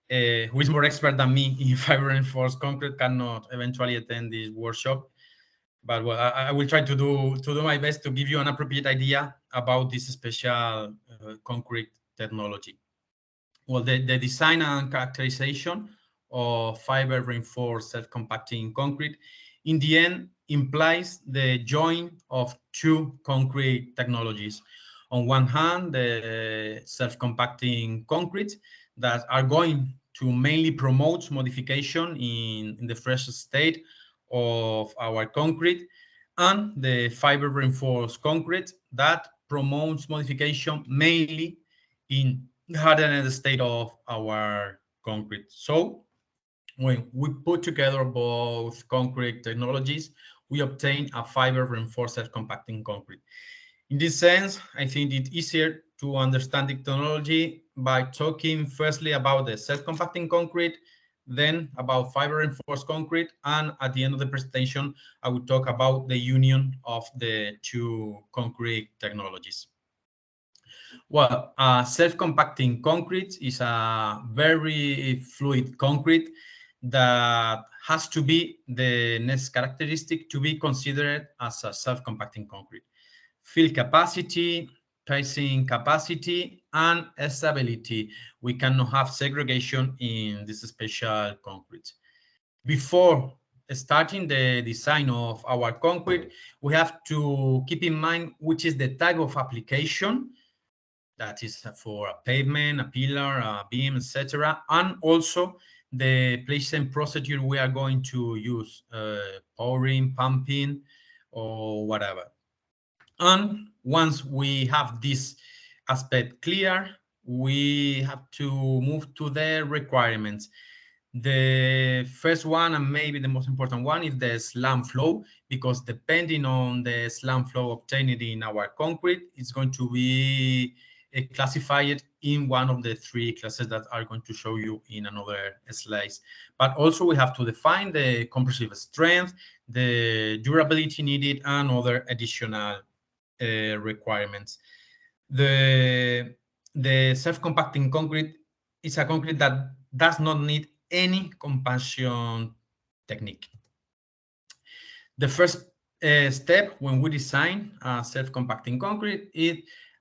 who is more expert than me in fiber reinforced concrete, cannot eventually attend this workshop. But well, I will try to do my best to give you an appropriate idea about this special concrete technology. Well, the design and characterization of fiber reinforced self-compacting concrete in the end implies the join of two concrete technologies. On one hand, the self-compacting concrete that are going to mainly promote modification in the fresh state of our concrete, and the fiber reinforced concrete that promotes modification mainly in hardened state of our concrete. So when we put together both concrete technologies, we obtain a fiber reinforced self-compacting concrete. In this sense, I think it's easier to understand the technology by talking firstly about the self-compacting concrete, then about fiber reinforced concrete, and at the end of the presentation, I will talk about the union of the two concrete technologies. Well, self-compacting concrete is a very fluid concrete that has to be the next characteristic to be considered as a self-compacting concrete. Fill capacity, pacing capacity, and stability. We cannot have segregation in this special concrete. Before starting the design of our concrete, we have to keep in mind which is the type of application that is for a pavement, a pillar, a beam, etc. And also the placement procedure we are going to use, pouring, pumping, or whatever. And once we have this aspect clear, we have to move to the requirements. The first one, and maybe the most important one, is the slam flow, because depending on the slam flow obtained in our concrete, it's going to be classified in one of the three classes that are going to show you in another slides. But also we have to define the compressive strength, the durability needed, and other additional requirements. The self-compacting concrete is a concrete that does not need any compaction technique. The first step when we design self-compacting concrete is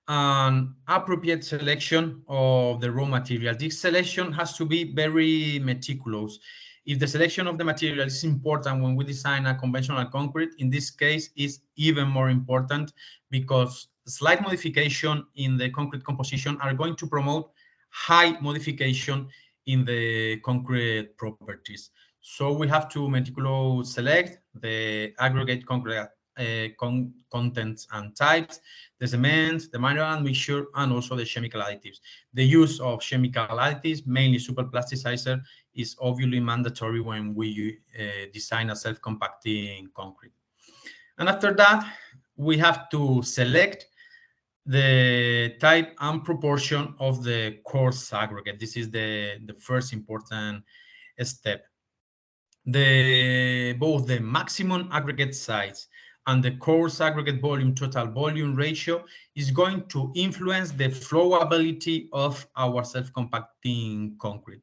an appropriate selection of the raw material. This selection has to be very meticulous. If the selection of the material is important when we design a conventional concrete, in this case is even more important, because slight modification in the concrete composition are going to promote high modification in the concrete properties. So we have to meticulously select the aggregate concrete contents and types, the cement, the mineral mixture, and also the chemical additives. The use of chemical additives, mainly superplasticizer, is obviously mandatory when we design a self-compacting concrete. And after that, we have to select the type and proportion of the coarse aggregate. This is the first important step. Both the maximum aggregate size and the coarse aggregate volume total volume ratio is going to influence the flowability of our self-compacting concrete.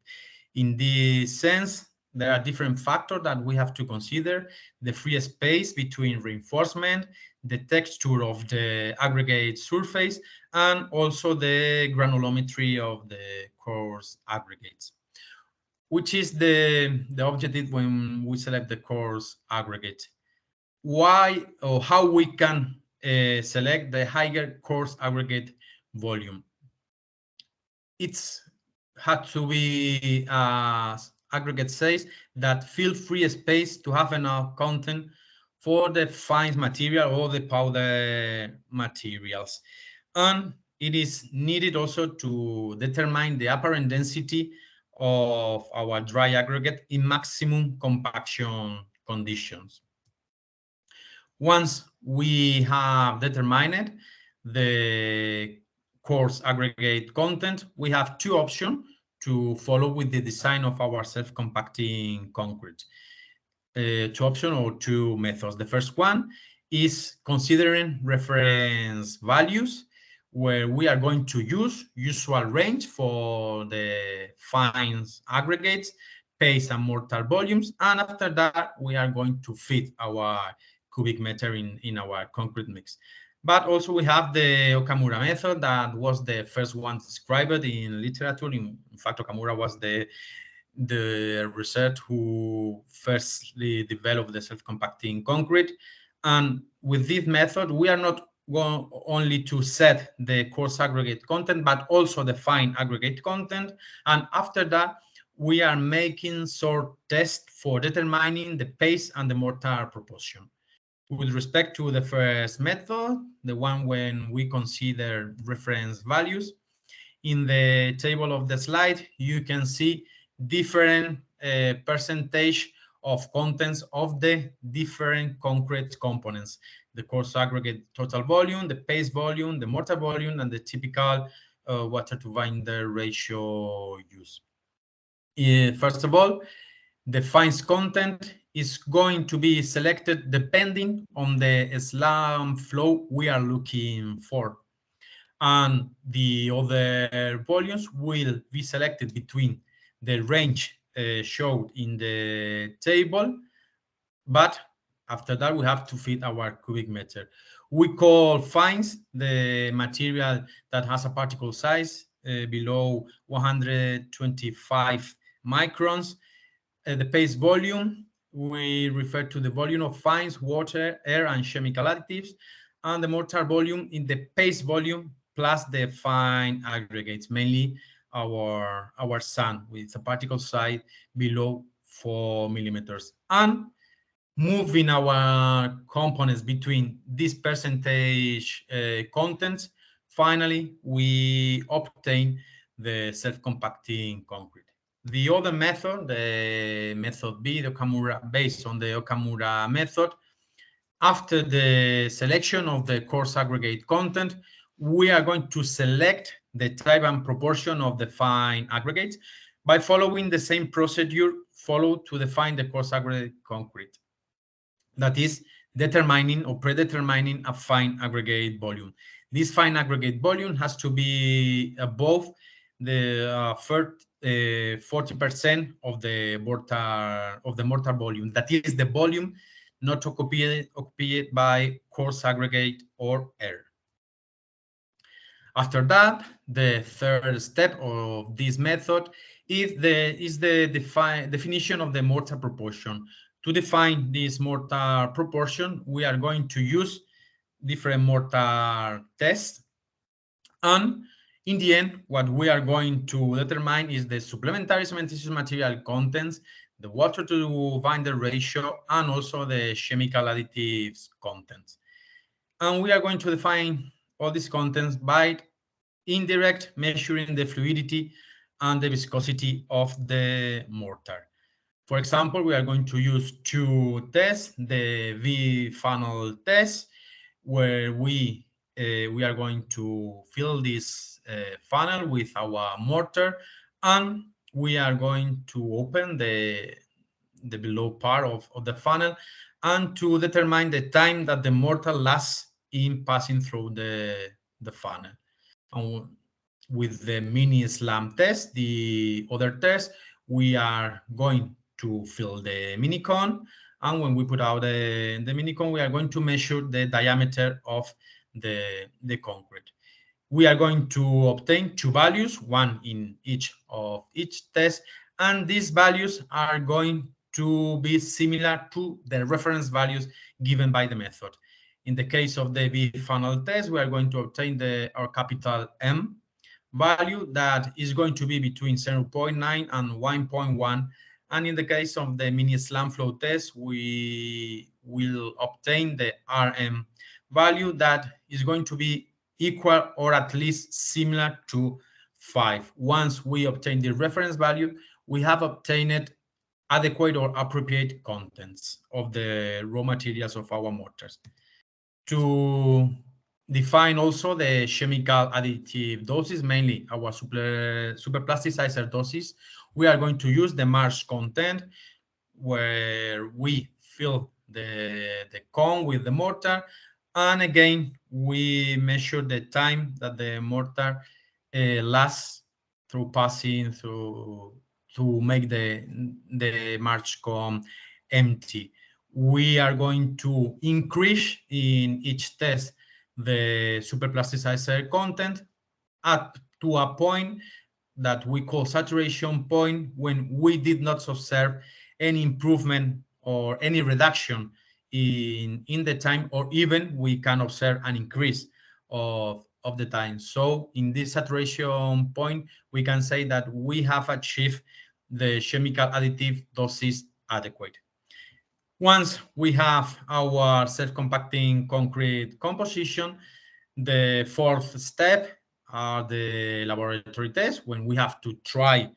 In this sense, there are different factors that we have to consider: the free space between reinforcement, the texture of the aggregate surface, and also the granulometry of the coarse aggregates. Which is the objective when we select the coarse aggregate? Why or how we can select the higher coarse aggregate volume? It's had to be aggregate size that fill free space to have enough content for the fine material or the powder materials. And it is needed also to determine the apparent density of our dry aggregate in maximum compaction conditions. Once we have determined the coarse aggregate content, we have two options to follow with the design of our self-compacting concrete. Two options or two methods. The first one is considering reference values, where we are going to use usual range for the fines aggregates, paste and mortar volumes, and after that we are going to fit our cubic meter in our concrete mix. But also we have the Okamura method that was the first one described in literature. In fact, Okamura was the research who firstly developed the self-compacting concrete. And with this method, we are not going only to set the coarse aggregate content, but also the fine aggregate content. And after that, we are making sort tests for determining the paste and the mortar proportion. With respect to the first method, the one when we consider reference values, in the table of the slide, you can see different percentage of contents of the different concrete components: the coarse aggregate total volume, the paste volume, the mortar volume, and the typical water to binder ratio used. First of all, the fines content is going to be selected depending on the slam flow we are looking for. And the other volumes will be selected between the range showed in the table, but after that we have to fit our cubic meter. We call fines the material that has a particle size below 125 microns. The paste volume, we refer to the volume of fines, water, air, and chemical additives, and the mortar volume in the paste volume plus the fine aggregates, mainly our sand with a particle size below 4 millimeters. And moving our components between this percentage contents, finally, we obtain the self-compacting concrete. The other method, the method B, the Okamura, based on the Okamura method, after the selection of the coarse aggregate content, we are going to select the type and proportion of the fine aggregates by following the same procedure followed to define the coarse aggregate concrete. That is determining or predetermining a fine aggregate volume. This fine aggregate volume has to be above the 40% of the mortar volume. That is the volume not occupied by coarse aggregate or air. After that, the third step of this method is the definition of the mortar proportion. To define this mortar proportion, we are going to use different mortar tests. And in the end, what we are going to determine is the supplementary cementitious material contents, the water to binder ratio, and also the chemical additives contents. And we are going to define all these contents by indirect measuring the fluidity and the viscosity of the mortar. For example, we are going to use two tests, the V funnel test, where we are going to fill this funnel with our mortar, and we are going to open the below part of the funnel and to determine the time that the mortar lasts in passing through the funnel. And with the mini slam test, the other test, we are going to fill the mini cone, and when we put out the mini cone, we are going to measure the diameter of the concrete. We are going to obtain two values, one in each test, and these values are going to be similar to the reference values given by the method. In the case of the V funnel test, we are going to obtain our capital M value that is going to be between 0.9 and 1.1. And in the case of the mini slam flow test, we will obtain the RM value that is going to be equal or at least similar to 5. Once we obtain the reference value, we have obtained adequate or appropriate contents of the raw materials of our mortars. To define also the chemical additive doses, mainly our superplasticizer doses, we are going to use the Marsh content, where we fill the cone with the mortar, and again we measure the time that the mortar lasts through passing through to make the Marsh cone empty. We are going to increase in each test the superplasticizer content up to a point that we call saturation point, when we did not observe any improvement or any reduction in the time, or even we can observe an increase of the time. So in this saturation point, we can say that we have achieved the chemical additive doses adequate. Once we have our self-compacting concrete composition, the fourth step are the laboratory tests, when we have to try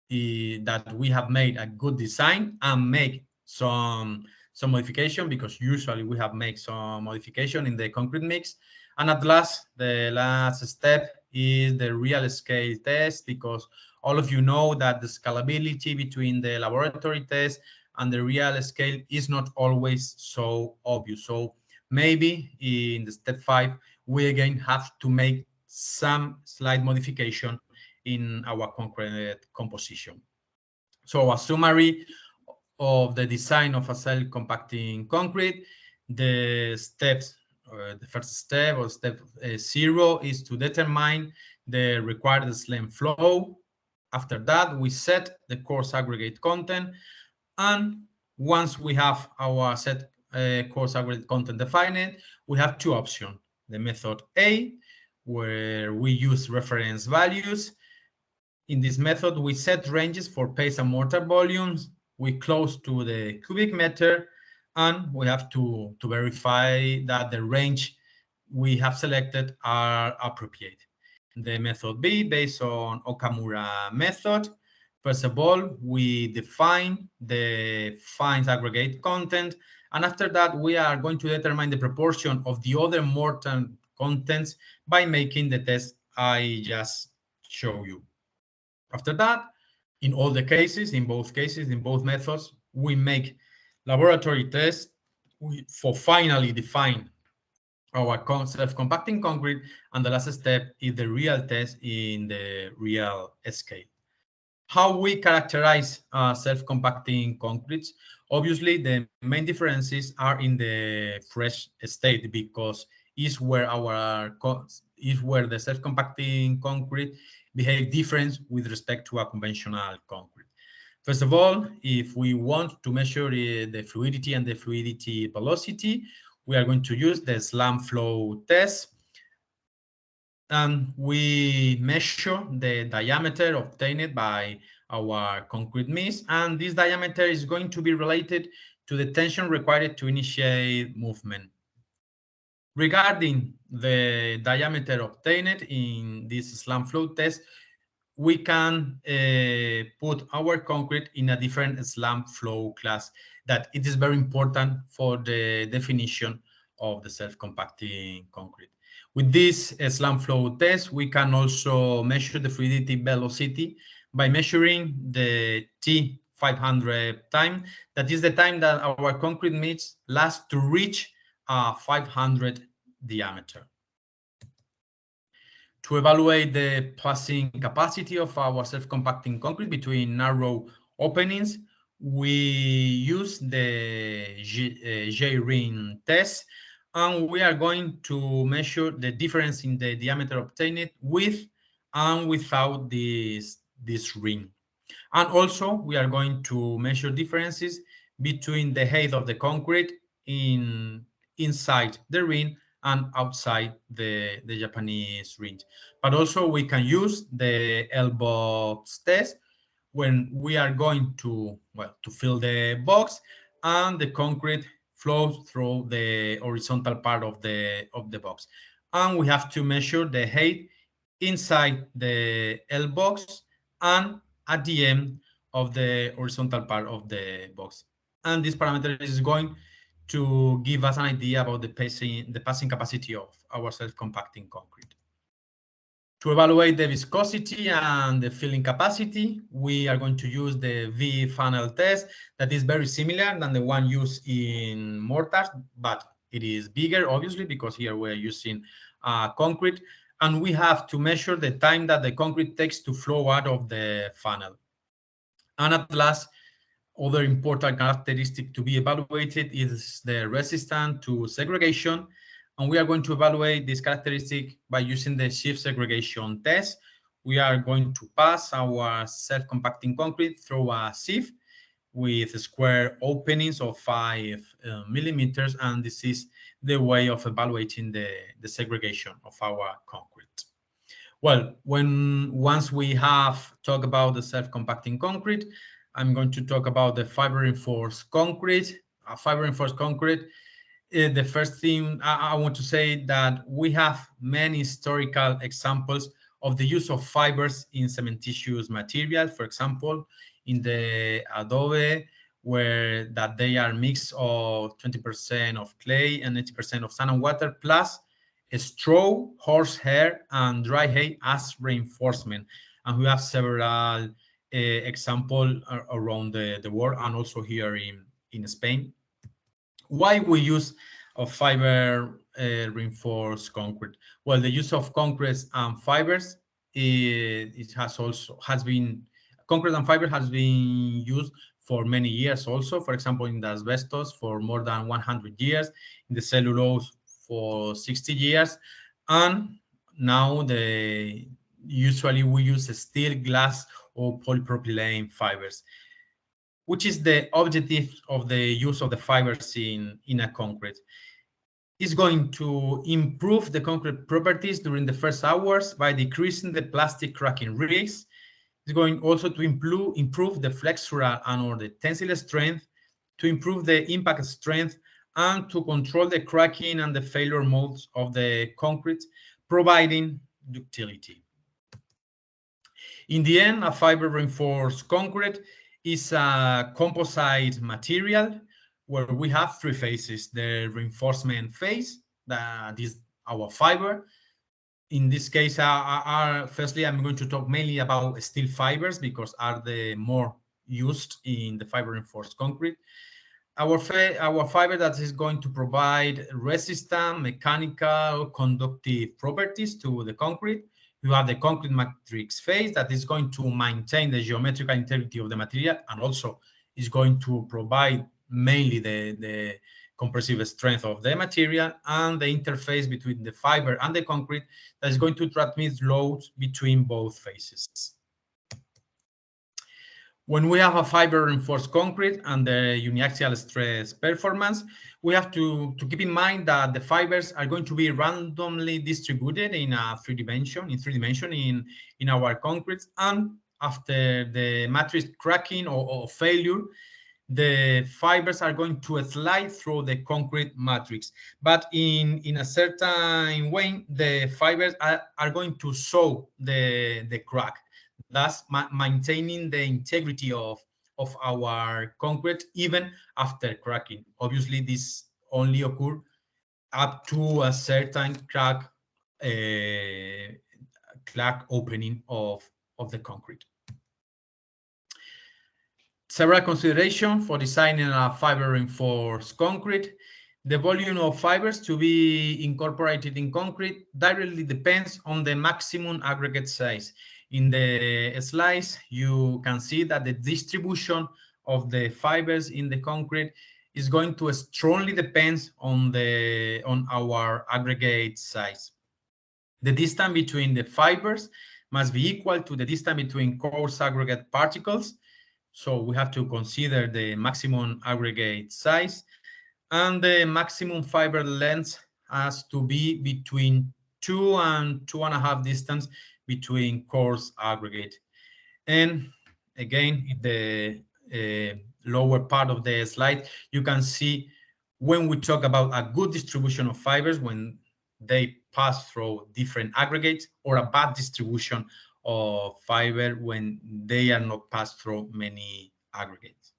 that we have made a good design and make some modification, because usually we have made some modification in the concrete mix. And at last, the last step is the real scale test, because all of you know that the scalability between the laboratory test and the real scale is not always so obvious. So maybe in the step 5, we again have to make some slight modification in our concrete composition. So a summary of the design of a self-compacting concrete: the steps the first step, or step 0, is to determine the required SLAM flow. After that, we set the course aggregate content, and once we have our set course aggregate content defined, we have two options. The method A, where we use reference values. In this method, we set ranges for paste and mortar volumes. We close to the cubic meter, and we have to verify that the range we have selected are appropriate. The method B, based on Okamura method. First of all, we define the fines aggregate content, and after that, we are going to determine the proportion of the other mortar contents by making the test I just show you. After that, in all the cases, in both methods, we make laboratory tests for finally define our self-compacting concrete, and the last step is the real test in the real scale. How we characterize self-compacting concretes? Obviously, the main differences are in the fresh state, because is where the self-compacting concrete behave different with respect to a conventional concrete. First of all, if we want to measure the fluidity and the fluidity velocity, we are going to use the slam flow test. And we measure the diameter obtained by our concrete mix, and this diameter is going to be related to the tension required to initiate movement. Regarding the diameter obtained in this slam flow test, we can put our concrete in a different slam flow class, that it is very important for the definition of the self-compacting concrete. With this slam flow test, we can also measure the fluidity velocity by measuring the T500 time. That is the time that our concrete mix lasts to reach a 500 diameter. To evaluate the passing capacity of our self-compacting concrete between narrow openings, we use the J-ring test, and we are going to measure the difference in the diameter obtained with and without this ring. And also, we are going to measure differences between the height of the concrete inside the ring and outside the Japanese ring. But also, we can use the L-box test when we are going to fill the box, and the concrete flows through the horizontal part of the box. And we have to measure the height inside the L-box and at the end of the horizontal part of the box. And this parameter is going to give us an idea about the passing capacity of our self-compacting concrete. To evaluate the viscosity and the filling capacity, we are going to use the V-funnel test that is very similar than the one used in mortars, but it is bigger, obviously, because here we're using concrete, and we have to measure the time that the concrete takes to flow out of the funnel. And at last, other important characteristic to be evaluated is the resistance to segregation. And we are going to evaluate this characteristic by using the shift segregation test. We are going to pass our self-compacting concrete through a sieve with square openings of 5 millimeters, and this is the way of evaluating the segregation of our concrete. Well, once we have talked about the self-compacting concrete, I'm going to talk about the fiber-reinforced concrete. Fiber-reinforced concrete, the first thing I want to say that we have many historical examples of the use of fibers in cementitious material. For example, in the adobe, where that they are mix of 20% of clay and 80% of sand and water, plus straw, horsehair, and dry hay as reinforcement. And we have several examples around the world, and also here in Spain. Why we use of fiber reinforced concrete? Well, the use of concrete and fibers, concrete and fiber has been used for many years also. For example, in the asbestos for more than 100 years, in the cellulose for 60 years, and now usually we use steel, glass, or polypropylene fibers. Which is the objective of the use of the fibers in a concrete? Is going to improve the concrete properties during the first hours by decreasing the plastic cracking risk. It's going also to improve the flexural and or the tensile strength, to improve the impact strength, and to control the cracking and the failure modes of the concrete, providing ductility. In the end, a fiber reinforced concrete is a composite material where we have three phases. The reinforcement phase, that is our fiber. In this case, firstly, I'm going to talk mainly about steel fibers because are the more used in the fiber reinforced concrete. Our fiber that is going to provide resistant, mechanical, conductive properties to the concrete. You have the concrete matrix phase that is going to maintain the geometrical integrity of the material and also is going to provide mainly the compressive strength of the material, and the interface between the fiber and the concrete that is going to transmit loads between both phases. When we have a fiber reinforced concrete and the uniaxial stress performance, we have to keep in mind that the fibers are going to be randomly distributed in three dimension in our concretes, and after the matrix cracking or failure, the fibers are going to slide through the concrete matrix, but in a certain way, the fibers are going to show the crack, thus maintaining the integrity of our concrete even after cracking. Obviously, this only occurs up to a certain crack opening of the concrete. Several considerations for designing a fiber reinforced concrete. The volume of fibers to be incorporated in concrete directly depends on the maximum aggregate size. In the slides, you can see that the distribution of the fibers in the concrete is going to strongly depend on our aggregate size. The distance between the fibers must be equal to the distance between coarse aggregate particles. So we have to consider the maximum aggregate size, and the maximum fiber length has to be between 2 and 2.5 distance between coarse aggregate. And again, in the lower part of the slide, you can see when we talk about a good distribution of fibers, when they pass through different aggregates, or a bad distribution of fiber when they are not passed through many aggregates.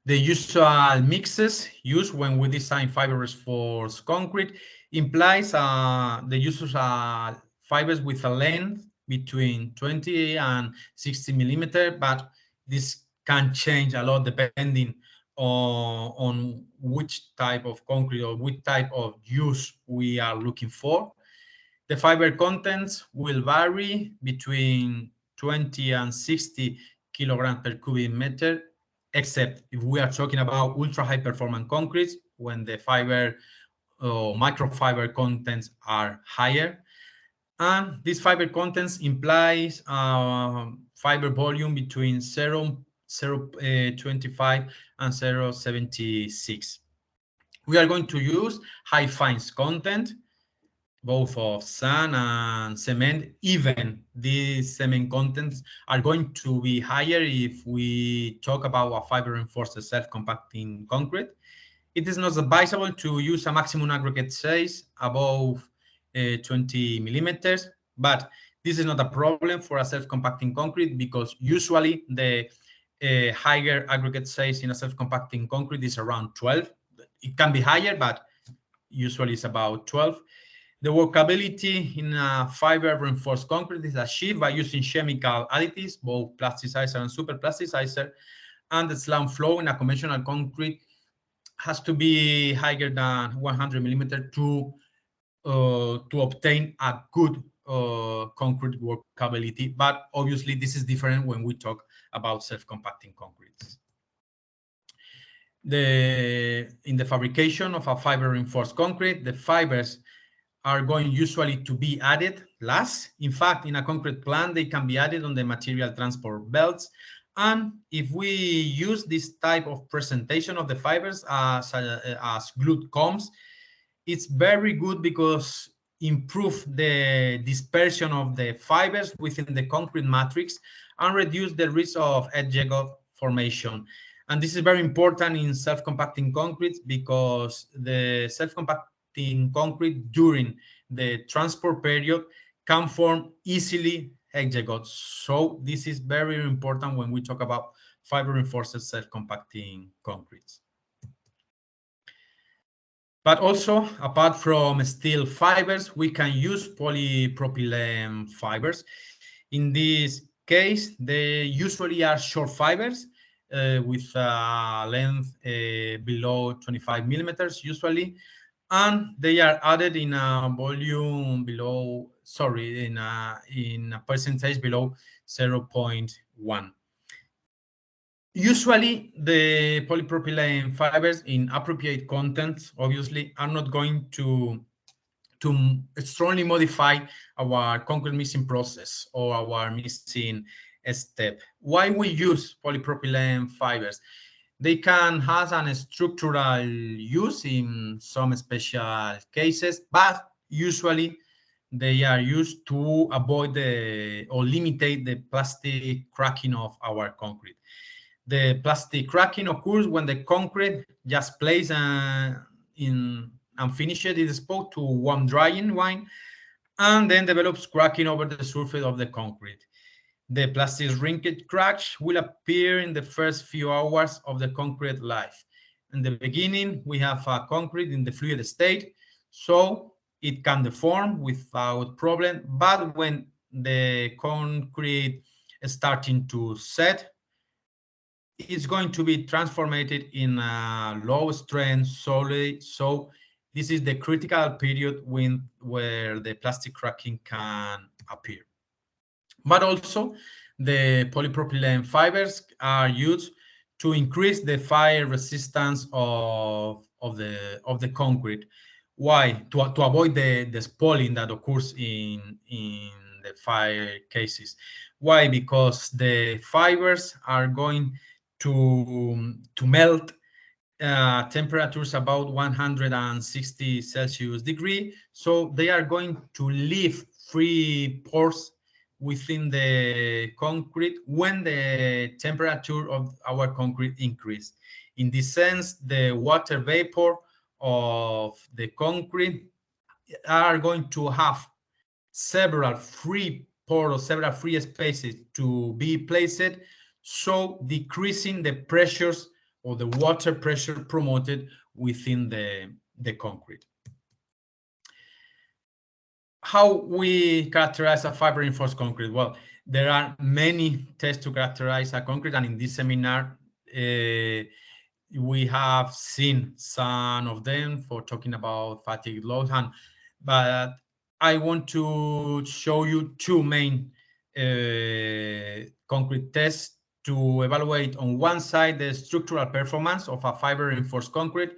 The usual mixes used when we design fibers for concrete implies the use of fibers with a length between 20 and 60 millimeters, but this can change a lot depending on which type of concrete or which type of use we are looking for. The fiber contents will vary between 20 and 60 kilograms per cubic meter, except if we are talking about ultra high performance concretes, when the fiber or microfiber contents are higher. And this fiber contents implies fiber volume between 0.25 and 0.76. We are going to use high fines content, both of sand and cement. Even these cement contents are going to be higher if we talk about a fiber reinforced self-compacting concrete. It is not advisable to use a maximum aggregate size above 20 millimeters, but this is not a problem for a self-compacting concrete because usually the higher aggregate size in a self-compacting concrete is around 12. It can be higher, but usually it's about 12. The workability in a fiber reinforced concrete is achieved by using chemical additives, both plasticizer and super plasticizer, and the slam flow in a conventional concrete has to be higher than 100 millimeters to obtain a good concrete workability. But obviously, this is different when we talk about self-compacting concretes. in the fabrication of a fiber reinforced concrete, the fibers are going usually to be added last. In fact, in a concrete plant, they can be added on the material transport belts. And if we use this type of presentation of the fibers as glued combs, it's very good because improve the dispersion of the fibers within the concrete matrix and reduce the risk of edge formation. And this is very important in self-compacting concrete because the self-compacting concrete during the transport period can form easily exegots. So this is very important when we talk about fiber reinforced self-compacting concretes. But also, apart from steel fibers, we can use polypropylene fibers. In this case, they usually are short fibers with a length below 25 millimeters usually, and they are added in a volume below, sorry, in a percentage below 0.1. Usually, the polypropylene fibers in appropriate contents, obviously, are not going to strongly modify our concrete mixing process or our mixing step. Why we use polypropylene fibers? They can have a structural use in some special cases, but usually they are used to avoid or limit the plastic cracking of our concrete. The plastic cracking occurs when the concrete just placed in and finished it is exposed to warm drying wine and then develops cracking over the surface of the concrete. The plastic shrinkage cracks will appear in the first few hours of the concrete life. In the beginning, we have a concrete in the fluid state, so it can deform without problem, but when the concrete is starting to set, it's going to be transformed in a low strength solid. So this is the critical period where the plastic cracking can appear. But also the polypropylene fibers are used to increase the fire resistance of the concrete. Why? To avoid the spalling that occurs in the fire cases. Why? Because the fibers are going to melt temperatures about 160 Celsius degree. So they are going to leave free pores within the concrete when the temperature of our concrete increase. In this sense, the water vapor of the concrete are going to have several free pores, several free spaces to be placed, so decreasing the pressures or the water pressure promoted within the concrete. How we characterize a fiber reinforced concrete? Well, there are many tests to characterize a concrete, and in this seminar, we have seen some of them for talking about fatigue load, but I want to show you two main concrete tests to evaluate on one side the structural performance of a fiber reinforced concrete,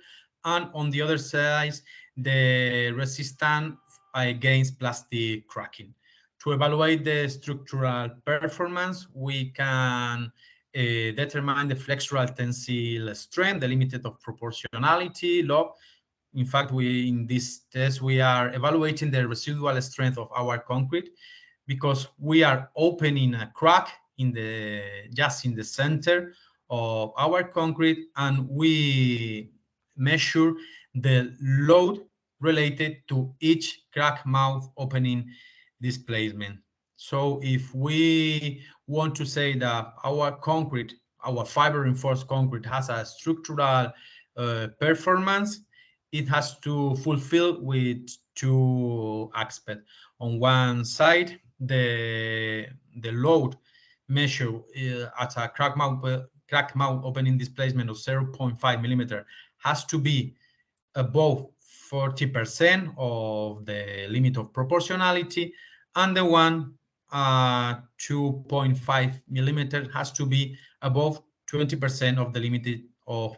and on the other side the resistance against plastic cracking. To evaluate the structural performance, we can determine the flexural tensile strength, the limit of proportionality law. In fact, in this test, we are evaluating the residual strength of our concrete because we are opening a crack just in the center of our concrete, and we measure the load related to each crack mouth opening displacement. So if we want to say that our concrete, our fiber reinforced concrete has a structural performance, it has to fulfill with two aspects. On one side, the load measure at a crack mouth opening displacement of 0.5 millimeter has to be above 40% of the limit of proportionality, and the one 2.5 millimeter has to be above 20% of the limit of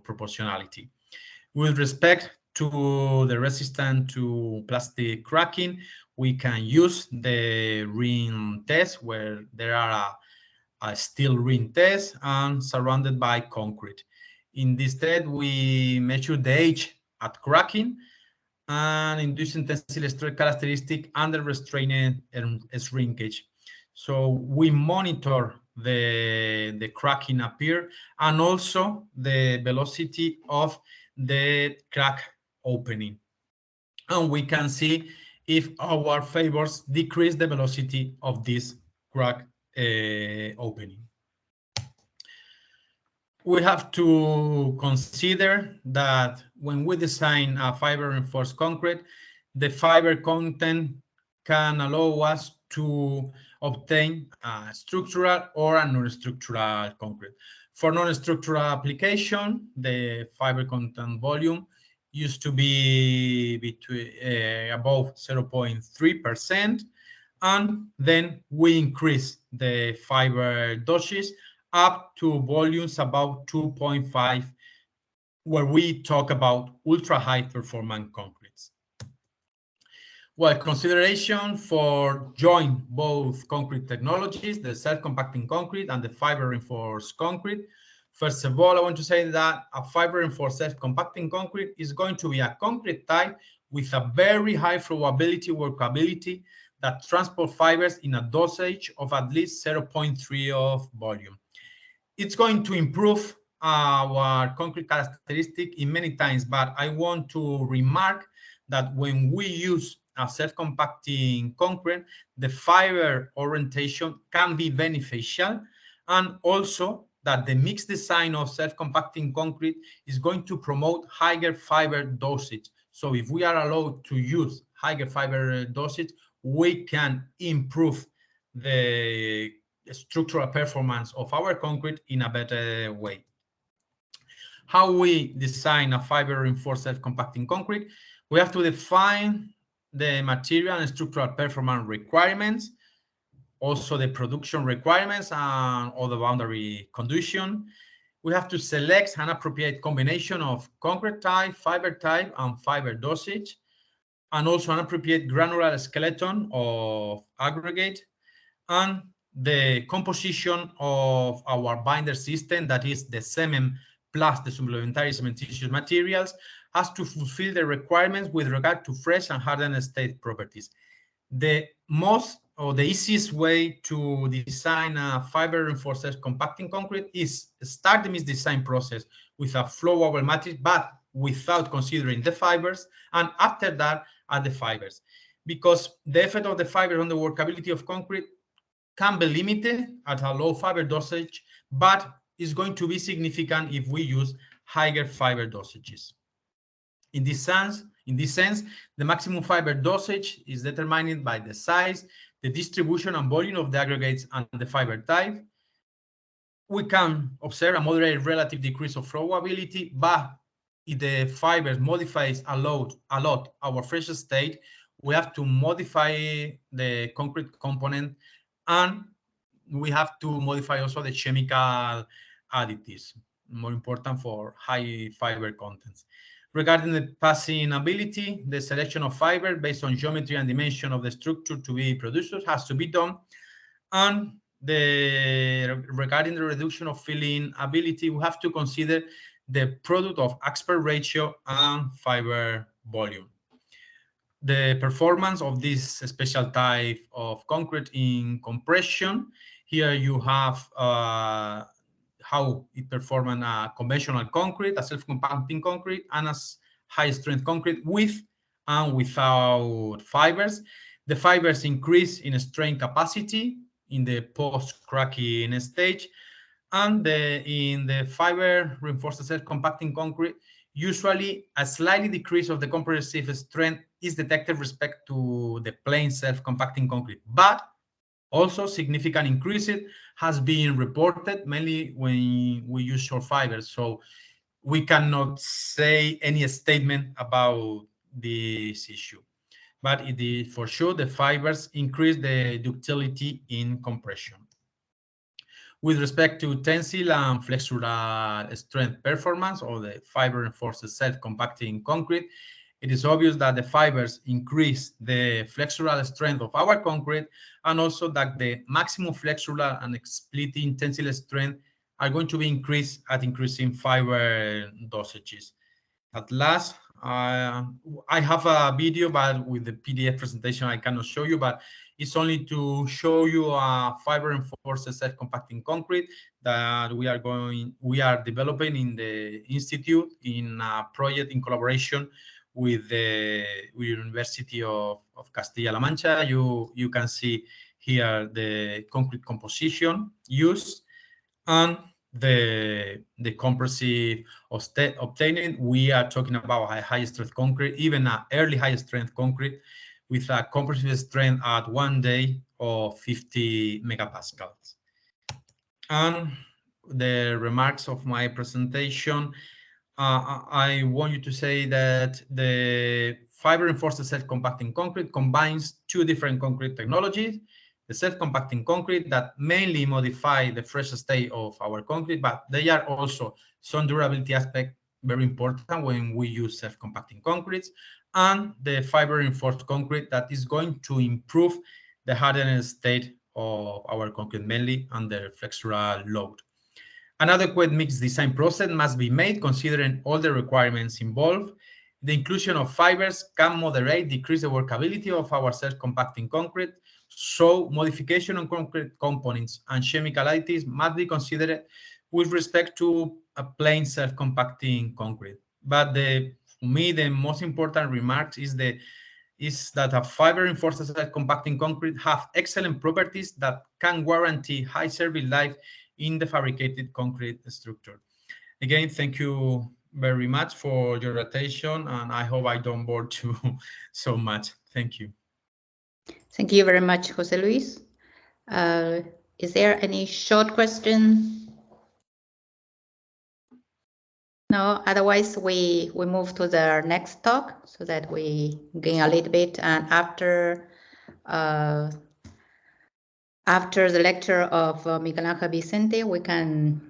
proportionality. With respect to the resistance to plastic cracking, we can use the ring test, where there are a steel ring test and surrounded by concrete. In this test, we measure the age at cracking and inducing tensile stress characteristic under restrained shrinkage. So we monitor the cracking appear and also the velocity of the crack opening. And we can see if our fibers decrease the velocity of this crack opening. We have to consider that when we design a fiber reinforced concrete, the fiber content can allow us to obtain a structural or a non-structural concrete. For non-structural application, the fiber content volume used to be between above 0.3%, and then we increase the fiber dosage up to volumes about 2.5, where we talk about ultra high performance concretes. Well, consideration for join both concrete technologies, the self-compacting concrete and the fiber reinforced concrete. First of all, I want to say that a fiber reinforced self-compacting concrete is going to be a concrete type with a very high flowability, workability, that transport fibers in a dosage of at least 0.3 of volume. It's going to improve our concrete characteristic in many times, but I want to remark that when we use a self-compacting concrete, the fiber orientation can be beneficial, and also that the mixed design of self-compacting concrete is going to promote higher fiber dosage. So if we are allowed to use higher fiber dosage, we can improve the structural performance of our concrete in a better way. How we design a fiber reinforced self-compacting concrete? We have to define the material and structural performance requirements, also the production requirements and all the boundary condition. We have to select an appropriate combination of concrete type, and fiber dosage, and also an appropriate granular skeleton of aggregate, and the composition of our binder system, that is the cement plus the supplementary cementitious materials, has to fulfill the requirements with regard to fresh and hardened state properties. The most or the easiest way to design a fiber reinforced compacting concrete is start the mixed design process with a flowable matrix, but without considering the fibers, and after that add the fibers, because the effect of the fibers on the workability of concrete can be limited at a low fiber dosage, but is going to be significant if we use higher fiber dosages. In this sense, the maximum fiber dosage is determined by the size, the distribution and volume of the aggregates, and the fiber type. We can observe a moderate relative decrease of flowability, but if the fibers modifies a lot our fresh state, we have to modify the concrete component, and we have to modify also the chemical additives, more important for high fiber contents. Regarding the passing ability, the selection of fiber based on geometry and dimension of the structure to be produced has to be done. And regarding the reduction of filling ability, we have to consider the product of aspect ratio and fiber volume. The performance of this special type of concrete in compression. Here you have how it performs on a conventional concrete, a self-compacting concrete, and a high-strength concrete with and without fibers. The fibers increase in strain capacity in the post-cracking stage, and in the fiber reinforced self-compacting concrete, usually a slightly decrease of the compressive strength is detected with respect to the plain self-compacting concrete, but also significant increases has been reported mainly when we use short fibers. So we cannot say any statement about this issue, but it is for sure the fibers increase the ductility in compression. with respect to tensile and flexural strength performance of the fiber-reinforced self-compacting concrete, it is obvious that the fibers increase the flexural strength of our concrete, and also that the maximum flexural and splitting tensile strength are going to be increased at increasing fiber dosages. At last, I have a video, but with the PDF presentation, I cannot show you, but it's only to show you a fiber-reinforced self-compacting concrete that we are developing in the institute in a project in collaboration with the University of Castilla-La Mancha. You can see here the concrete composition used and the compressive obtained. We are talking about a high strength concrete, even an early high strength concrete with a compressive strength at 1 day of 50 megapascals. And the remarks of my presentation, I want you to say that the fiber-reinforced self-compacting concrete combines two different concrete technologies: the self-compacting concrete that mainly modify the fresh state of our concrete, but they are also some durability aspect very important when we use self-compacting concretes, and the fiber-reinforced concrete that is going to improve the hardening state of our concrete, mainly under flexural load. An adequate mixed design process must be made considering all the requirements involved. The inclusion of fibers can moderate, decrease the workability of our self-compacting concrete, so modification on concrete components and chemical additives must be considered with respect to a plain self-compacting concrete. But for me, the most important remark is that a fiber-reinforced self-compacting concrete have excellent properties that can guarantee high service life in the fabricated concrete structure. Again, thank you very much for your attention, and I hope I don't bore you so much. Thank you. Thank you very much, Jose Luis. Is there any short question? No, otherwise we move to the next talk so that we gain a little bit, and after the lecture of Miguel Angel Vicente, we can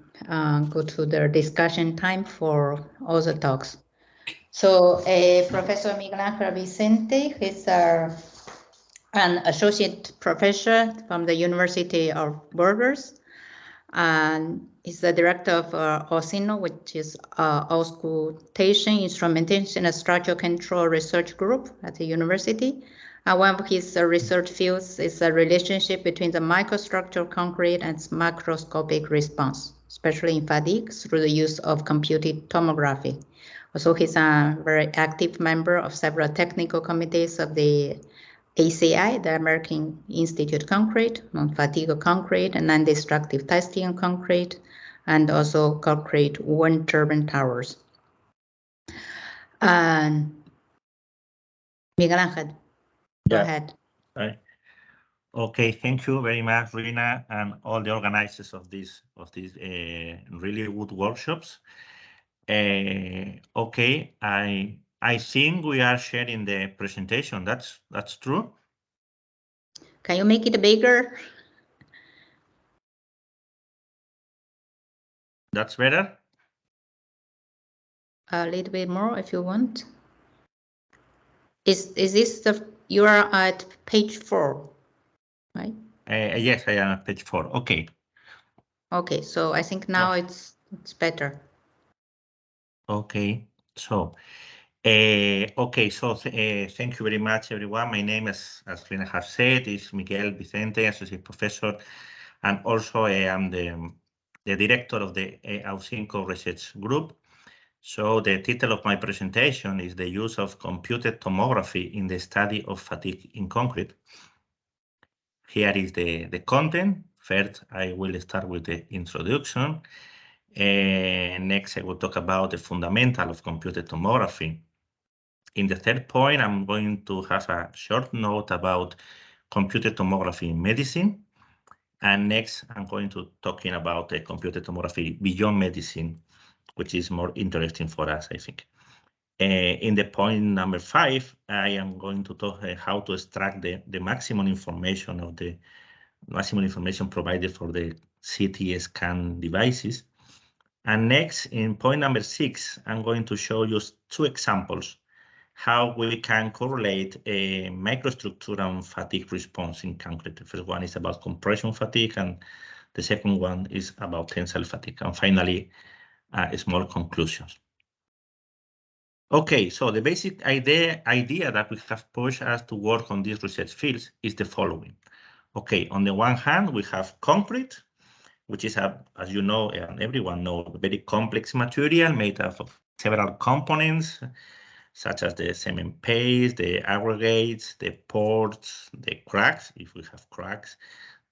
go to the discussion time for other talks. So Professor Miguel Angel Vicente is an associate professor from the University of Burgos, and is the director of OSINO, which is Auscultation, Instrumentation, and Structural Control Research Group at the university. And one of his research fields is the relationship between the microstructural concrete and its macroscopic response, especially in fatigue, through the use of computed tomography. Also, he's a very active member of several technical committees of the ACI, the American Institute of Concrete, non-fatigue concrete, and non-destructive testing of concrete, and also concrete wind turbine towers. And Miguel Angel, go ahead. Right. Okay, thank you very much, Rina, and all the organizers of these really good workshops. Okay, I think we are sharing the presentation. That's true. Can you make it bigger? That's better. A little bit more if you want. Is this you are at page 4, right? Yes, I am at page 4. Okay. Okay, so I think now it's better. Okay, so okay, so thank you very much, everyone. My name is, as Rina has said, is Miguel Vicente, associate professor, and also I am the director of the AUSINCO research group. So the title of my presentation is the use of computed tomography in the study of fatigue in concrete. Here is the content. First, I will start with the introduction. Next, I will talk about the fundamental of computed tomography. In the third point, I'm going to have a short note about computed tomography in medicine. And next, I'm going to talking about the computed tomography beyond medicine, which is more interesting for us, I think. In the point number 5, I am going to talk how to extract the maximum information provided for the CT scan devices. And next, in point number 6, I'm going to show you 2 examples how we can correlate a microstructure and fatigue response in concrete. The first one is about compression fatigue, and the second one is about tensile fatigue. And finally, small conclusions. Okay, so the basic idea that we have pushed us to work on these research fields is the following. Okay, on the one hand, we have concrete, which is, as you know, and everyone knows, a very complex material made up of several components, such as the cement paste, the aggregates, the ports, the cracks, if we have cracks,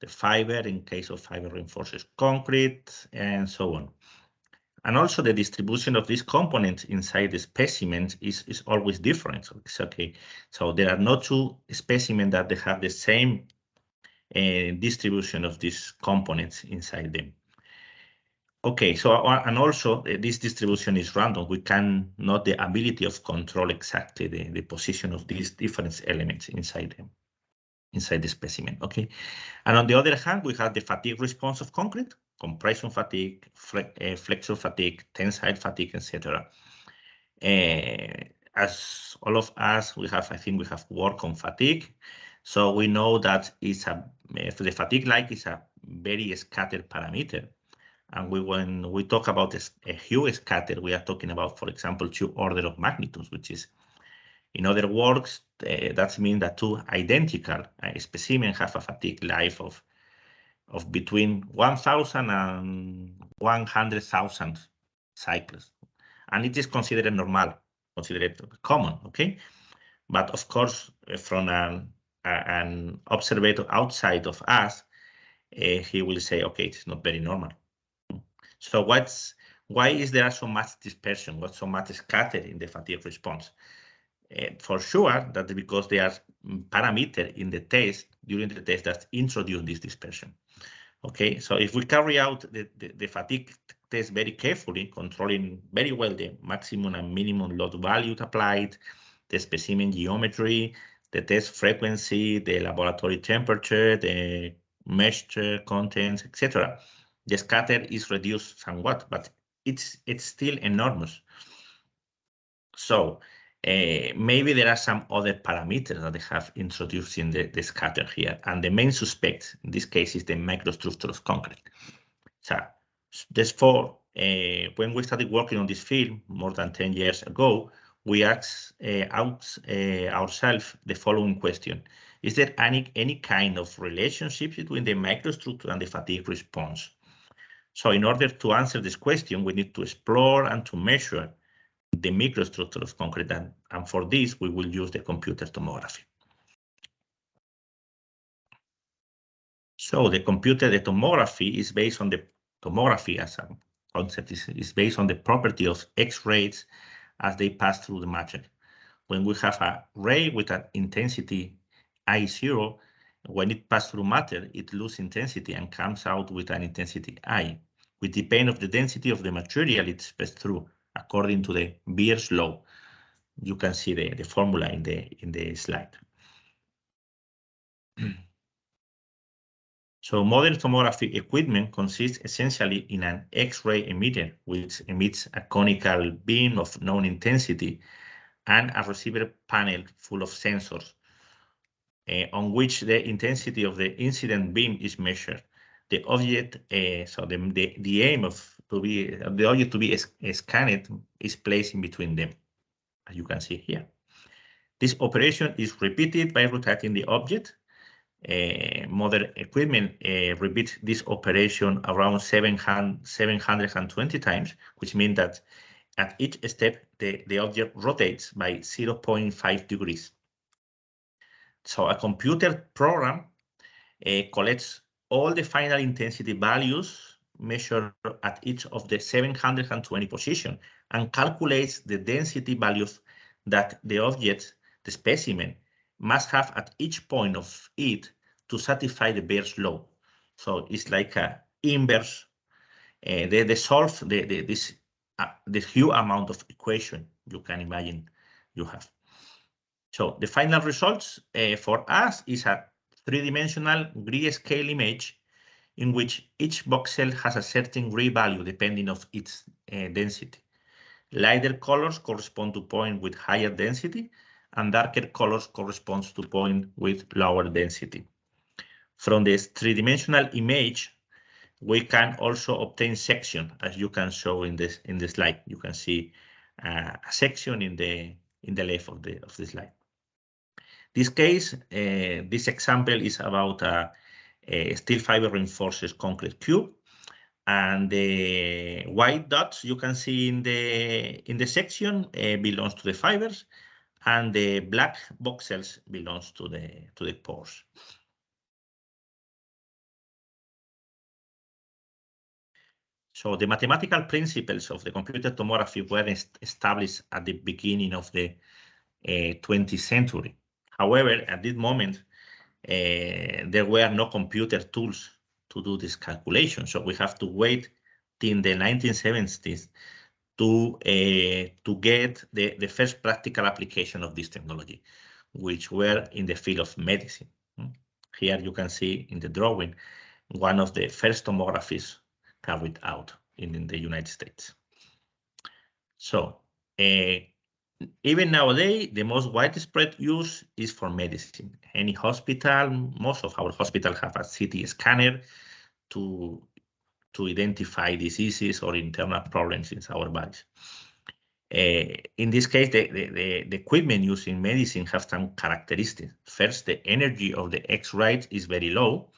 the fiber in case of fiber reinforced concrete, and so on. And also the distribution of these components inside the specimens is always different. So it's okay. So there are no 2 specimens that they have the same distribution of these components inside them. Okay, so and also this distribution is random. We can not the ability of control exactly the position of these different elements inside them, inside the specimen. Okay, and on the other hand, we have the fatigue response of concrete, compression fatigue, flexure fatigue, tensile fatigue, etc. As all of us, I think we have worked on fatigue, so we know that it's the fatigue like is a very scattered parameter. And when we talk about a huge scatter, we are talking about, for example, 2 orders of magnitudes, which is, in other words, that means that 2 identical specimens have a fatigue life of between 1,000 and 100,000 cycles. And it is considered normal, considered common, okay? But of course, from an observer outside of us, he will say, okay, it's not very normal. So why is there so much dispersion, what's so much scattered in the fatigue response? For sure, that's because there are parameters in the test, during the test, that introduce this dispersion. Okay, so if we carry out the fatigue test very carefully, controlling very well the maximum and minimum load value applied, the specimen geometry, the test frequency, the laboratory temperature, the moisture contents, etc., the scatter is reduced somewhat, but it's still enormous. So maybe there are some other parameters that they have introduced in the scatter here, and the main suspect in this case is the microstructure of concrete. So therefore, when we started working on this field more than 10 years ago, we asked ourselves the following question: is there any kind of relationship between the microstructure and the fatigue response? So in order to answer this question, we need to explore and to measure the microstructure of concrete, and for this, we will use the computer tomography. So the tomography is based on the tomography as a concept is based on the property of X-rays as they pass through the matter. When we have a ray with an intensity I0, when it passes through matter, it loses intensity and comes out with an intensity I, which depends on the density of the material it's passed through, according to the Beer's law. You can see the formula in the slide. So modern tomography equipment consists essentially in an X-ray emitter, which emits a conical beam of known intensity, and a receiver panel full of sensors on which the intensity of the incident beam is measured. The object, so the aim of the object to be scanned is placed in between them, as you can see here. This operation is repeated by rotating the object. Modern equipment repeats this operation around 720 times, which means that at each step, the object rotates by 0.5 degrees. So a computer program collects all the final intensity values measured at each of the 720 positions and calculates the density values that the object, the specimen, must have at each point of it to satisfy the Beer's law. So it's like a inverse. They solve this huge amount of equation you can imagine you have. So the final results for us is a 3-dimensional grid scale image in which each voxel has a certain gray value depending on its density. Lighter colors correspond to points with higher density, and darker colors correspond to points with lower density. From this three-dimensional image, we can also obtain section, as you can show in the slide. You can see a section in the left of the slide. This case, this example is about a steel fiber reinforced concrete cube, and the white dots you can see in the section belongs to the fibers, and the black voxels belongs to the pores. So the mathematical principles of the computer tomography were established at the beginning of the 20th century. However, at this moment, there were no computer tools to do this calculation. So we have to wait till the 1970s to get the first practical application of this technology, which were in the field of medicine. Here you can see in the drawing one of the first tomographies carried out in the United States. So even nowadays, the most widespread use is for medicine. Any hospital, most of our hospitals have a CT scanner to identify diseases or internal problems in our bodies. In this case, the equipment used in medicine have some characteristics. First, the energy of the X-rays is very low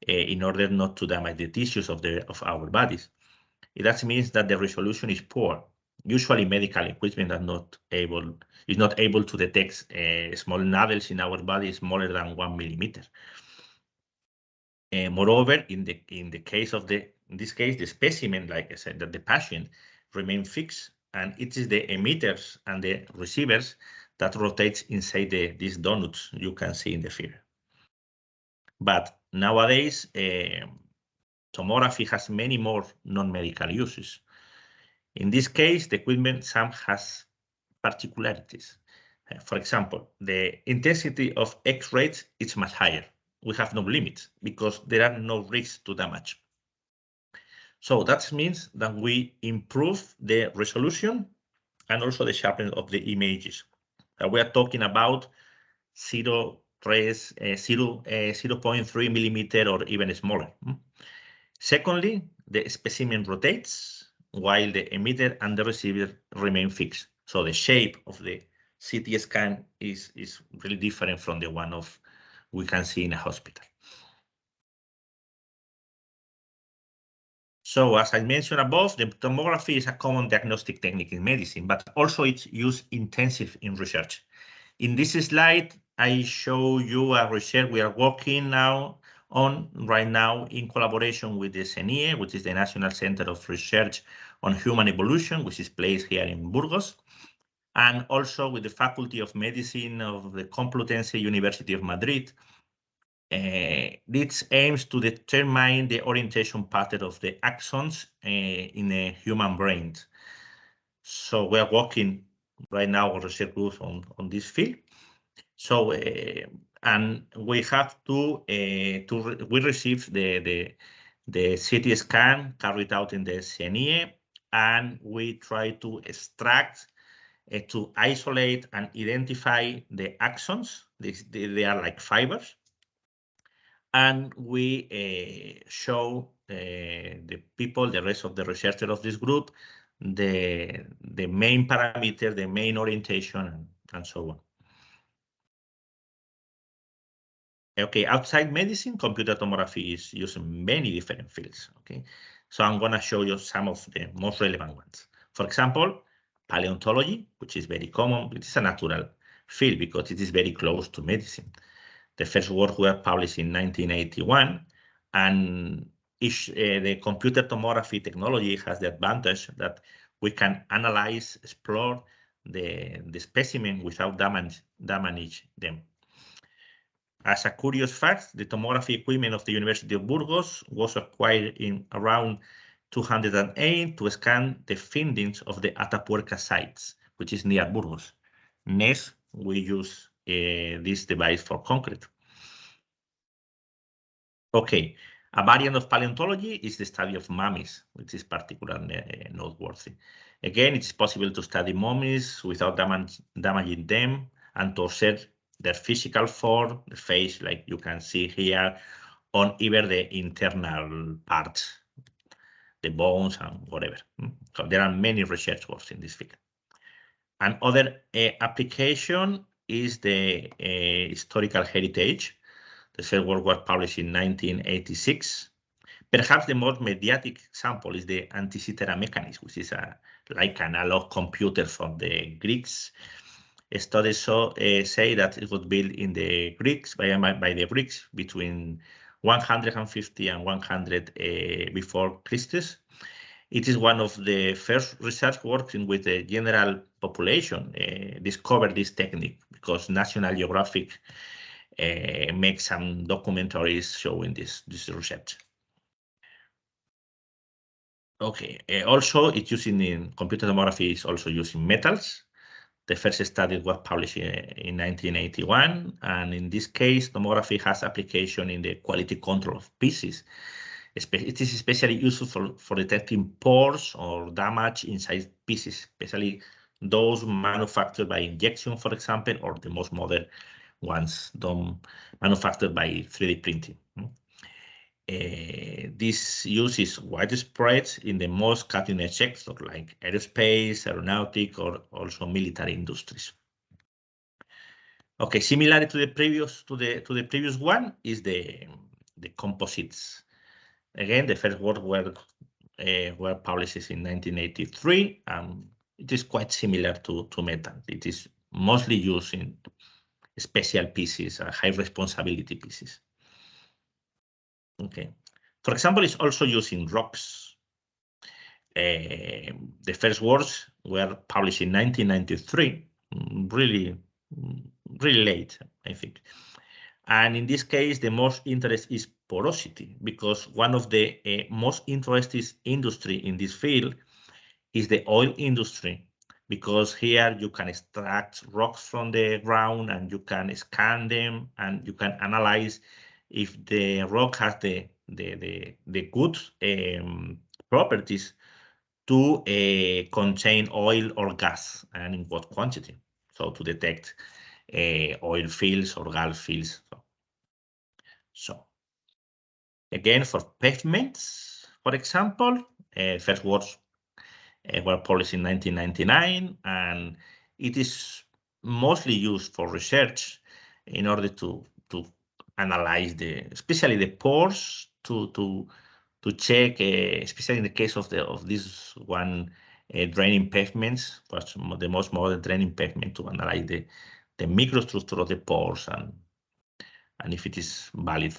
in order not to damage the tissues of our bodies. That means that the resolution is poor. Usually, medical equipment is not able to detect small needles in our body smaller than 1 millimeter. Moreover, in this case, the specimen, like I said, that the patient remain fixed, and it is the emitters and the receivers that rotates inside these donuts you can see in the figure. But nowadays, tomography has many more non-medical uses. In this case, the equipment some has particularities. For example, the intensity of X-rays is much higher. We have no limits because there are no risks to damage. So that means that we improve the resolution and also the sharpness of the images. We are talking about 0.3 millimeter or even smaller. Secondly, the specimen rotates while the emitter and the receiver remain fixed. So the shape of the CT scan is really different from the one we can see in a hospital. So as I mentioned above, the tomography is a common diagnostic technique in medicine, but also it's used intensive in research. In this slide, I show you a research we are working right now in collaboration with the CNIE, which is the National Center of Research on Human Evolution, which is placed here in Burgos, and also with the Faculty of Medicine of the Complutense University of Madrid. This aims to determine the orientation pattern of the axons in a human brain. So we are working right now on research groups on this field. So and we have we received the CT scan carried out in the CNIE, and we try to extract to isolate and identify the axons. They are like fibers. And we show the rest of the researchers of this group, the main parameter, the main orientation, and so on. Okay, outside medicine, computer tomography is used in many different fields. Okay, so I'm going to show you some of the most relevant ones. For example, paleontology, which is very common. It is a natural field because it is very close to medicine. The first work were published in 1981, and the computer tomography technology has the advantage that we can analyze, explore the specimen without damage them. As a curious fact, the tomography equipment of the University of Burgos was acquired in around 2008 to scan the findings of the Atapuerca sites, which is near Burgos. Next, we use this device for concrete. Okay, A variant of paleontology is the study of mummies, which is particularly noteworthy. Again, it's possible to study mummies without damaging them and to observe their physical form, the face, like you can see here, on even the internal parts, the bones and whatever. So there are many research works in this field. Another application is the historical heritage. The first work was published in 1986. Perhaps the most mediatic example is the Antikythera mechanism, which is like an analog computer from the Greeks. Studies say that it was built in the Greeks by the Greeks between 150 and 100 before Christus. It is one of the first research works in which the general population discovered this technique, because National Geographic makes some documentaries showing this research. Okay, also it's using in computer tomography is also using metals. The first study was published in 1981, and in this case, tomography has application in the quality control of pieces. It is especially useful for detecting pores or damage inside pieces, especially those manufactured by injection, for example, or the most modern ones done manufactured by 3D printing. This use is widespread in the most cutting-edge sectors like aerospace, aeronautic, or also military industries. Okay, similar to the previous one is the composites. Again, the first work were published in 1983, and it is quite similar to metal. It is mostly used in special pieces, high responsibility pieces. Okay. For example, it's also used in rocks. The first works were published in 1993, really late, I think. And in this case, the most interest is porosity, because one of the most interesting industry in this field is the oil industry, because here you can extract rocks from the ground and you can scan them and you can analyze if the rock has the good properties to contain oil or gas, and in what quantity. So to detect oil fields or gas fields. So again, for pavements, for example, first works were published in 1999, and it is mostly used for research in order to analyze especially the pores to check, especially in the case of this one draining pavements, was the most modern draining pavement, to analyze the microstructure of the pores and if it is valid